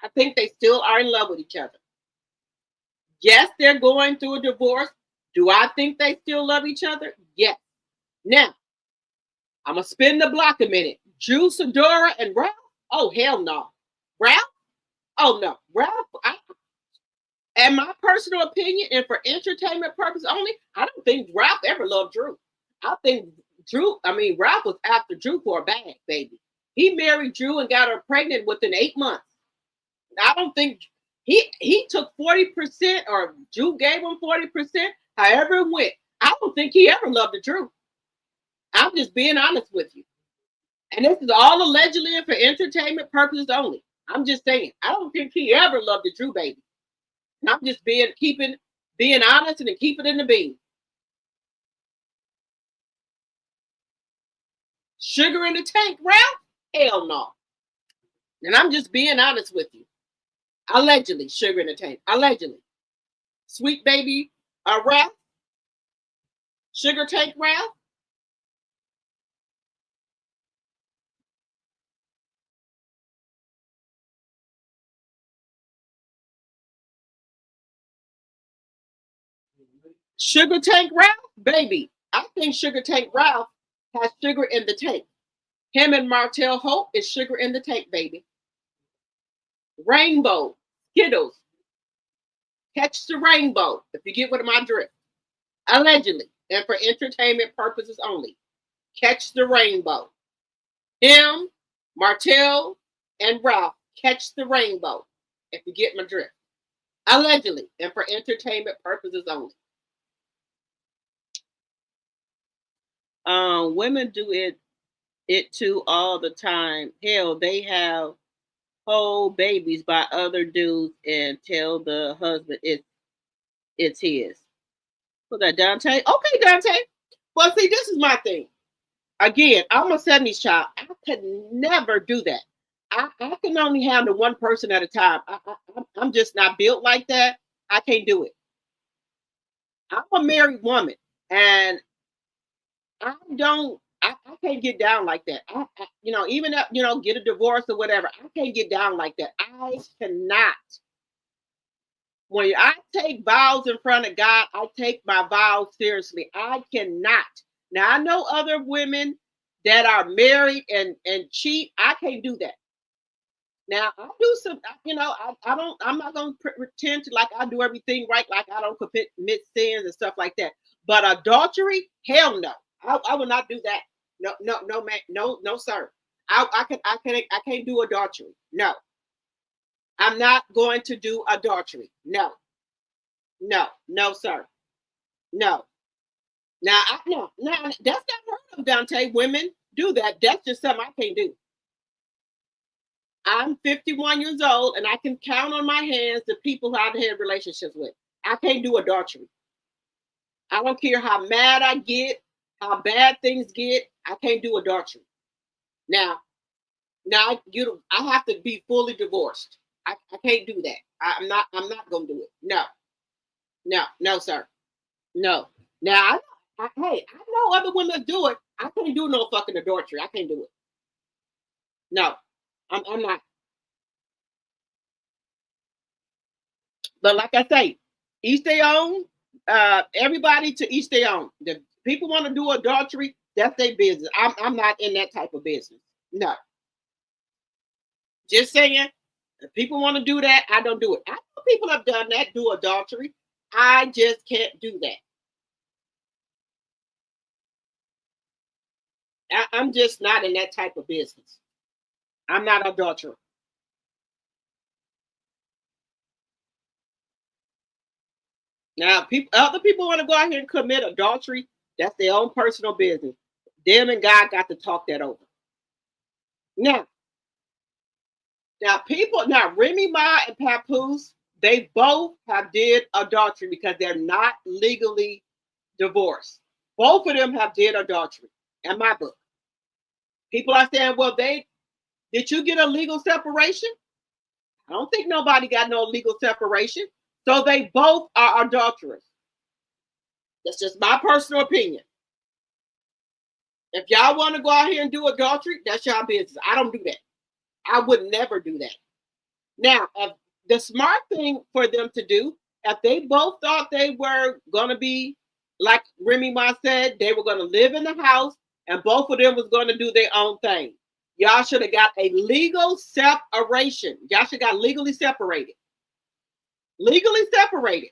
I think they still are in love with each other. Yes, they're going through a divorce. Do I think they still love each other? Yes. Now, I'm going to spin the block a minute. Drew, Sadora, and Ralph? Oh, hell no. Ralph? Oh, no. Ralph, and my personal opinion, and for entertainment purpose only, I don't think Ralph ever loved Drew. I think Ralph was after Drew for a bag, baby. He married Drew and got her pregnant within 8 months. I don't think he took 40% or Drew gave him 40%, however it went. I don't think he ever loved the Drew. I'm just being honest with you. And this is all allegedly and for entertainment purposes only. I'm just saying, I don't think he ever loved the Drew baby. I'm just being honest and keep it in the bean. Sugar in the tank, Ralph? Hell no. And I'm just being honest with you. Allegedly, sugar in the tank. Allegedly. Sweet baby Ralph? Sugar tank Ralph? Sugar Tank Ralph, baby. I think Sugar Tank Ralph has sugar in the tank. Him and Martell Hope is sugar in the tank, baby. Rainbow, Skittles, catch the rainbow, if you get what my drift. Allegedly, and for entertainment purposes only. Catch the rainbow. Him, Martell, and Ralph catch the rainbow, if you get my drift. Allegedly, and for entertainment purposes only. Women do it too all the time. Hell, they have whole babies by other dudes and tell the husband it's his. Was that Dante? Okay, Dante. Well, see, this is my thing. Again, I'm a 70s child. I could never do that. I can only handle one person at a time. I'm just not built like that. I can't do it. I'm a married woman, and I can't get down like that. Even if, get a divorce or whatever. I can't get down like that. I cannot. When I take vows in front of God, I take my vows seriously. I cannot. Now I know other women that are married and cheat. I can't do that. Now I do some, I'm not gonna pretend to like I do everything right, like I don't commit sins and stuff like that. But adultery, hell no. I will not do that. No, no, no, man, no, sir. I can't do adultery. No. I'm not going to do adultery. No, no, sir. No. Now, no, that's not heard of, Dante. Women do that. That's just something I can't do. I'm 51 years old, and I can count on my hands the people who I've had relationships with. I can't do adultery. I don't care how mad I get, how bad things get. I can't do adultery. Now, I have to be fully divorced. I can't do that. I'm not gonna do it. No, sir. No. Now I know other women do it. I can't do no fucking adultery. I can't do it. No, I'm not. But like I say, each their own. Everybody to each their own. The people want to do adultery, that's their business. I'm not in that type of business. No. Just saying, if people want to do that, I don't do it. I know people have done that, do adultery. I just can't do that. I'm just not in that type of business. I'm not adulterer. Now, other people want to go out here and commit adultery. That's their own personal business. Them and God got to talk that over. Now, Remy Ma and Papoose, they both have did adultery because they're not legally divorced. Both of them have did adultery in my book. People are saying, well, did you get a legal separation? I don't think nobody got no legal separation. So they both are adulterers. That's just my personal opinion. If y'all want to go out here and do adultery, that's y'all business. I don't do that. I would never do that. Now, the smart thing for them to do, if they both thought they were going to be, like Remy Ma said, they were going to live in the house and both of them was going to do their own thing. Y'all should have got a legal separation. Y'all should have got legally separated. Legally separated.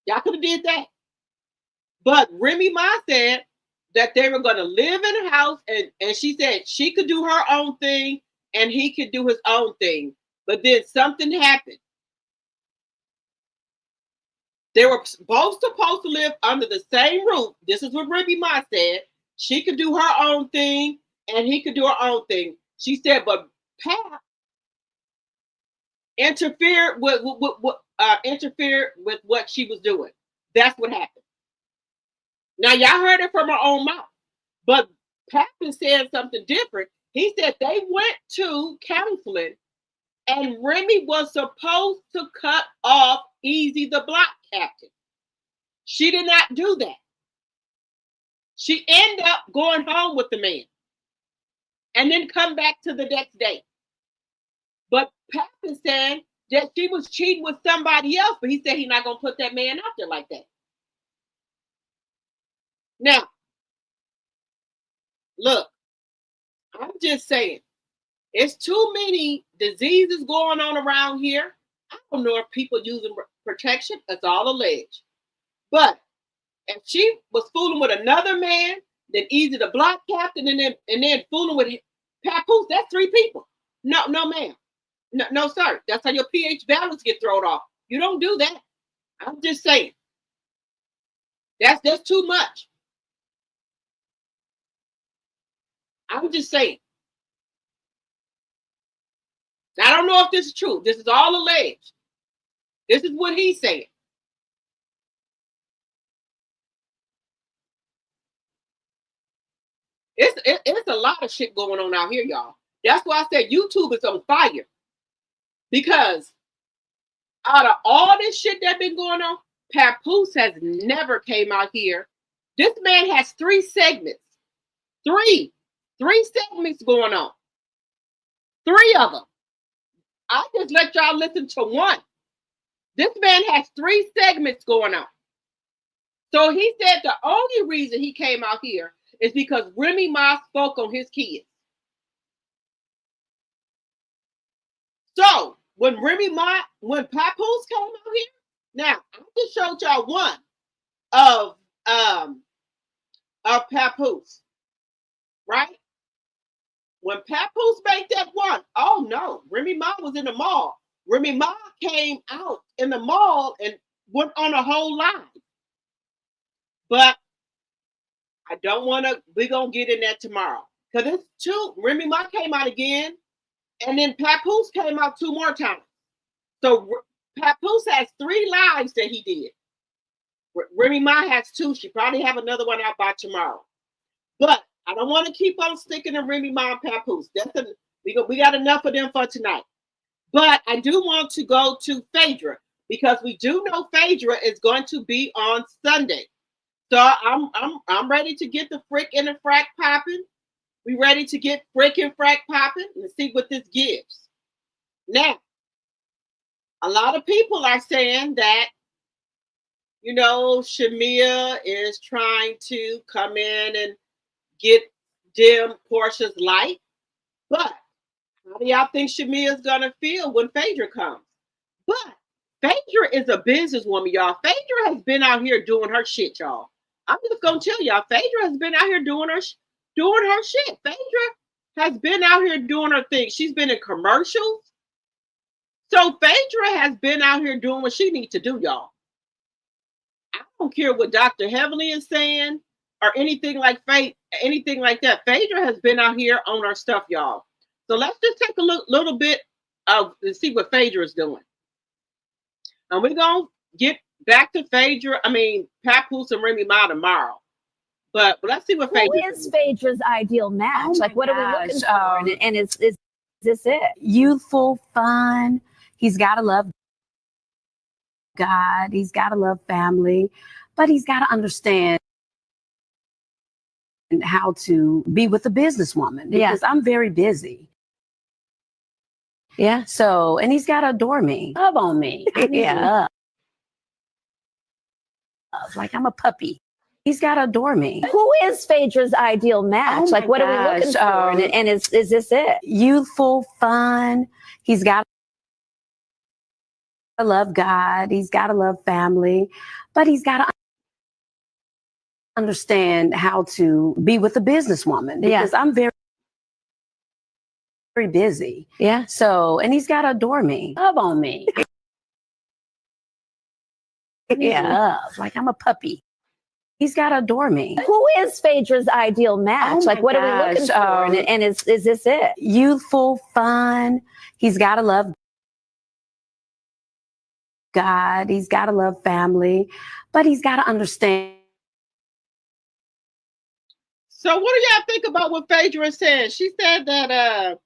Y'all could have did that. But Remy Ma said that they were going to live in a house and she said she could do her own thing and he could do his own thing. But then something happened. They were both supposed to live under the same roof. This is what Remy Ma said. She could do her own thing and he could do her own thing. She said, but Pat interfered with what she was doing. That's what happened. Now y'all heard it from her own mouth, but Pappin said something different. He said they went to counseling, and Remy was supposed to cut off Easy the Block Captain. She did not do that. She ended up going home with the man, and then come back to the next day. But Pappin said that she was cheating with somebody else, but he said he's not gonna put that man out there like that. Now, look, I'm just saying, it's too many diseases going on around here. I don't know if people using protection. It's all alleged. But if she was fooling with another man, then easy the block captain, and then fooling with Papoose, that's three people. No, no, ma'am. No, no, sir. That's how your pH balance get thrown off. You don't do that. I'm just saying. That's too much. I'm just saying. I don't know if this is true. This is all alleged. This is what he's saying. It's a lot of shit going on out here, y'all. That's why I said YouTube is on fire. Because out of all this shit that's been going on, Papoose has never came out here. This man has three segments. Three segments going on. Three of them. I just let y'all listen to one. This man has three segments going on. So he said the only reason he came out here is because Remy Ma spoke on his kids. So when Papoose came out here, now I just showed y'all one of Papoose, right? When Papoose made that one, oh no, Remy Ma was in the mall. Remy Ma came out in the mall and went on a whole live. But I don't want to, we're going to get in that tomorrow. Because it's two, Remy Ma came out again, and then Papoose came out two more times. So Papoose has three lives that he did. Remy Ma has two. She probably have another one out by tomorrow. But I don't want to keep on sticking to Remy Ma and Papoose. We got enough of them for tonight. But I do want to go to Phaedra, because we do know Phaedra is going to be on Sunday. So I'm ready to get the frick and the frack popping. We ready to get frick and frack popping and see what this gives. Now, a lot of people are saying that, you know, Shamia is trying to come in and get dim Portia's light. But how do y'all think Shamia is gonna feel when Phaedra comes? But Phaedra is a businesswoman, y'all. Phaedra has been out here doing her shit, y'all. I'm just gonna tell y'all, Phaedra has been out here doing her shit. Phaedra has been out here doing her thing. She's been in commercials. So Phaedra has been out here doing what she needs to do, y'all. I don't care what Dr. Heavenly is saying or anything like that. Phaedra has been out here on her stuff, y'all. So let's just take a little bit of to see what Phaedra is doing. And we're gonna get back to Papoose and Remy Ma tomorrow. But let's see what Phaedra is. Phaedra's ideal match? Like, what are we looking for? And is this it? Youthful, fun. He's got to love God. He's got to love family. But he's got to understand how to be with a businesswoman. Because I'm very busy. Yeah. So, and he's got to adore me. Love on me. I need love. Like I'm a puppy. He's got to adore me. Who is Phaedra's ideal match? Like, what are we looking for? And is this it? Youthful, fun. He's got to love God. He's got to love family. But he's got to understand how to be with a businesswoman. Because I'm very busy. Yeah. So, and he's got to adore me. Love on me. Love. Like I'm a puppy. He's got to adore me. Who is Phaedra's ideal match? Like, what are we looking for? And is this it? Youthful, fun. He's got to love God. He's got to love family. But he's got to understand. So what do y'all think about what Phaedra said? She said that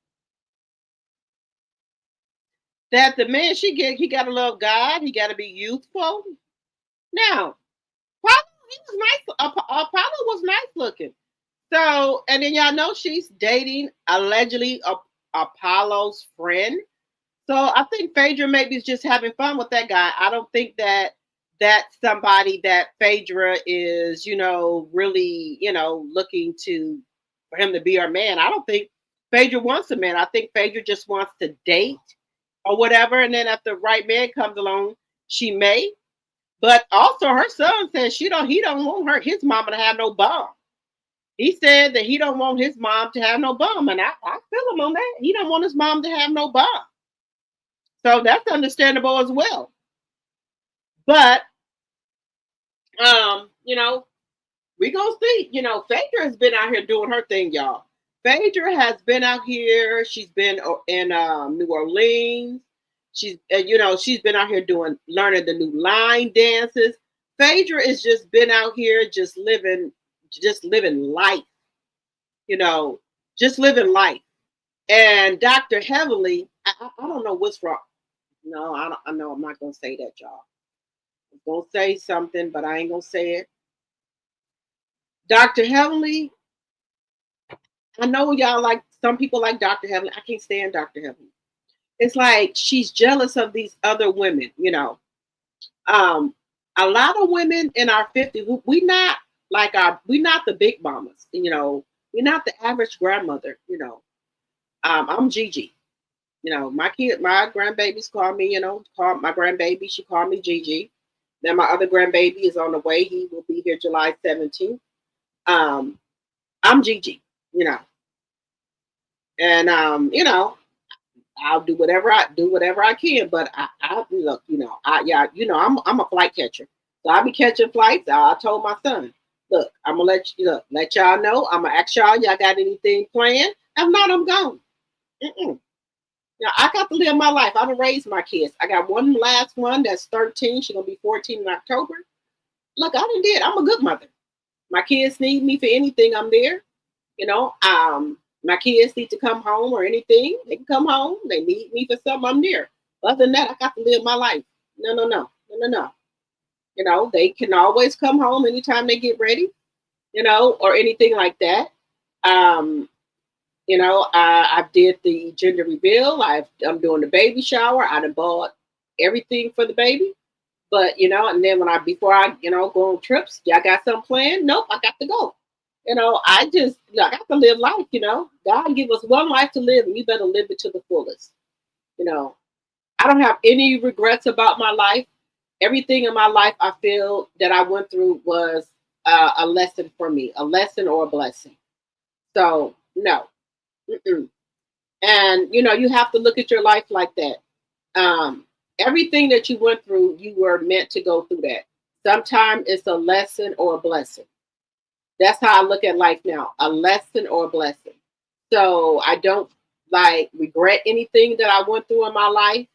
the man he got to love God. He got to be youthful. Now, he was nice. Apollo was nice looking. So, and then y'all know she's dating allegedly Apollo's friend. So I think Phaedra maybe is just having fun with that guy. I don't think that that's somebody that Phaedra is, really, looking to for him to be her man. I don't think Phaedra wants a man. I think Phaedra just wants to date or whatever. And then if the right man comes along, she may. But also her son says he don't want his mama to have no bum. He said that he don't want his mom to have no bum. And I feel him on that. He don't want his mom to have no bum. So that's understandable as well. But you know, we gonna see. Phaedra has been out here doing her thing, y'all. Phaedra has been out here. She's been in New Orleans. She's been out here learning the new line dances. Phaedra has just been out here, just living life. Just living life. And Dr. Heavenly, I don't know what's wrong. No, I know I'm not gonna say that, y'all. I'm gonna say something, but I ain't gonna say it. Dr. Heavenly, I know y'all like some people like Dr. Heavenly. I can't stand Dr. Heavenly. It's like she's jealous of these other women, A lot of women in our 50s, we not the big mamas, we're not the average grandmother, I'm Gigi. My grandbabies call me, call my grandbaby, she called me Gigi. Then my other grandbaby is on the way. He will be here July 17th. I'm Gigi, and I'll do whatever I can. But I look, I'm a flight catcher, so I'll be catching flights. I told my son, look, I'm gonna let y'all know. I'm gonna ask y'all got anything planned? If not, I'm gone. Now I got to live my life. I done raised my kids. I got one last one that's 13. She's gonna be 14 in October. Look, I done did. I'm a good mother. My kids need me for anything. I'm there. My kids need to come home or anything. They can come home. They need me for something. I'm there. Other than that, I got to live my life. No. They can always come home anytime they get ready, or anything like that. I did the gender reveal. I'm doing the baby shower. I done bought everything for the baby. But, and then before I go on trips, y'all got something planned? Nope, I got to go. I got to live life, God give us one life to live, and you better live it to the fullest. I don't have any regrets about my life. Everything in my life, I feel that I went through was a lesson for me, a lesson or a blessing. So, no. Mm-mm. And, you have to look at your life like that. Everything that you went through, you were meant to go through that. Sometimes it's a lesson or a blessing. That's how I look at life now, a lesson or a blessing. So I don't regret anything that I went through in my life.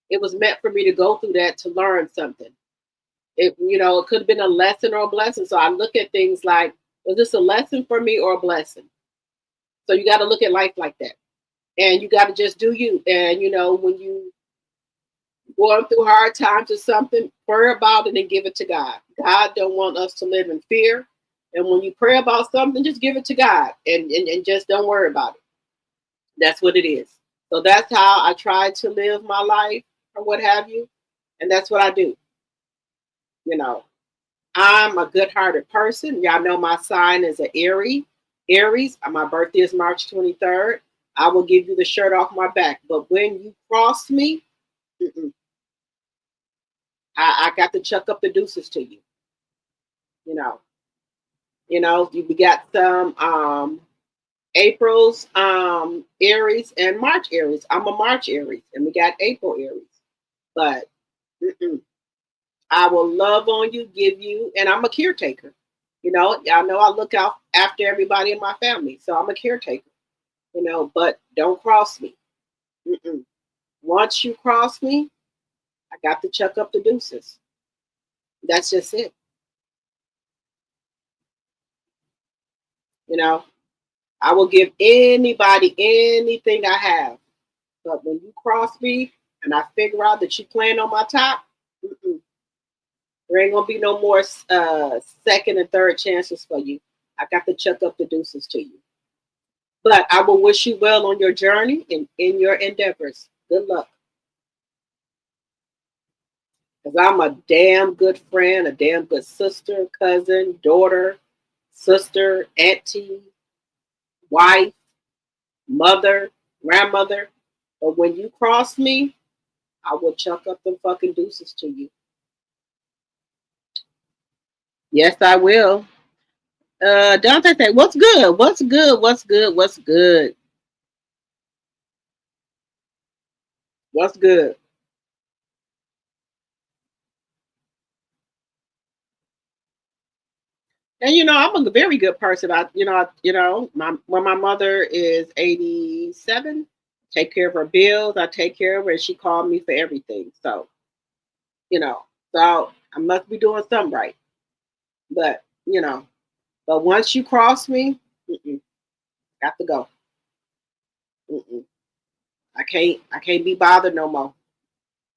It was meant for me to go through that to learn something. It could have been a lesson or a blessing. So I look at things like, was this a lesson for me or a blessing? So you got to look at life like that. And you got to just do you. And, when you going through hard times or something, pray about it and give it to God. God don't want us to live in fear. And when you pray about something, just give it to God and just don't worry about it. That's what it is. So that's how I try to live my life or what have you. And that's what I do. I'm a good-hearted person. Y'all know my sign is an Aries. My birthday is March 23rd. I will give you the shirt off my back. But when you cross me, I got to chuck up the deuces to you. We got some April's Aries and March Aries. I'm a March Aries, and we got April Aries. But I will love on you, give you, and I'm a caretaker. Y'all know I look out after everybody in my family, so I'm a caretaker. But don't cross me. Once you cross me, I got to chuck up the deuces. That's just it. I will give anybody anything I have. But when you cross me and I figure out that you're playing on my top, there ain't going to be no more second and third chances for you. I got to chuck up the deuces to you. But I will wish you well on your journey and in your endeavors. Good luck. Because I'm a damn good friend, a damn good sister, cousin, daughter, sister, auntie, wife, mother, grandmother. But when you cross me, I will chuck up them fucking deuces to you. Yes, I will. Dante say, what's good? What's good? What's good? What's good? What's good? And I'm a very good person. When my mother is 87, take care of her bills. I take care of her, and she called me for everything. So, you know, so I must be doing something right. But but once you cross me, got to go. Mm-mm. I can't be bothered no more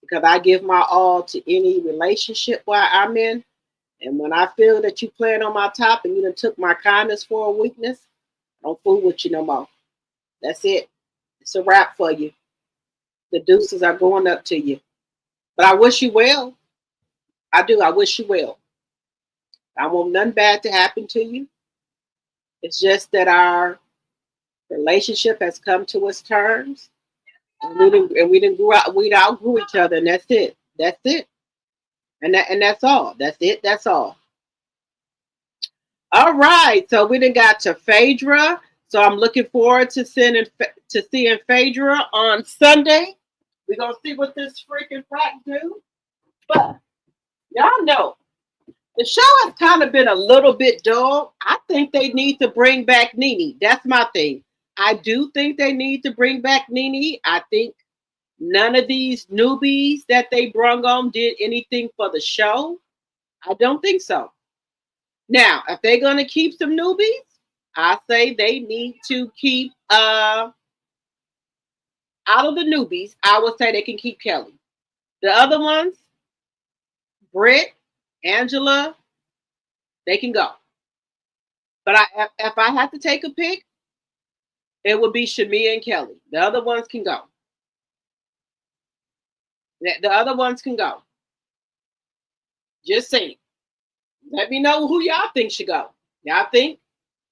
because I give my all to any relationship where I'm in. And when I feel that you playing on my top and you done took my kindness for a weakness, I don't fool with you no more. That's it. It's a wrap for you. The deuces are going up to you. But I wish you well. I do. I wish you well. I want nothing bad to happen to you. It's just that our relationship has come to its terms. And we outgrew each other, and that's it. That's it. And that's all. That's it. That's all. All right. So we done got to Phaedra. So I'm looking forward to seeing Phaedra on Sunday. We're gonna see what this freaking frat do. But y'all know the show has kind of been a little bit dull. I think they need to bring back Nene. That's my thing. I do think they need to bring back Nene. I think none of these newbies that they brung on did anything for the show. I don't think so. Now, if they're gonna keep some newbies, I say they need to keep out of the newbies. I would say they can keep Kelly. The other ones, Britt, Angela, they can go. But if I had to take a pick, it would be Shamia and Kelly. The other ones can go. The other ones can go. Just saying. Let me know who y'all think should go. Y'all think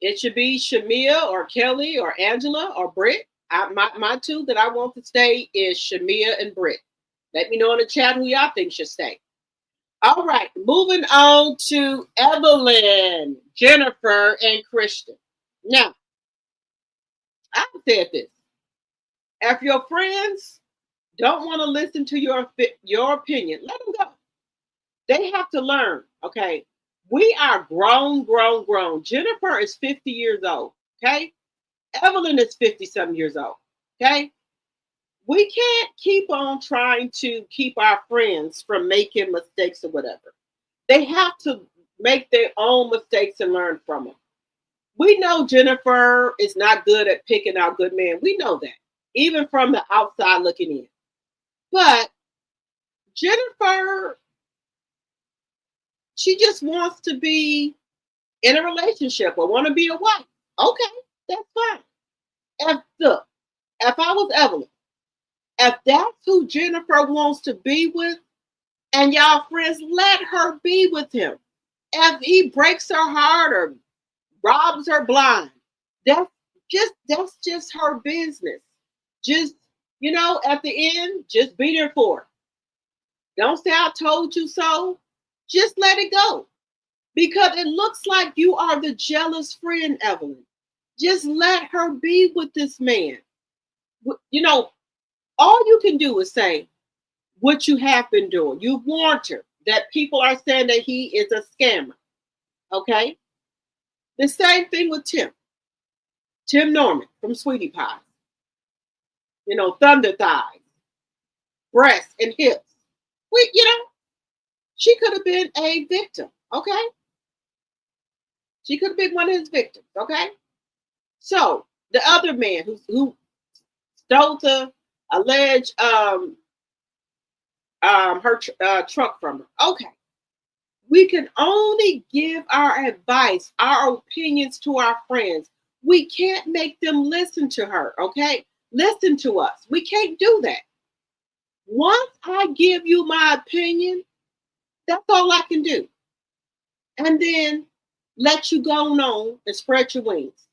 it should be Shamia or Kelly or Angela or Britt? My two that I want to stay is Shamia and Britt. Let me know in the chat who y'all think should stay. All right, moving on to Evelyn, Jennifer, and Christian. Now, I've said this. If your friends don't want to listen to your opinion, let them go. They have to learn, okay? We are grown. Jennifer is 50 years old, okay? Evelyn is 50-some years old, okay? We can't keep on trying to keep our friends from making mistakes or whatever. They have to make their own mistakes and learn from them. We know Jennifer is not good at picking out good men. We know that, even from the outside looking in. But Jennifer, she just wants to be in a relationship or want to be a wife. Okay, that's fine. If I was Evelyn, if that's who Jennifer wants to be with, and y'all friends, let her be with him. If he breaks her heart or robs her blind, that's just her business. Just, at the end, just be there for her. Don't say I told you so. Just let it go. Because it looks like you are the jealous friend, Evelyn. Just let her be with this man. All you can do is say what you have been doing. You've warned her that people are saying that he is a scammer. Okay? The same thing with Tim. Tim Norman from Sweetie Pie. Thunder thighs, breasts, and hips. She could have been a victim. Okay? She could have been one of his victims. Okay? So, the other man who stole the alleged her truck from her. Okay. We can only give our advice, our opinions to our friends. We can't make them listen to her, okay? Listen to us. We can't do that. Once I give you my opinion, That's all I can do. And then let you go on and spread your wings.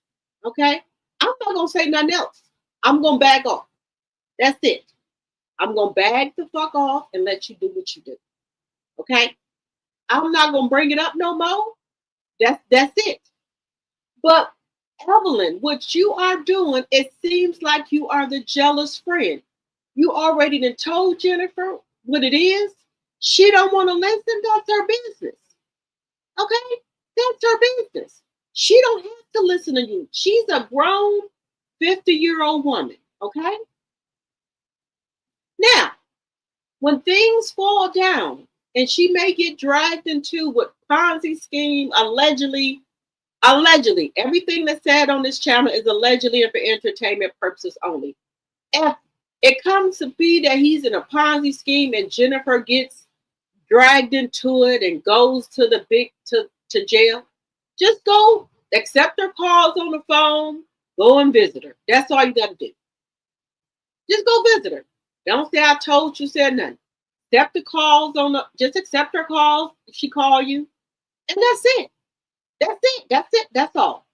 Okay? I'm not going to say nothing else. I'm going to back off. That's it. I'm going to bag the fuck off and let you do what you do. Okay? I'm not going to bring it up no more. That's it. But Evelyn, what you are doing, it seems like you are the jealous friend. You already done told Jennifer what it is. She don't want to listen. That's her business. Okay? That's her business. She don't have to listen to you. She's a grown 50-year-old woman. Okay? Now, when things fall down and she may get dragged into what Ponzi scheme allegedly, everything that's said on this channel is allegedly and for entertainment purposes only. If it comes to be that he's in a Ponzi scheme and Jennifer gets dragged into it and goes to the to jail, just go accept her calls on the phone, go and visit her. That's all you got to do. Just go visit her. Don't say I told you, said nothing. Accept the calls just accept her calls if she call you. And that's it. That's it. That's it. That's all.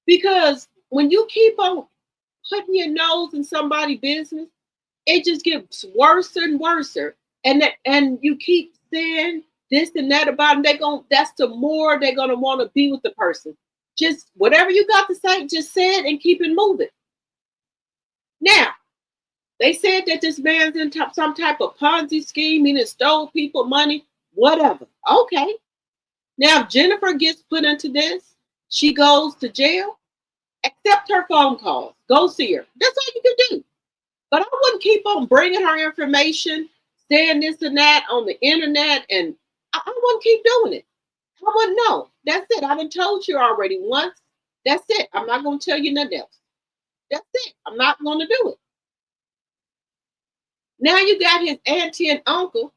Because when you keep on putting your nose in somebody's business, it just gets worse and worse. And you keep saying this and that about them, that's the more they're gonna want to be with the person. Just whatever you got to say, just say it and keep it moving. Now, they said that this man's in some type of Ponzi scheme, meaning stole people money, whatever. Okay. Now, if Jennifer gets put into this, she goes to jail, accept her phone calls, go see her. That's all you can do. But I wouldn't keep on bringing her information, saying this and that on the internet, and I wouldn't keep doing it. I wouldn't know. That's it. I done told you already once. That's it. I'm not going to tell you nothing else. That's it. I'm not going to do it. Now you got his auntie and uncle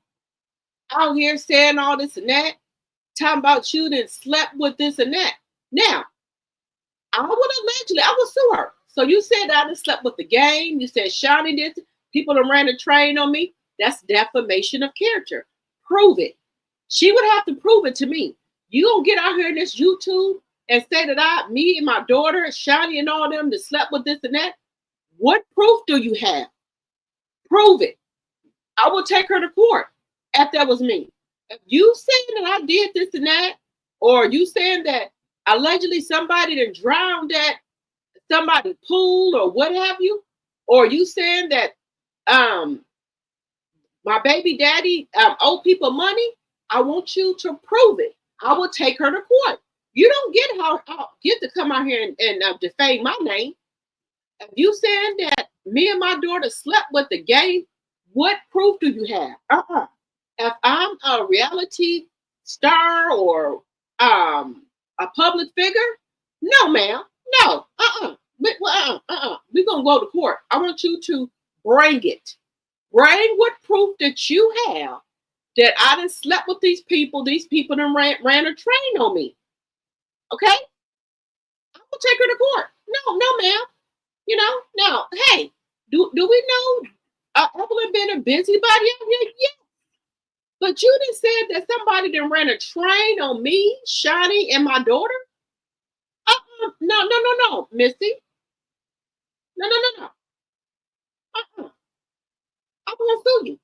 out here saying all this and that, talking about you that slept with this and that. Now, I would sue her. So you said I done slept with the game. You said Shari did. People that ran a train on me. That's defamation of character. Prove it. She would have to prove it to me. You gonna get out here in this YouTube and say that me and my daughter, Shani and all them that slept with this and that? What proof do you have? Prove it. I will take her to court if that was me. If you saying that I did this and that, or you saying that allegedly somebody that drowned at somebody's pool or what have you, or you saying that my baby daddy owe people money, I want you to prove it. I will take her to court. You don't get to come out here and defame my name. If you saying that me and my daughter slept with the game, what proof do you have? If I'm a reality star or a public figure, no, ma'am, no, we're gonna go to court. I want you to bring it. Bring what proof that you have that I done slept with these people done ran a train on me. Okay? I'm gonna take her to court. No, ma'am. Now, hey, do we know Evelyn been a busybody out here? Yeah. But you done said that somebody done ran a train on me, Shani, and my daughter? No, Missy. No. I'm gonna sue you.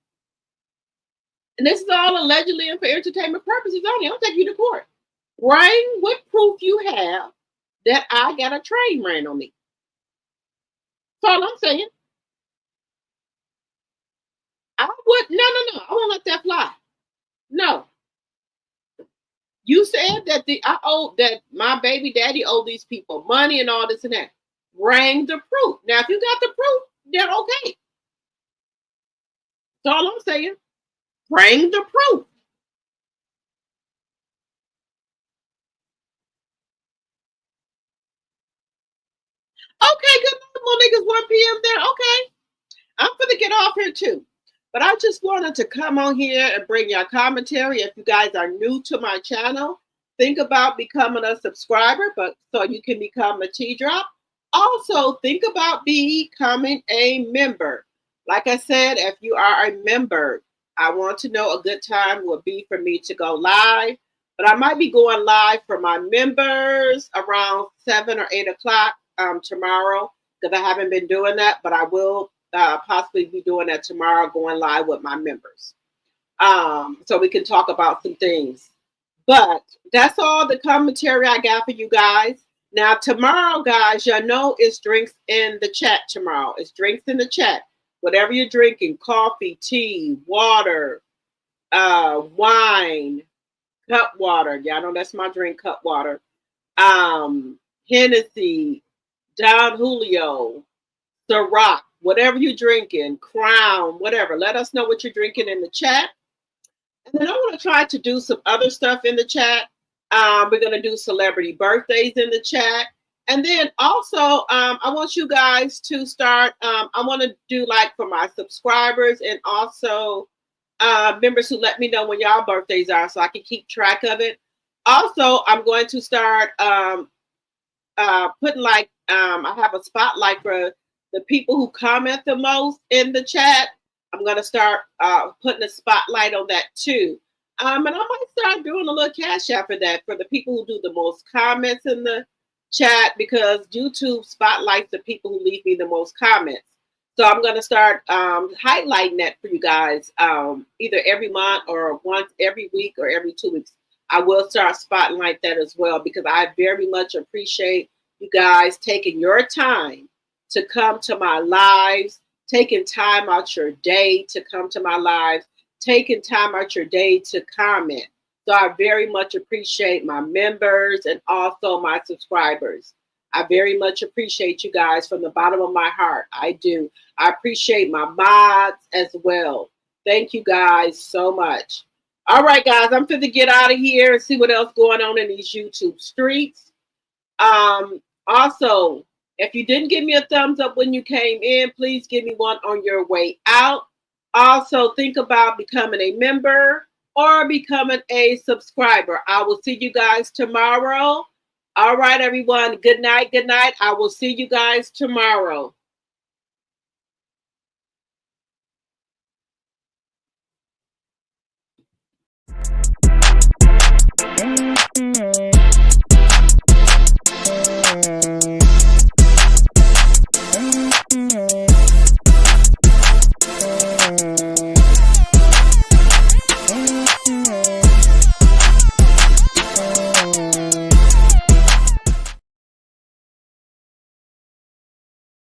And this is all allegedly and for entertainment purposes only. I'll take you to court. Bring what proof you have that I got a train ran on me. That's all I'm saying. I would no. I won't let that fly. No. You said that that my baby daddy owed these people money and all this and that. Bring the proof. Now, if you got the proof, then okay. That's all I'm saying. Bring the proof. Okay, good morning, niggas, 1 p.m. there. Okay. I'm gonna get off here too. But I just wanted to come on here and bring your commentary. If you guys are new to my channel, think about becoming a subscriber, but so you can become a T-Drop. Also, think about becoming a member. Like I said, if you are a member, I want to know a good time would be for me to go live. But I might be going live for my members around 7 or 8 o'clock tomorrow because I haven't been doing that. But I will possibly be doing that tomorrow, going live with my members. So we can talk about some things. But that's all the commentary I got for you guys. Now, tomorrow, guys, y'all know it's drinks in the chat tomorrow. It's drinks in the chat. Whatever you're drinking, coffee, tea, water, wine, cup water. Y'all know that's my drink, cup water. Hennessy, Don Julio, Ciroc, whatever you're drinking, Crown, whatever. Let us know what you're drinking in the chat. And then I want to try to do some other stuff in the chat. We're going to do celebrity birthdays in the chat. And then also, I want you guys to start, I want to do like for my subscribers and also members who let me know when y'all birthdays are so I can keep track of it. Also, I'm going to start putting like, I have a spotlight for the people who comment the most in the chat. I'm going to start putting a spotlight on that too. And I might start doing a little cash app for that for the people who do the most comments in the chat because YouTube spotlights the people who leave me the most comments. So I'm going to start highlighting that for you guys either every month or once every week or every 2 weeks. I will start spotlighting that as well because I very much appreciate you guys taking your time to come to my lives, taking time out your day to come to my lives, taking time out your day to comment. So I very much appreciate my members and also my subscribers. I very much appreciate you guys from the bottom of my heart. I do. I appreciate my mods as well. Thank you guys so much. All right, guys, I'm going to get out of here and see what else going on in these YouTube streets. Also, if you didn't give me a thumbs up when you came in, please give me one on your way out. Also, think about becoming a member or becoming a subscriber. I will see you guys tomorrow. All right, everyone. Good night. Good night. I will see you guys tomorrow.